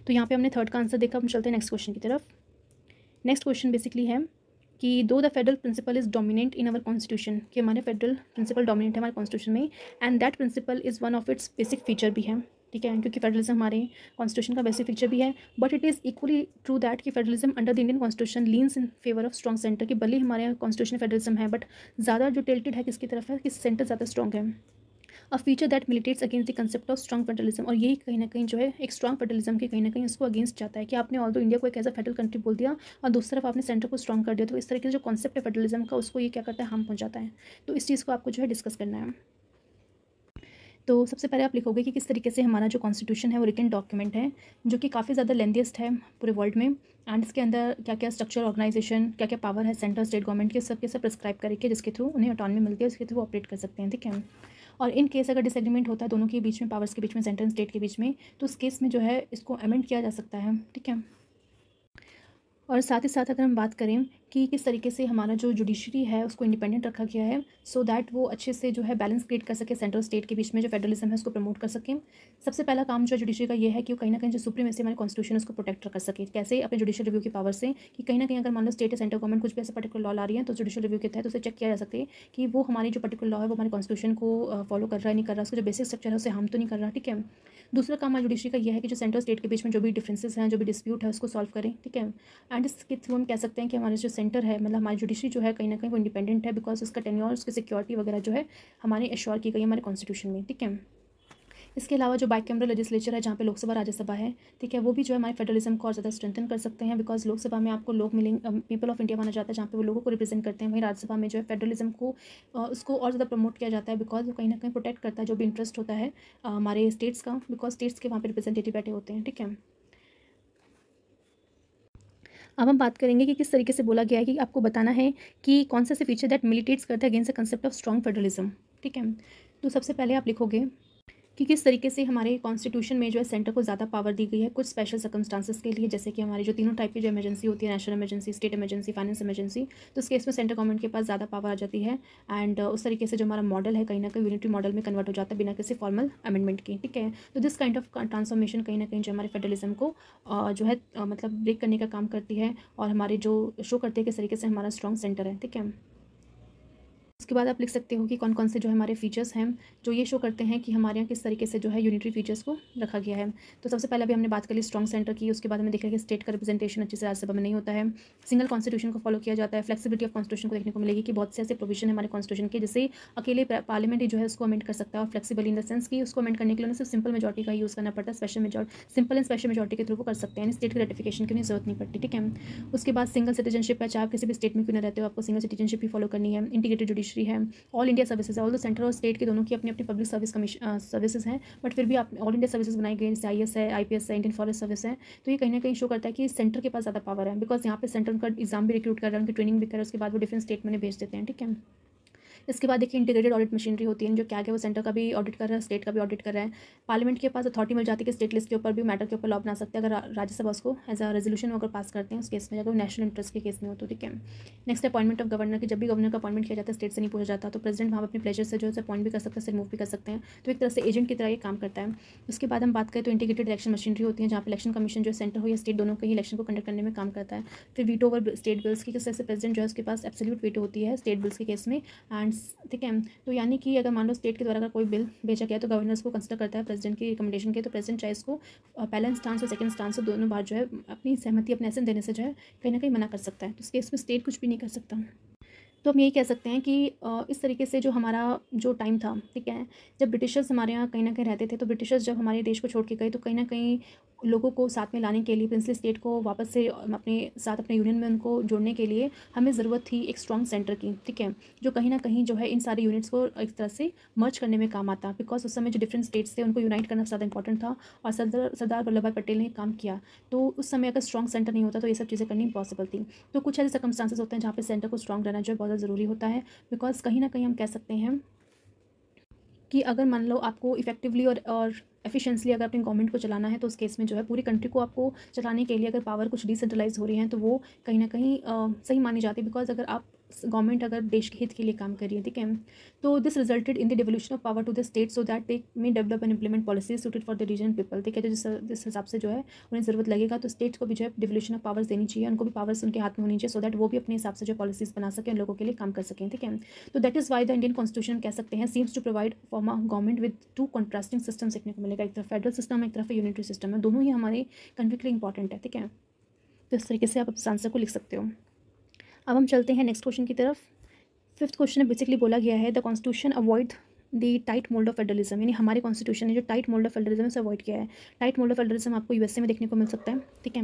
तो यहाँ पे हमने थर्ड का आंसर देखा, हम चलते हैं नेक्स्ट क्वेश्चन की तरफ। नेक्स्ट क्वेश्चन बेसिकली है कि though the federal principle is dominant in our constitution, कि हमारे फेडरल प्रिंसिपल डोमिनेंट है हमारे कॉन्स्टिट्यूशन में, and that principle is one of its basic feature भी है, ठीक है। क्योंकि फेडरलिज्म हमारे कॉन्स्टिट्यूशन का बेसिक फीचर भी है, but it is equally true that कि federalism under the Indian constitution leans in favour of strong centre, कि भले हमारे कॉन्स्टिट्यूशन फेडरलिज्म है, बट ज़्यादा जो टिल्टेड है किसकी तरफ है, कि सेंटर ज़्यादा स्ट्रॉन्ग है। A feature that militates against the concept of strong federalism, और यही कहीं ना कहीं जो है एक स्ट्रॉन्ग फेडरलिज्म के कहीं ना कहीं उसको अगेंस्ट जाता है, कि आपने ऑल दो इंडिया को एक ऐसा फेडरल कंट्री बोल दिया और दूसरी तरफ आपने सेंटर को स्ट्रॉन्ग कर दिया, तो इस तरीके से जो कॉन्सेप्ट है फेडरलिज्म का उसको ये क्या करता है, हार्म पहुंचाता है। तो इस चीज़ को आपको जो है डिस्कस करना है। तो सबसे पहले आप लिखोगे कि किस तरीके से हमारा जो कॉन्स्टिट्यूशन है वो रिटन डॉक्यूमेंट है, जो कि काफ़ी ज़्यादा लेंथीएस्ट है पूरे वर्ल्ड में, एंड इसके अंदर क्या क्या स्ट्रक्चर, ऑर्गेनाइजेशन, क्या क्या पावर है सेंटर स्टेट गवर्नमेंट के, सब प्रिस्क्राइब करके जिसके थ्रू उन्हें ऑटोनॉमी मिलती है, उसके थ्रू ऑपरेट कर सकते हैं, ठीक है। और इन केस अगर डिसएग्रीमेंट होता है दोनों के बीच में, पावर्स के बीच में, सेंटर स्टेट के बीच में, तो उस केस में जो है इसको अमेंड किया जा सकता है, ठीक है। और साथ ही साथ अगर हम बात करें कि किस तरीके से हमारा जो जुडिशरी है उसको इंडिपेंडेंट रखा गया है, सो दैट वो अच्छे से जो है बैलेंस क्रिएट कर सके सेंट्रल स्टेट के बीच में, जो फेडरलिज्म है उसको प्रमोट कर सकें। सबसे पहला काम जो जुडिशरी का ये है कि वो कहीं ना कहीं जो सुप्रीमेसी हमारे कॉन्स्टिट्यूशन उसको प्रोटेक्ट कर सके, कैसे अपने जुडिशियल रिव्यू की पावर से, कि कहीं ना कहीं अगर मान लो स्टेट या सेंट्रल गवर्नमेंट कुछ भी ऐसा पर्टिकुलर लॉ ला रही है, तो जुडिशियल रिव्यू के तहत उसे चेक किया जा सकता है कि वो हमारी जो पर्टिकुलर लॉ है वो हमारे कॉन्स्टिट्यूशन को फॉलो कर रहा है, नहीं कर रहा, उसका जो बेसिक स्ट्रक्चर है उसे हार्म तो नहीं कर रहा, ठीक है। दूसरा काम हमारी जुडिशरी का यह है कि जो सेंट्रल स्टेट के बीच में जो भी डिफरेंसेस हैं, जो भी डिस्प्यूट है, उसको सॉल्व करें, ठीक है। एंड इसके थ्रू हम कह सकते हैं कि हमारे जो सेंटर है, मतलब हमारी जुडिशरी जो है कहीं ना कहीं वो इंडिपेंडेंट है, बिकॉज उसका टेन्योर, उसकी सिक्योरिटी वगैरह जो है हमारे एश्योर की गई है हमारे कॉन्स्टिट्यूशन में, ठीक है। इसके अलावा जो बाइकैमरल लेजिस्लेचर है, जहाँ पे लोकसभा राज्यसभा है, ठीक है, वो भी जो है हमारे फेडरलिज्म को और ज़्यादा स्ट्रेंथन कर सकते हैं, बिकॉज लोकसभा में आपको लोग मिलेंगे, पीपल ऑफ इंडिया माना जाता है, जहाँ पे वो लोगों को रिप्रेजेंट करते हैं। वहीं राज्यसभा में जो है फेडरलिज्म को उसको और ज़्यादा प्रमोट किया जाता है, बिकॉज वो कहीं ना कहीं प्रोटेक्ट करता है जो भी इंटरेस्ट होता है हमारे स्टेट्स का, बिकॉज स्टेट्स के वहाँ पर रिप्रेजेंटेटिव बैठे होते हैं, ठीक है। अब हम बात करेंगे कि किस तरीके से बोला गया है कि आपको बताना है कि कौन सा से फीचर दैट मिलिटेट्स करता है against the concept of strong federalism, ठीक है। तो सबसे पहले आप लिखोगे कि किस तरीके से हमारे कॉन्स्टिट्यूशन में जो है सेंटर को ज़्यादा पावर दी गई है कुछ स्पेशल सर्कमस्टांसेस के लिए, जैसे कि हमारी जो तीनों टाइप की जो इमरजेंसी होती है, national emergency, state emergency, finance emergency, तो उस केस में सेंट्रल गवर्नमेंट के पास ज़्यादा पावर आ जाती है। एंड उस तरीके से जो हमारा मॉडल है कहीं ना कहीं यूनिटरी मॉडल में कन्वर्ट हो जाता है बिना किसी फॉर्मल अमेंडमेंट की। ठीक है, तो दिस काइंड ऑफ ट्रांसफॉर्मेशन कहीं ना कहीं जो हमारे फेडरलिज्म को जो है मतलब ब्रेक करने का काम करती है और हमारे जो शो करते हैं किस तरीके से हमारा स्ट्रॉन्ग सेंटर है। ठीक है, उसके बाद आप लिख सकते हो कि कौन कौन से जो हमारे फीचर्स हैं जो ये शो करते हैं कि हमारे यहाँ किस तरीके से जो है यूनिटरी फीचर्स को रखा गया है। तो सबसे पहले अभी हमने बात कर ली स्ट्रॉन्ग सेंटर की, उसके बाद हमें देख लिया कि स्टेट का रिप्रेजेंटेशन अच्छे से राज्यसभा में नहीं होता है, सिंगल कॉन्स्टिट्यूशन को फॉलो किया जाता है, फ्लेक्सिबिलिटी ऑफ कॉन्स्टिट्यूशन को देखने को मिलेगी कि बहुत से ऐसे प्रोविजन है हमारे कॉन्स्टिट्यूशन के जिससे अकेले पार्लियामेंट ही जो है उसको अमेंड कर सकता है, और फ्लेक्सिबल इन द सेंस कि उसको अमेंड करने के लिए उन्हें सिर्फ सिंपल मेजॉरिटी का यूज़ करना पड़ता है, special majority, simple and special majority के थ्रू वो कर सकते हैं, स्टेट की रेटिफिकेशन की जरूरत नहीं पड़ती। ठीक है, उसके बाद सिंगल सिटीजनशिप है, चाहे आप किसी भी स्टेट में क्यों न रहते हो आपको सिंगल सिटीजनशिप ही फॉलो करनी है, इंटीग्रेटेड जुडिशरी है, ऑल इंडिया सर्विसेज है, ऑल द सेंटर और स्टेट के दोनों की अपनी अपनी पब्लिक सर्विस कमीशन सर्विसेज हैं, बट फिर भी आप ऑल इंडिया सर्विसेज बनाई गई, जैसे IAS है, IPS है, इंडियन फॉरेस्ट सर्विस है। तो ये कहीं ना कहीं शो करता है कि सेंटर के पास ज़्यादा पावर है, बिकॉज यहाँ पे सेंटर उनका एग्जाम भी रिक्रूट कर रहा है, उनकी ट्रेनिंग भी कर रहा है, उसके बाद वो डिफरेंट स्टेट में भेज देते हैं। ठीक है, इसके बाद देखिए इंटीग्रेटेड ऑडिट मशीनरी होती है, जो क्या वो सेंटर का भी ऑडिट कर रहा है, स्टेट का भी ऑडिट कर रहा है। पार्लियामेंट के पास अथॉरिटी मिल जाती है कि स्टेट लिस्ट के ऊपर भी मैटर के ऊपर लॉ बना सकते हैं, अगर राज्यसभा उसको एज अ रेजोल्यूशन अगर पास करते हैं उस केस में, अगर नेशनल इंटरेस्ट के केस में हो तो। ठीक है, नेक्स्ट अपॉइंटमेंट ऑफ गवर्नर की, जब भी गवर्नर का अपॉइंटमेंट किया जाता है स्टेट से नहीं पूछा जाता तो प्रेसिडेंट वहाँ अपने प्लेजर से जो है अपॉइंट भी कर सकते हैं, रिमूव भी कर सकते हैं, तो एक तरह से एजेंट की तरह ये काम करता है। उसके बाद हम बात करें तो इंटीग्रेटेड इलेक्शन मशीनरी होती है, जहाँ पर इलेक्शन कमीशन जो सेंटर हो या स्टेट दोनों के ही इलेक्शन को कंडक्ट करने में काम करता है। फिर वीटो ओवर स्टेट बिल्स की, किस तरह से प्रेसिडेंट जो है उसके पास एब्सोल्यूट वीटो होती है स्टेट बिल्स के केस में। एंड ठीक है, तो यानी कि अगर मान लो स्टेट के द्वारा अगर कोई बिल भेजा गया तो गवर्नर को कंसिडर करता है प्रेसिडेंट की रिकमेंडेशन के, तो प्रेसिडेंट चाहे इसको पहला इंस्टांस और सेकंड इंस्टांस दोनों बार जो है अपनी सहमति अपने एसेंट देने से जो है कहीं ना कहीं मना कर सकता है, तो इस केस में स्टेट कुछ भी नहीं कर सकता। तो हम यही कह सकते हैं कि इस तरीके से जो हमारा जो टाइम था, ठीक है, जब ब्रिटिशर्स हमारे यहाँ कहीं ना कहीं रहते थे, तो ब्रिटिशर्स जब हमारे देश को छोड़ के गए तो कहीं ना कहीं लोगों को साथ में लाने के लिए, प्रिंसली स्टेट को वापस से अपने साथ अपने यूनियन में उनको जोड़ने के लिए हमें ज़रूरत थी एक स्ट्रॉन्ग सेंटर की। ठीक है, जो कहीं ना कहीं जो है इन सारे यूनिट्स को एक तरह से मर्ज करने में काम आता, बिकॉज उस समय जो डिफरेंट स्टेट्स थे उनको यूनाइट करना ज़्यादा इंपॉर्टेंट था, और सरदार वल्लभ भाई पटेल ने काम किया। तो उस समय अगर स्ट्रॉन्ग सेंटर नहीं होता तो ये सब चीज़ें करनी इम्पॉसिबल थी। तो कुछ ऐसे सर्कमस्टांसेस होते हैं जहाँ पे सेंटर को स्ट्रॉन्ग रहना जो है बहुत ज़्यादा ज़रूरी होता है, बिकॉज कहीं ना कहीं हम कह सकते हैं कि अगर मान लो आपको इफेक्टिवली और एफिशिएंटली अगर अपनी गवर्नमेंट को चलाना है तो उस केस में जो है पूरी कंट्री को आपको चलाने के लिए अगर पावर कुछ डिसेंट्रलाइज हो रही है तो वो कहीं ना कहीं सही मानी जाती है, बिकॉज अगर आप गवर्नमेंट अगर देश के हित के लिए काम कर रही है। ठीक है, तो this resulted in the devolution of power to the state so that they may develop and implement policies suited for the region people. ठीक है, तो जिस हिसाब से जो है उन्हें ज़रूरत लगेगा तो स्टेट्स को भी जो है डिवोल्यूशन ऑफ पावर्स देनी चाहिए, उनको भी पावर्स उनके हाथ में होनी चाहिए, सो दैट वो भी अपने हिसाब से जो पॉलिसीज बना सकें, लोगों के लिए काम कर सकें। ठीक है, तो that is why the Indian constitution कह सकते हैं seems to provide for government with two contrasting system देखने को मिलेगा, एक तरफ फेडरल सिस्टम है, एक तरफ यूनिटरी सिस्टम है, दोनों ही हमारे कंट्री के लिए इंपॉर्टेंट है। ठीक है, तो इस तरीके से आप इस आंसर को लिख सकते हो। अब हम चलते हैं नेक्स्ट क्वेश्चन की तरफ। फिफ्थ क्वेश्चन में बेसिकली बोला गया है the constitution avoid the tight mould of federalism, यानी हमारे कॉन्स्टिट्यूशन ने जो टाइट मोल्ड ऑफ फेडरलिज्म से अवॉइड किया है। टाइट मोल्ड ऑफ फेडरलिज्म आपको USA में देखने को मिल सकता है। ठीक है,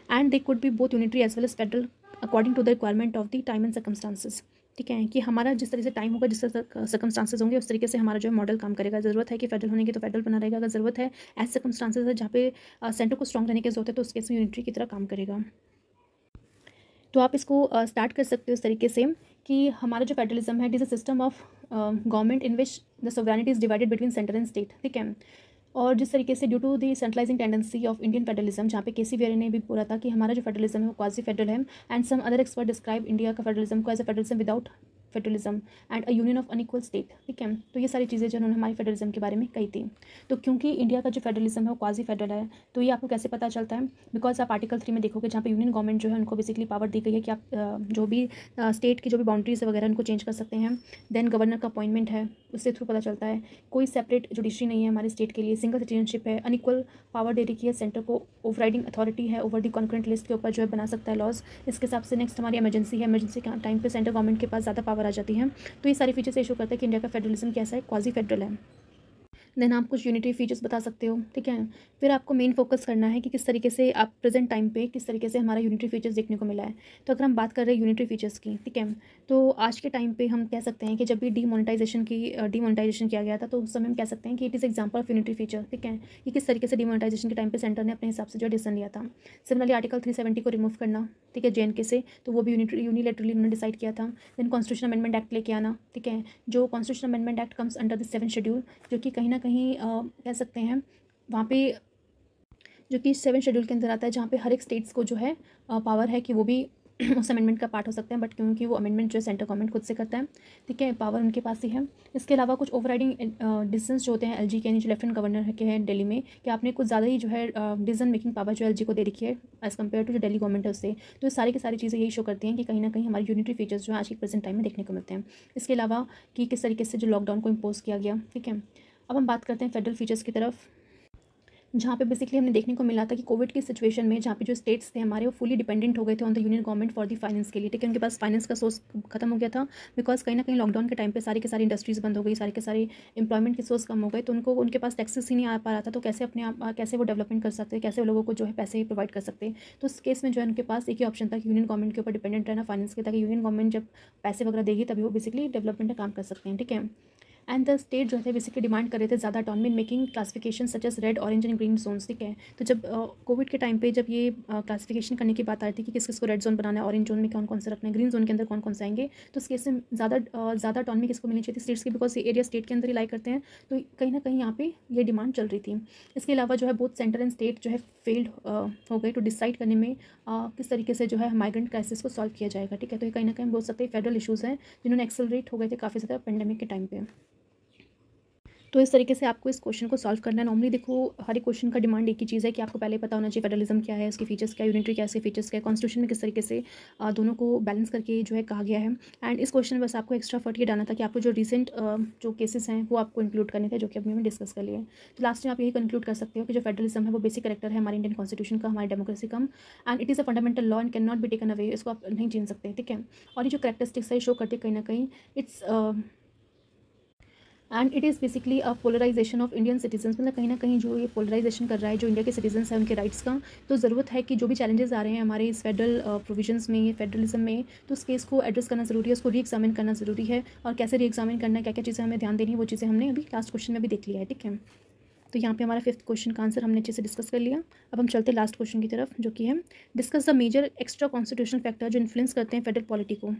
and they could be both unitary as well as federal according to the requirement of the time and circumstances. ठीक है, कि हमारा जिस तरह से टाइम होगा, जिस तरह सर्कमस्टांसेस होंगे, उस तरीके से हमारा जो है मॉडल काम करेगा। ज़रूरत है कि फेडरल होने की तो फेडरल बना रहेगा, अगर ज़रूरत है एज सर्कमस्टांसेस है जहाँ पे सेंटर को स्ट्रॉन्ग रहने की जरूरत है तो उस केस में यूनिटरी की तरह काम करेगा। तो आप इसको स्टार्ट कर सकते हो इस तरीके से कि हमारा जो फेडरलिज्म है, it is a system of government in which the sovereignty is divided between centre and state. ठीक है, और जिस तरीके से due to the centralising tendency of Indian federalism, जहाँ पे केसी वेरे ने भी बोला था कि हमारा जो फेडरलिज्म है वो क्वासी फेडरल है, and some other expert describe India का फेडरलिज्म को as a federalism without federalism and a union of unequal state. ठीक है, तो ये सारी चीज़ें जो उन्होंने हमारी फेडरलिज्म के बारे में कही थी। तो क्योंकि इंडिया का जो फेडरलिज्म है वो क्वासी फेडरल है, तो ये आपको कैसे पता चलता है, बिकॉज आप आर्टिकल 3 में देखोगे जहाँ पे यूनियन गवर्नमेंट जो है उनको बेसिकली पावर दी गई है कि आप जो भी स्टेट की जो भी बाउंड्रीज वगैरह उनको चेंज कर सकते हैं। देन गवर्नर का अपॉइंटमेंट है, उससे थ्रू पता चलता है। कोई सेपरेट जुडिशरी नहीं है हमारे स्टेट के लिए, सिंगल सिटीजनशिप है, अनइक्वल पावर दे रखी है सेंटर को, ओवरराइडिंग अथॉरिटी है ओवर द कॉन्करेंट लिस्ट के ऊपर जो है बना सकता है लॉज। इसके हिसाब से नेक्स्ट हमारी इमरजेंसी है, इमरजेंसी के टाइम पे सेंट्रल गवर्नमेंट के पास ज़्यादा पावर आ जाती है। तो ये सारी फीचर्स इशू करता है कि इंडिया का फेडरलिज्म कैसा है, क्वासी फेडरल है। देन आप कुछ यूनिटरी फीचर्स बता सकते हो। ठीक है, फिर आपको मेन फोकस करना है कि किस तरीके से आप प्रेजेंट टाइम पे किस तरीके से हमारा यूनिटरी फीचर्स देखने को मिला है। तो अगर हम बात कर रहे हैं यूनिटरी फीचर्स की, ठीक है, तो आज के टाइम पे हम कह सकते हैं कि जब भी डीमोनेटाइजेशन किया गया था तो उस समय हम कह सकते हैं कि it is example of unitary feature. ठीक है, कि किस तरीके से डीमोनेटाइजेशन के टाइम पे सेंटर ने अपने हिसाब से जो डिसीजन लिया था। सिमिलरली आर्टिकल 370 को रिमूव करना, ठीक है, JNK से, तो वो भी यूनिलेटरली उन्होंने डिसाइड किया था। देन कॉन्स्टिट्यूशन अमेंडमेंट एक्ट लेके आना। ठीक है, जो constitution amendment act comes under the 7th schedule, जो कि कहीं ना कहीं कह सकते हैं वहाँ पे जो कि 7 शेड्यूल के अंदर आता है, जहाँ पे हर एक स्टेट्स को जो है पावर है कि वो भी उस अमेंडमेंट का पार्ट हो सकते हैं, बट क्योंकि वो अमेंडमेंट जो है सेंट्रल गवर्नमेंट खुद से करता है, ठीक है, पावर उनके पास ही है। इसके अलावा कुछ ओवरराइडिंग डिसीजंस जो होते हैं एलजी के, यानी जो लेफ्टिनेंट गवर्नर के हैं दिल्ली में, कि आपने कुछ ज़्यादा ही जो है डिसीजन मेकिंग पावर जो एलजी को दे रखी है एज़ कम्पेयर टू जो दिल्ली गवर्नमेंट है उससे। तो सारी की सारी चीज़ें यही शो करती हैं कि कहीं ना कहीं हमारी यूनिटरी फीचर्स जो है आज के प्रेजेंट टाइम में देखने को मिलते हैं। इसके अलावा कि किस तरीके से जो लॉकडाउन को इम्पोज किया गया, ठीक है। अब हम बात करते हैं फेडरल फीचर्स की तरफ, जहाँ पे बेसिकली हमने देखने को मिला था कि कोविड की सिचुएशन में जहाँ पे जो स्टेट्स थे हमारे वो फुली डिपेंडेंट हो गए थे on the union government for the finance के लिए, ठीक है। उनके पास फाइनेंस का सोर्स खत्म हो गया था, बिकॉज कहीं ना कहीं लॉकडाउन के टाइम पे सारी के सारी इंडस्ट्रीज़ बंद हो गई, सारे के सारे एम्प्लॉयमेंट के सोर्स कम हो गए, तो उनके पास टैक्सेस ही नहीं आ पा रहा था, तो कैसे अपने आप कैसे वो डेवलपमेंट कर सकते, कैसे वो लोगों को जो है पैसे प्रोवाइड कर सकते। तो उस केस में जो है उनके पास एक ही ऑप्शन था कि यूनियन गवर्नमेंट के ऊपर डिपेंडेंट रहना फाइनेंस के, ताकि यूनियन गवर्नमेंट जब पैसे वगैरह देगी तभी वो बेसिकली डेवलपमेंट में काम कर सकते हैं, ठीक है। एंड द स्टेट जो है बेसिकली डिमांड कर रहे थे ज़्यादा autonomy in making classification such as red, orange and green zones, ठीक है। तो जब कोविड के टाइम पे जब ये क्लासिफिकेशन करने की बात आ रही थी कि किस किस को रेड जोन बनाना है, ऑरेंज जोन में कौन कौन से रखना है, ग्रीन जोन के अंदर कौन कौन से आएंगे, तो उस केस में ज़्यादा ऑटोनॉमी किसको मिलनी चाहिए थी, स्टेट्स की, बिकॉज ये एरिया स्टेट के अंदर ही लाई करते हैं। तो कहीं ना कहीं यहाँ पे ये डिमांड चल रही थी। इसके अलावा जो है बोथ सेंटर एंड स्टेट जो है फेल्ड हो गए टू डिसाइड करने में किस तरीके से जो है माइग्रेंट क्राइसिस को सॉल्व किया जाएगा, ठीक है। तो ये कहीं ना कहीं बोल सकते हैं फेडरल इशूज़ हैं जिन्होंने एक्सेलरेट हो गए थे काफ़ी ज़्यादा पेंडेमिक के टाइम पे। तो इस तरीके से आपको इस क्वेश्चन को सॉल्व करना है। नॉर्मली देखो हर एक क्वेश्चन का डिमांड एक ही चीज़ है कि आपको पहले पता होना चाहिए फेडरलिज्म क्या है, उसके फीचर्स क्या है, यूनिटरी क्या है, उसके फीचर्स क्या है, कॉन्स्टिट्यूशन में किस तरीके से दोनों को बैलेंस करके जो है कहा गया है। एंड इस क्वेश्चन में बस आपको एक्स्ट्रा फर्ट ये डालना था कि आपको जो रिसेंट जो केसेस हैं वो आपको इंक्लूड करने थे, जो कि अभी हमने डिस्कस कर लिए। तो लास्ट में आप यही कंक्लूड कर सकते हो कि जो फेडरलिज्म है वो बेसिक कैरेक्टर है हमारे इंडियन कॉन्स्टिट्यूशन का, हमारे डेमोक्रेसी का, and it is a fundamental law and can not be taken away. इसको आप नहीं छीन सकते, ठीक है। और ये जो कैरेक्टरिस्टिक्स है शो करते कहीं ना कहीं it's and it is basically a polarisation of Indian citizens, मतलब कहीं ना कहीं जो ये पोलराइजेशन कर रहा है जो इंडिया के सिटीजन्स हैं उनके राइट्स का। तो ज़रूरत है कि जो भी चैलेंजेस आ रहे हैं हमारे इस फेडरल प्रोविजंस में, फेडरलिज्म में, तो उस केस को एड्रेस करना ज़रूरी है, उसको री एग्जामिन करना ज़रूरी है। और कैसे री एग्जामिन करना है, क्या क्या चीज़ें हमें ध्यान देनी है, वो चीज़ें हमने अभी लास्ट क्वेश्चन में भी देख लिया है, ठीक है। तो यहाँ पे हमारा 5th क्वेश्चन का आंसर हमने अच्छे से डिस्कस कर लिया। अब हम चलते हैं लास्ट क्वेश्चन की तरफ, जो कि है discuss the major extra constitutional factor जो इन्फ्लुएंस करते हैं फेडरल पॉलिटी को।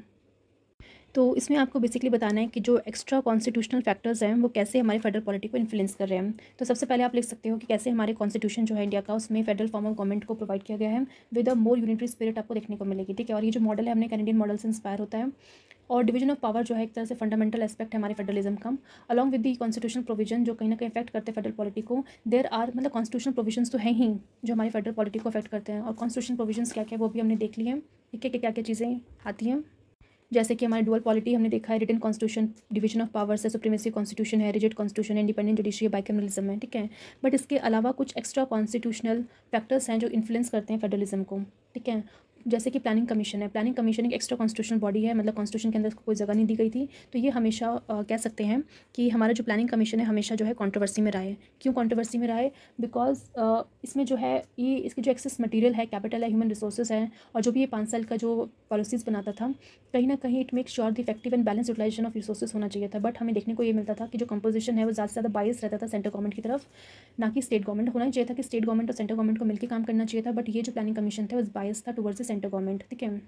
तो इसमें आपको बेसिकली बताना है कि जो एक्स्ट्रा कॉन्स्टिट्यूशनल फैक्टर्स हैं वो कैसे हमारे फेडरल पॉलिटी को इन्फ्लुएंस कर रहे हैं। तो सबसे पहले आप लिख सकते हो कि कैसे हमारे कॉन्स्टिट्यूशन जो है इंडिया का, उसमें फेडरल फॉर्म ऑफ गवर्नमेंट को प्रोवाइड किया गया है with a more unitary spirit आपको देखने को मिलेगी, ठीक है। और ये जो मॉडल है हमने कैनेडियन मॉडल से इंस्पायर होता है। और डिवीजन ऑफ पावर जो है एक तरह से फंडामेंटल एस्पेक्ट है हमारे फेडरलिज्म का, along with the constitutional provision जो कहीं ना कहीं अफेक्ट करते हैं फेडरल पॉलिटी को। देयर आर मतलब कॉन्स्टिट्यूशनल प्रोविजंस तो हैं ही जो हमारी फेडरल पॉलिटी को अफेक्ट करते हैं, और कॉन्स्टिट्यूशनल प्रोविजंस क्या क्या वो भी हमने देख लिए हैं, ठीक है, कि क्या क्या चीज़ें आती हैं। जैसे कि हमारे डुअल पॉलिटी हमने देखा है, written constitution, division of powers है, सुप्रीमेसी कॉन्स्टिट्यूशन है, रिजिड कॉन्स्टिट्यूशन है, इंडिपेंडेंट जुडिशरी है, बाइकैमरलिज्म है, ठीक है। बट इसके अलावा कुछ एक्स्ट्रा कॉन्स्टिट्यूशनल फैक्टर्स हैं जो इन्फ्लुएंस करते हैं फेडरलिज्म को, ठीक है। जैसे कि प्लानिंग कमीशन है, प्लानिंग कमीशन एक एक्स्ट्रा कॉन्स्टिट्यूशनल बॉडी है, मतलब कॉन्स्टिट्यूशन के अंदर इसको कोई जगह नहीं दी गई थी। तो ये हमेशा कह सकते हैं कि हमारा जो प्लानिंग कमीशन है हमेशा जो है कंट्रोवर्सी में रहा है। क्यों कंट्रोवर्सी में रहा है? बिकॉज इसमें जो है ये इसकी जो एक्सेस मटेरियल है, कैपिटल है, ह्यूमन रिसोर्सेज हैं, और जो भी ये 5 साल का जो पॉलिसीज़ बनाता था, कहीं ना कहीं it make sure the effective and balance utilisation of resources होना चाहिए था। बट हमें देखने को ये मिलता था कि जो कंपोजिशन है वो ज़्यादा से ज़्यादा बायस रहता था सेंट्रल गवर्नमेंट की तरफ, ना कि स्टेट गवर्नमेंट। होना ही चाहिए था कि स्टेट गवर्नमेंट और सेंट्रल गवर्नमेंट को मिलकर काम करना चाहिए था, बट ये जो प्लानिंग कमीशन था वो बायस था टुवर्ड्स द सेंट्रल गवर्नमेंट, ठीक है।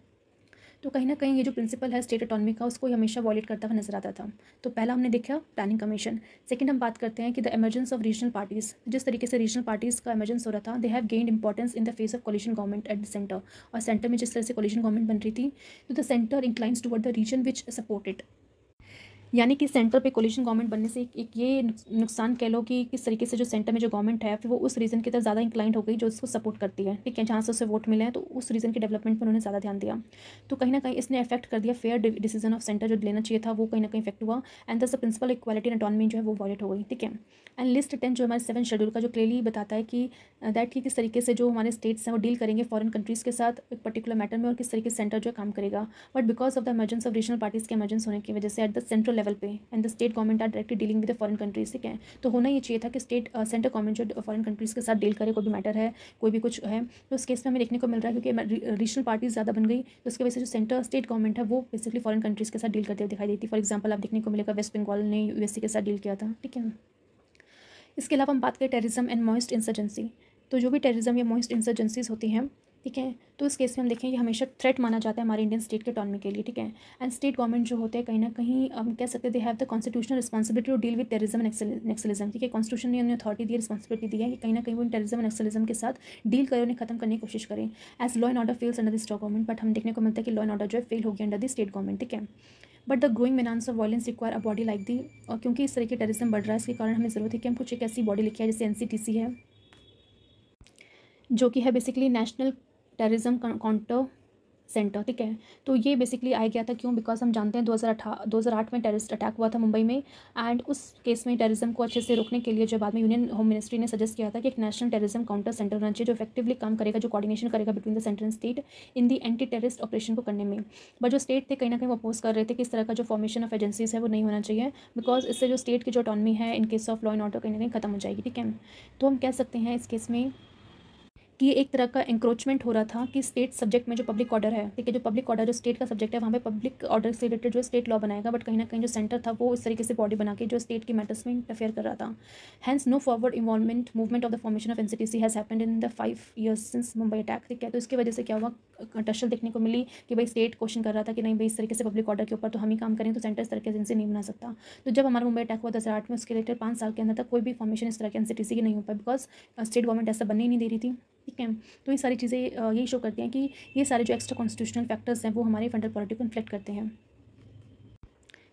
तो कहीं ना कहीं ये जो प्रिंसिपल है स्टेट ऑटोनॉमी का उसको हमेशा वॉलेट करता हुआ नजर आता था। तो पहला हमने देखा प्लानिंग कमीशन। सेकंड हम बात करते हैं कि the emergence of regional parties, जिस तरीके से रीजनल पार्टीज का एमर्जेंस हो रहा था, they have gained importance in the face of coalition government at the centre. और सेंटर में जिस तरह से कोलिशन गवर्नमेंट बन रही थी, तो the centre inclines toward the region which support it. यानी कि सेंटर पे कोलिशन गवर्नमेंट बनने से एक ये नुकसान कह लो कि किस तरीके से जो सेंटर में जो गवर्नमेंट है फिर वो उस रीजन की तरफ ज़्यादा इंक्लाइंट हो गई जो उसको सपोर्ट करती है, ठीक है, जहाँ से उसे वोट मिले हैं, तो उस रीजन के डेवलपमेंट पर उन्होंने ज़्यादा ध्यान दिया। तो कहीं ना कहीं इसने अफेक्ट कर दिया फेयर डिसीजन ऑफ सेंटर जो लेना चाहिए था, वो कहीं ना कहीं इफेक्ट हुआ। And thus the principle equality and autonomy जो है वो वॉलेट हो गई, ठीक है। एंड लिस्ट 10 जो हमारे 7 शेड्यूल का जो क्लियरली बताता है कि दैट कि किस तरीके से जो हमारे स्टेट्स हैं वो डील करेंगे फॉरेन कंट्रीज़ के साथ एक पर्टिकुलर मैटर में, और किस तरीके से सेंटर जो है काम करेगा। But because of the emergence of regional parties के एमर्जेंस होने की वजह से एट द सेंट्रल लेवल पे and the state government are directly dealing with the foreign countries, ठीक है। तो होना ये चाहिए था कि स्टेट सेंट्रल गवर्नमेंट जो फॉरेन कंट्रीज़ के साथ डील करे, कोई भी मैटर है, कोई भी कुछ है, तो उस केस में हमें देखने को मिल रहा है क्योंकि रीजनल पार्टीज ज़्यादा बन गई, तो उसकी वजह से जो सेंटर स्टेट गवर्नमेंट है वो बेसिकली फॉरेन कंट्रीज़ के साथ डील करते हुए दिखाई देती है। फॉर एग्जाम्पल आप देखने को मिलेगा वेस्ट बंगाल ने यूएसए के साथ डील किया था, ठीक है। इसके अलावा हम बात करें टेररिज्म एंड मॉइस्ट इंसर्जेंसी। तो जो भी टेररिज्म या मॉइस्ट इंसर्जेंसीज होती हैं ठीक है। तो इस केस में हम देखें ये हमेशा थ्रेट माना जाता है हमारे इंडियन स्टेट के इकॉनमी के लिए, ठीक है। एंड स्टेट गवर्नमेंट जो होते हैं कहीं ना कहीं हम कह सकते हैं they have the constitutional responsibility to deal with terrorism and naxalism, ठीक है। कॉन्स्टिट्यूशन ने उन्हें अथॉरिटी दी, रिस्पॉन्सिबिलिटी दी है कि कहीं ना कहीं वो टेररिज्म एंड नक्सलिज्म के साथ डील करें, उन्हें खत्म करने की कोशिश करें। As law and order fails under the state government, but हम देखने को मिलता है कि लॉ एंड ऑर्डर जो है फेल हो गया अंडर द स्टेट गवर्नमेंट, ठीक है। But the growing menace of violence require a body like the, क्योंकि इस तरह की टेररिज्म बढ़ रहा है, इसके कारण हमें ज़रूरत है कि हम कुछ एक ऐसी बॉडी लिखी है जैसे NCTC है, जो कि है basically national terrorism counter centre, ठीक है। तो ये बेसिकली आ गया था क्यों, बिकॉज हम जानते हैं 2008 में टेररिस्ट अटैक हुआ था मुंबई में, एंड उस केस में टेररिज्म को अच्छे से रोकने के लिए जो बाद में यूनियन होम मिनिस्ट्री ने सजेस्ट किया था कि एक नेशनल टेररिज्म काउंटर सेंटर होना चाहिए जो इफेक्टिवली काम करेगा, जो कोऑर्डिनेशन करेगा between the centre and state in the anti terrorist operation को करने में। बट जो स्टेट थे कहीं ना कहीं वो अपोज कर रहे थे कि इस तरह का जो फॉर्मेशन ऑफ एजेंसीज है वो नहीं होना चाहिए, बिकॉज इससे जो स्टेट की जो ऑटोनॉमी है in case of law and order कहीं ना कहीं खत्म हो जाएगी, ठीक है। तो हम कह सकते हैं इस केस में कि एक तरह का इंक्रोचमेंट हो रहा था कि स्टेट सब्जेक्ट में जो पब्लिक ऑर्डर है, ठीक है, जो पब्लिक ऑर्डर जो स्टेट का सब्जेक्ट है वहाँ पे पब्लिक ऑर्डर से रिलेटेड जो स्टेट लॉ बनाएगा, बट कहीं ना कहीं जो सेंटर था वो इस तरीके से बॉडी बना के जो स्टेट की मैटर्स में इंटरफेयर कर रहा था। Hence no forward involvement movement of the formation of NCTC has happened in the 5 years since Mumbai attack, ठीक है। तो इसकी वजह से क्या हुआ, टशल देखने को मिली कि भाई स्टेट क्वेश्चन कर रहा था कि नहीं भाई इस तरीके से पब्लिक ऑर्डर के ऊपर तो हम ही काम करें, तो सेंटर इस तरह की एजेंसी नहीं बना सकता। तो जब हमारा मुंबई अटैक हुआ 2008 में, उसके रिलेटेड 5 साल के अंदर तक कोई भी फॉर्मेशन इस तरह के NCTC की नहीं हो पाई, बिकॉज स्टेट गवर्नमेंट ऐसा बनने ही नहीं दे रही थी, ठीक है। तो ये सारी चीज़ें यही शो करती हैं कि ये सारे जो एक्स्ट्रा कॉन्स्टिट्यूशनल फैक्टर्स हैं वो हमारे फेडरल पॉलिटी को इन्फ्लेक्ट करते हैं।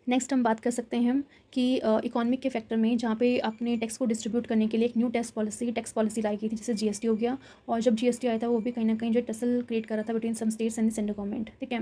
नेक्स्ट हम बात कर सकते हैं कि इकोनॉमिक के फैक्टर में जहाँ पे अपने टैक्स को डिस्ट्रीब्यूट करने के लिए एक न्यू टैक्स पॉलिसी लाई गई थी, जैसे GST हो गया, और जब GST आया था वो भी कहीं ना कहीं जो टसल क्रिएट कर रहा था between some states and the central government, ठीक है।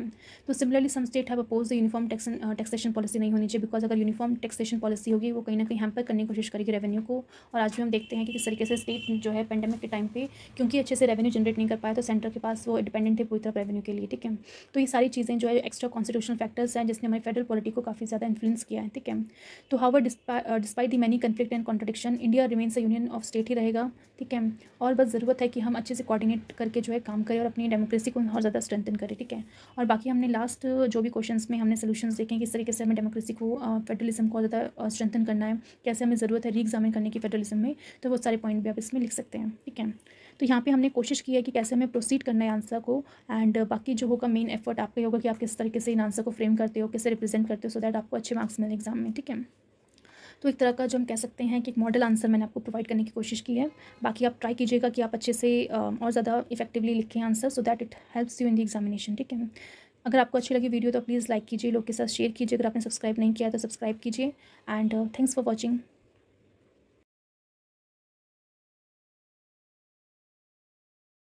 तो similarly some state have oppose the uniform taxation policy नहीं होनी चाहिए, बिकॉज अगर यूनिफॉर्म टैक्सेशन पॉलिसी होगी वो कहीं ना कहीं हैम्पर करने की कोशिश करेगी रेवेन्यू को। और आज भी हम देखते हैं कि किस तरीके से स्टेट जो है पेंडेमिक के टाइम पे क्योंकि अच्छे से रेवेन्यू जनरेट नहीं कर पाया, तो सेंटर के पास वो डिपेंडेंट थे पूरी तरह रेवेन्यू के लिए, ठीक है। तो ये सारी चीज़ें जो है एक्स्ट्रा कॉन्स्टिट्यूशनल फैक्टर्स हैं जिसने हमारी फेडरल पॉलिटी को काफ़ी ज़्यादा इन्फ्लुएंस किया है, ठीक है। तो however despite the many conflict and contradiction, India remains a union of state ही रहेगा, ठीक है। और बस ज़रूरत है कि हम अच्छे से कोऑर्डिनेट करके जो है काम करें और अपनी डेमोक्रेसी को और ज़्यादा स्ट्रेंथन करें, ठीक है। और बाकी हमने लास्ट जो भी क्वेश्चंस में हमने सोल्यूशंस देखे हैं किस तरीके से हमें डेमोक्रेसी को फेडरलिज्म को ज़्यादा स्ट्रेंथन करना है, कैसे हमें ज़रूरत है री एग्जामिन करने की फेडरलिज्म में, तो वो सारे पॉइंट भी आप इसमें लिख सकते हैं, ठीक है। तो यहाँ पे हमने कोशिश की है कि कैसे हमें प्रोसीड करना है आंसर को, एंड बाकी जो होगा मेन एफर्ट आपका होगा कि आप किस तरीके से इन आंसर को फ्रेम करते हो, कैसे रिप्रेजेंट करते हो, सो दैट आपको अच्छे मार्क्स मिले एग्जाम में, ठीक है। तो एक तरह का जो हम कह सकते हैं कि एक मॉडल आंसर मैंने आपको प्रोवाइड करने की कोशिश की है। बाकी आप ट्राई कीजिएगा कि आप अच्छे से और ज़्यादा इफेक्टिवली लिखें answer, so that it helps you in the examination, ठीक है। अगर आपको अच्छी लगी वीडियो तो प्लीज़ लाइक कीजिए, लोग के साथ शेयर कीजिए, अगर आपने सब्सक्राइब नहीं किया तो सब्सक्राइब कीजिए, एंड थैंक्स फॉर वॉचिंग।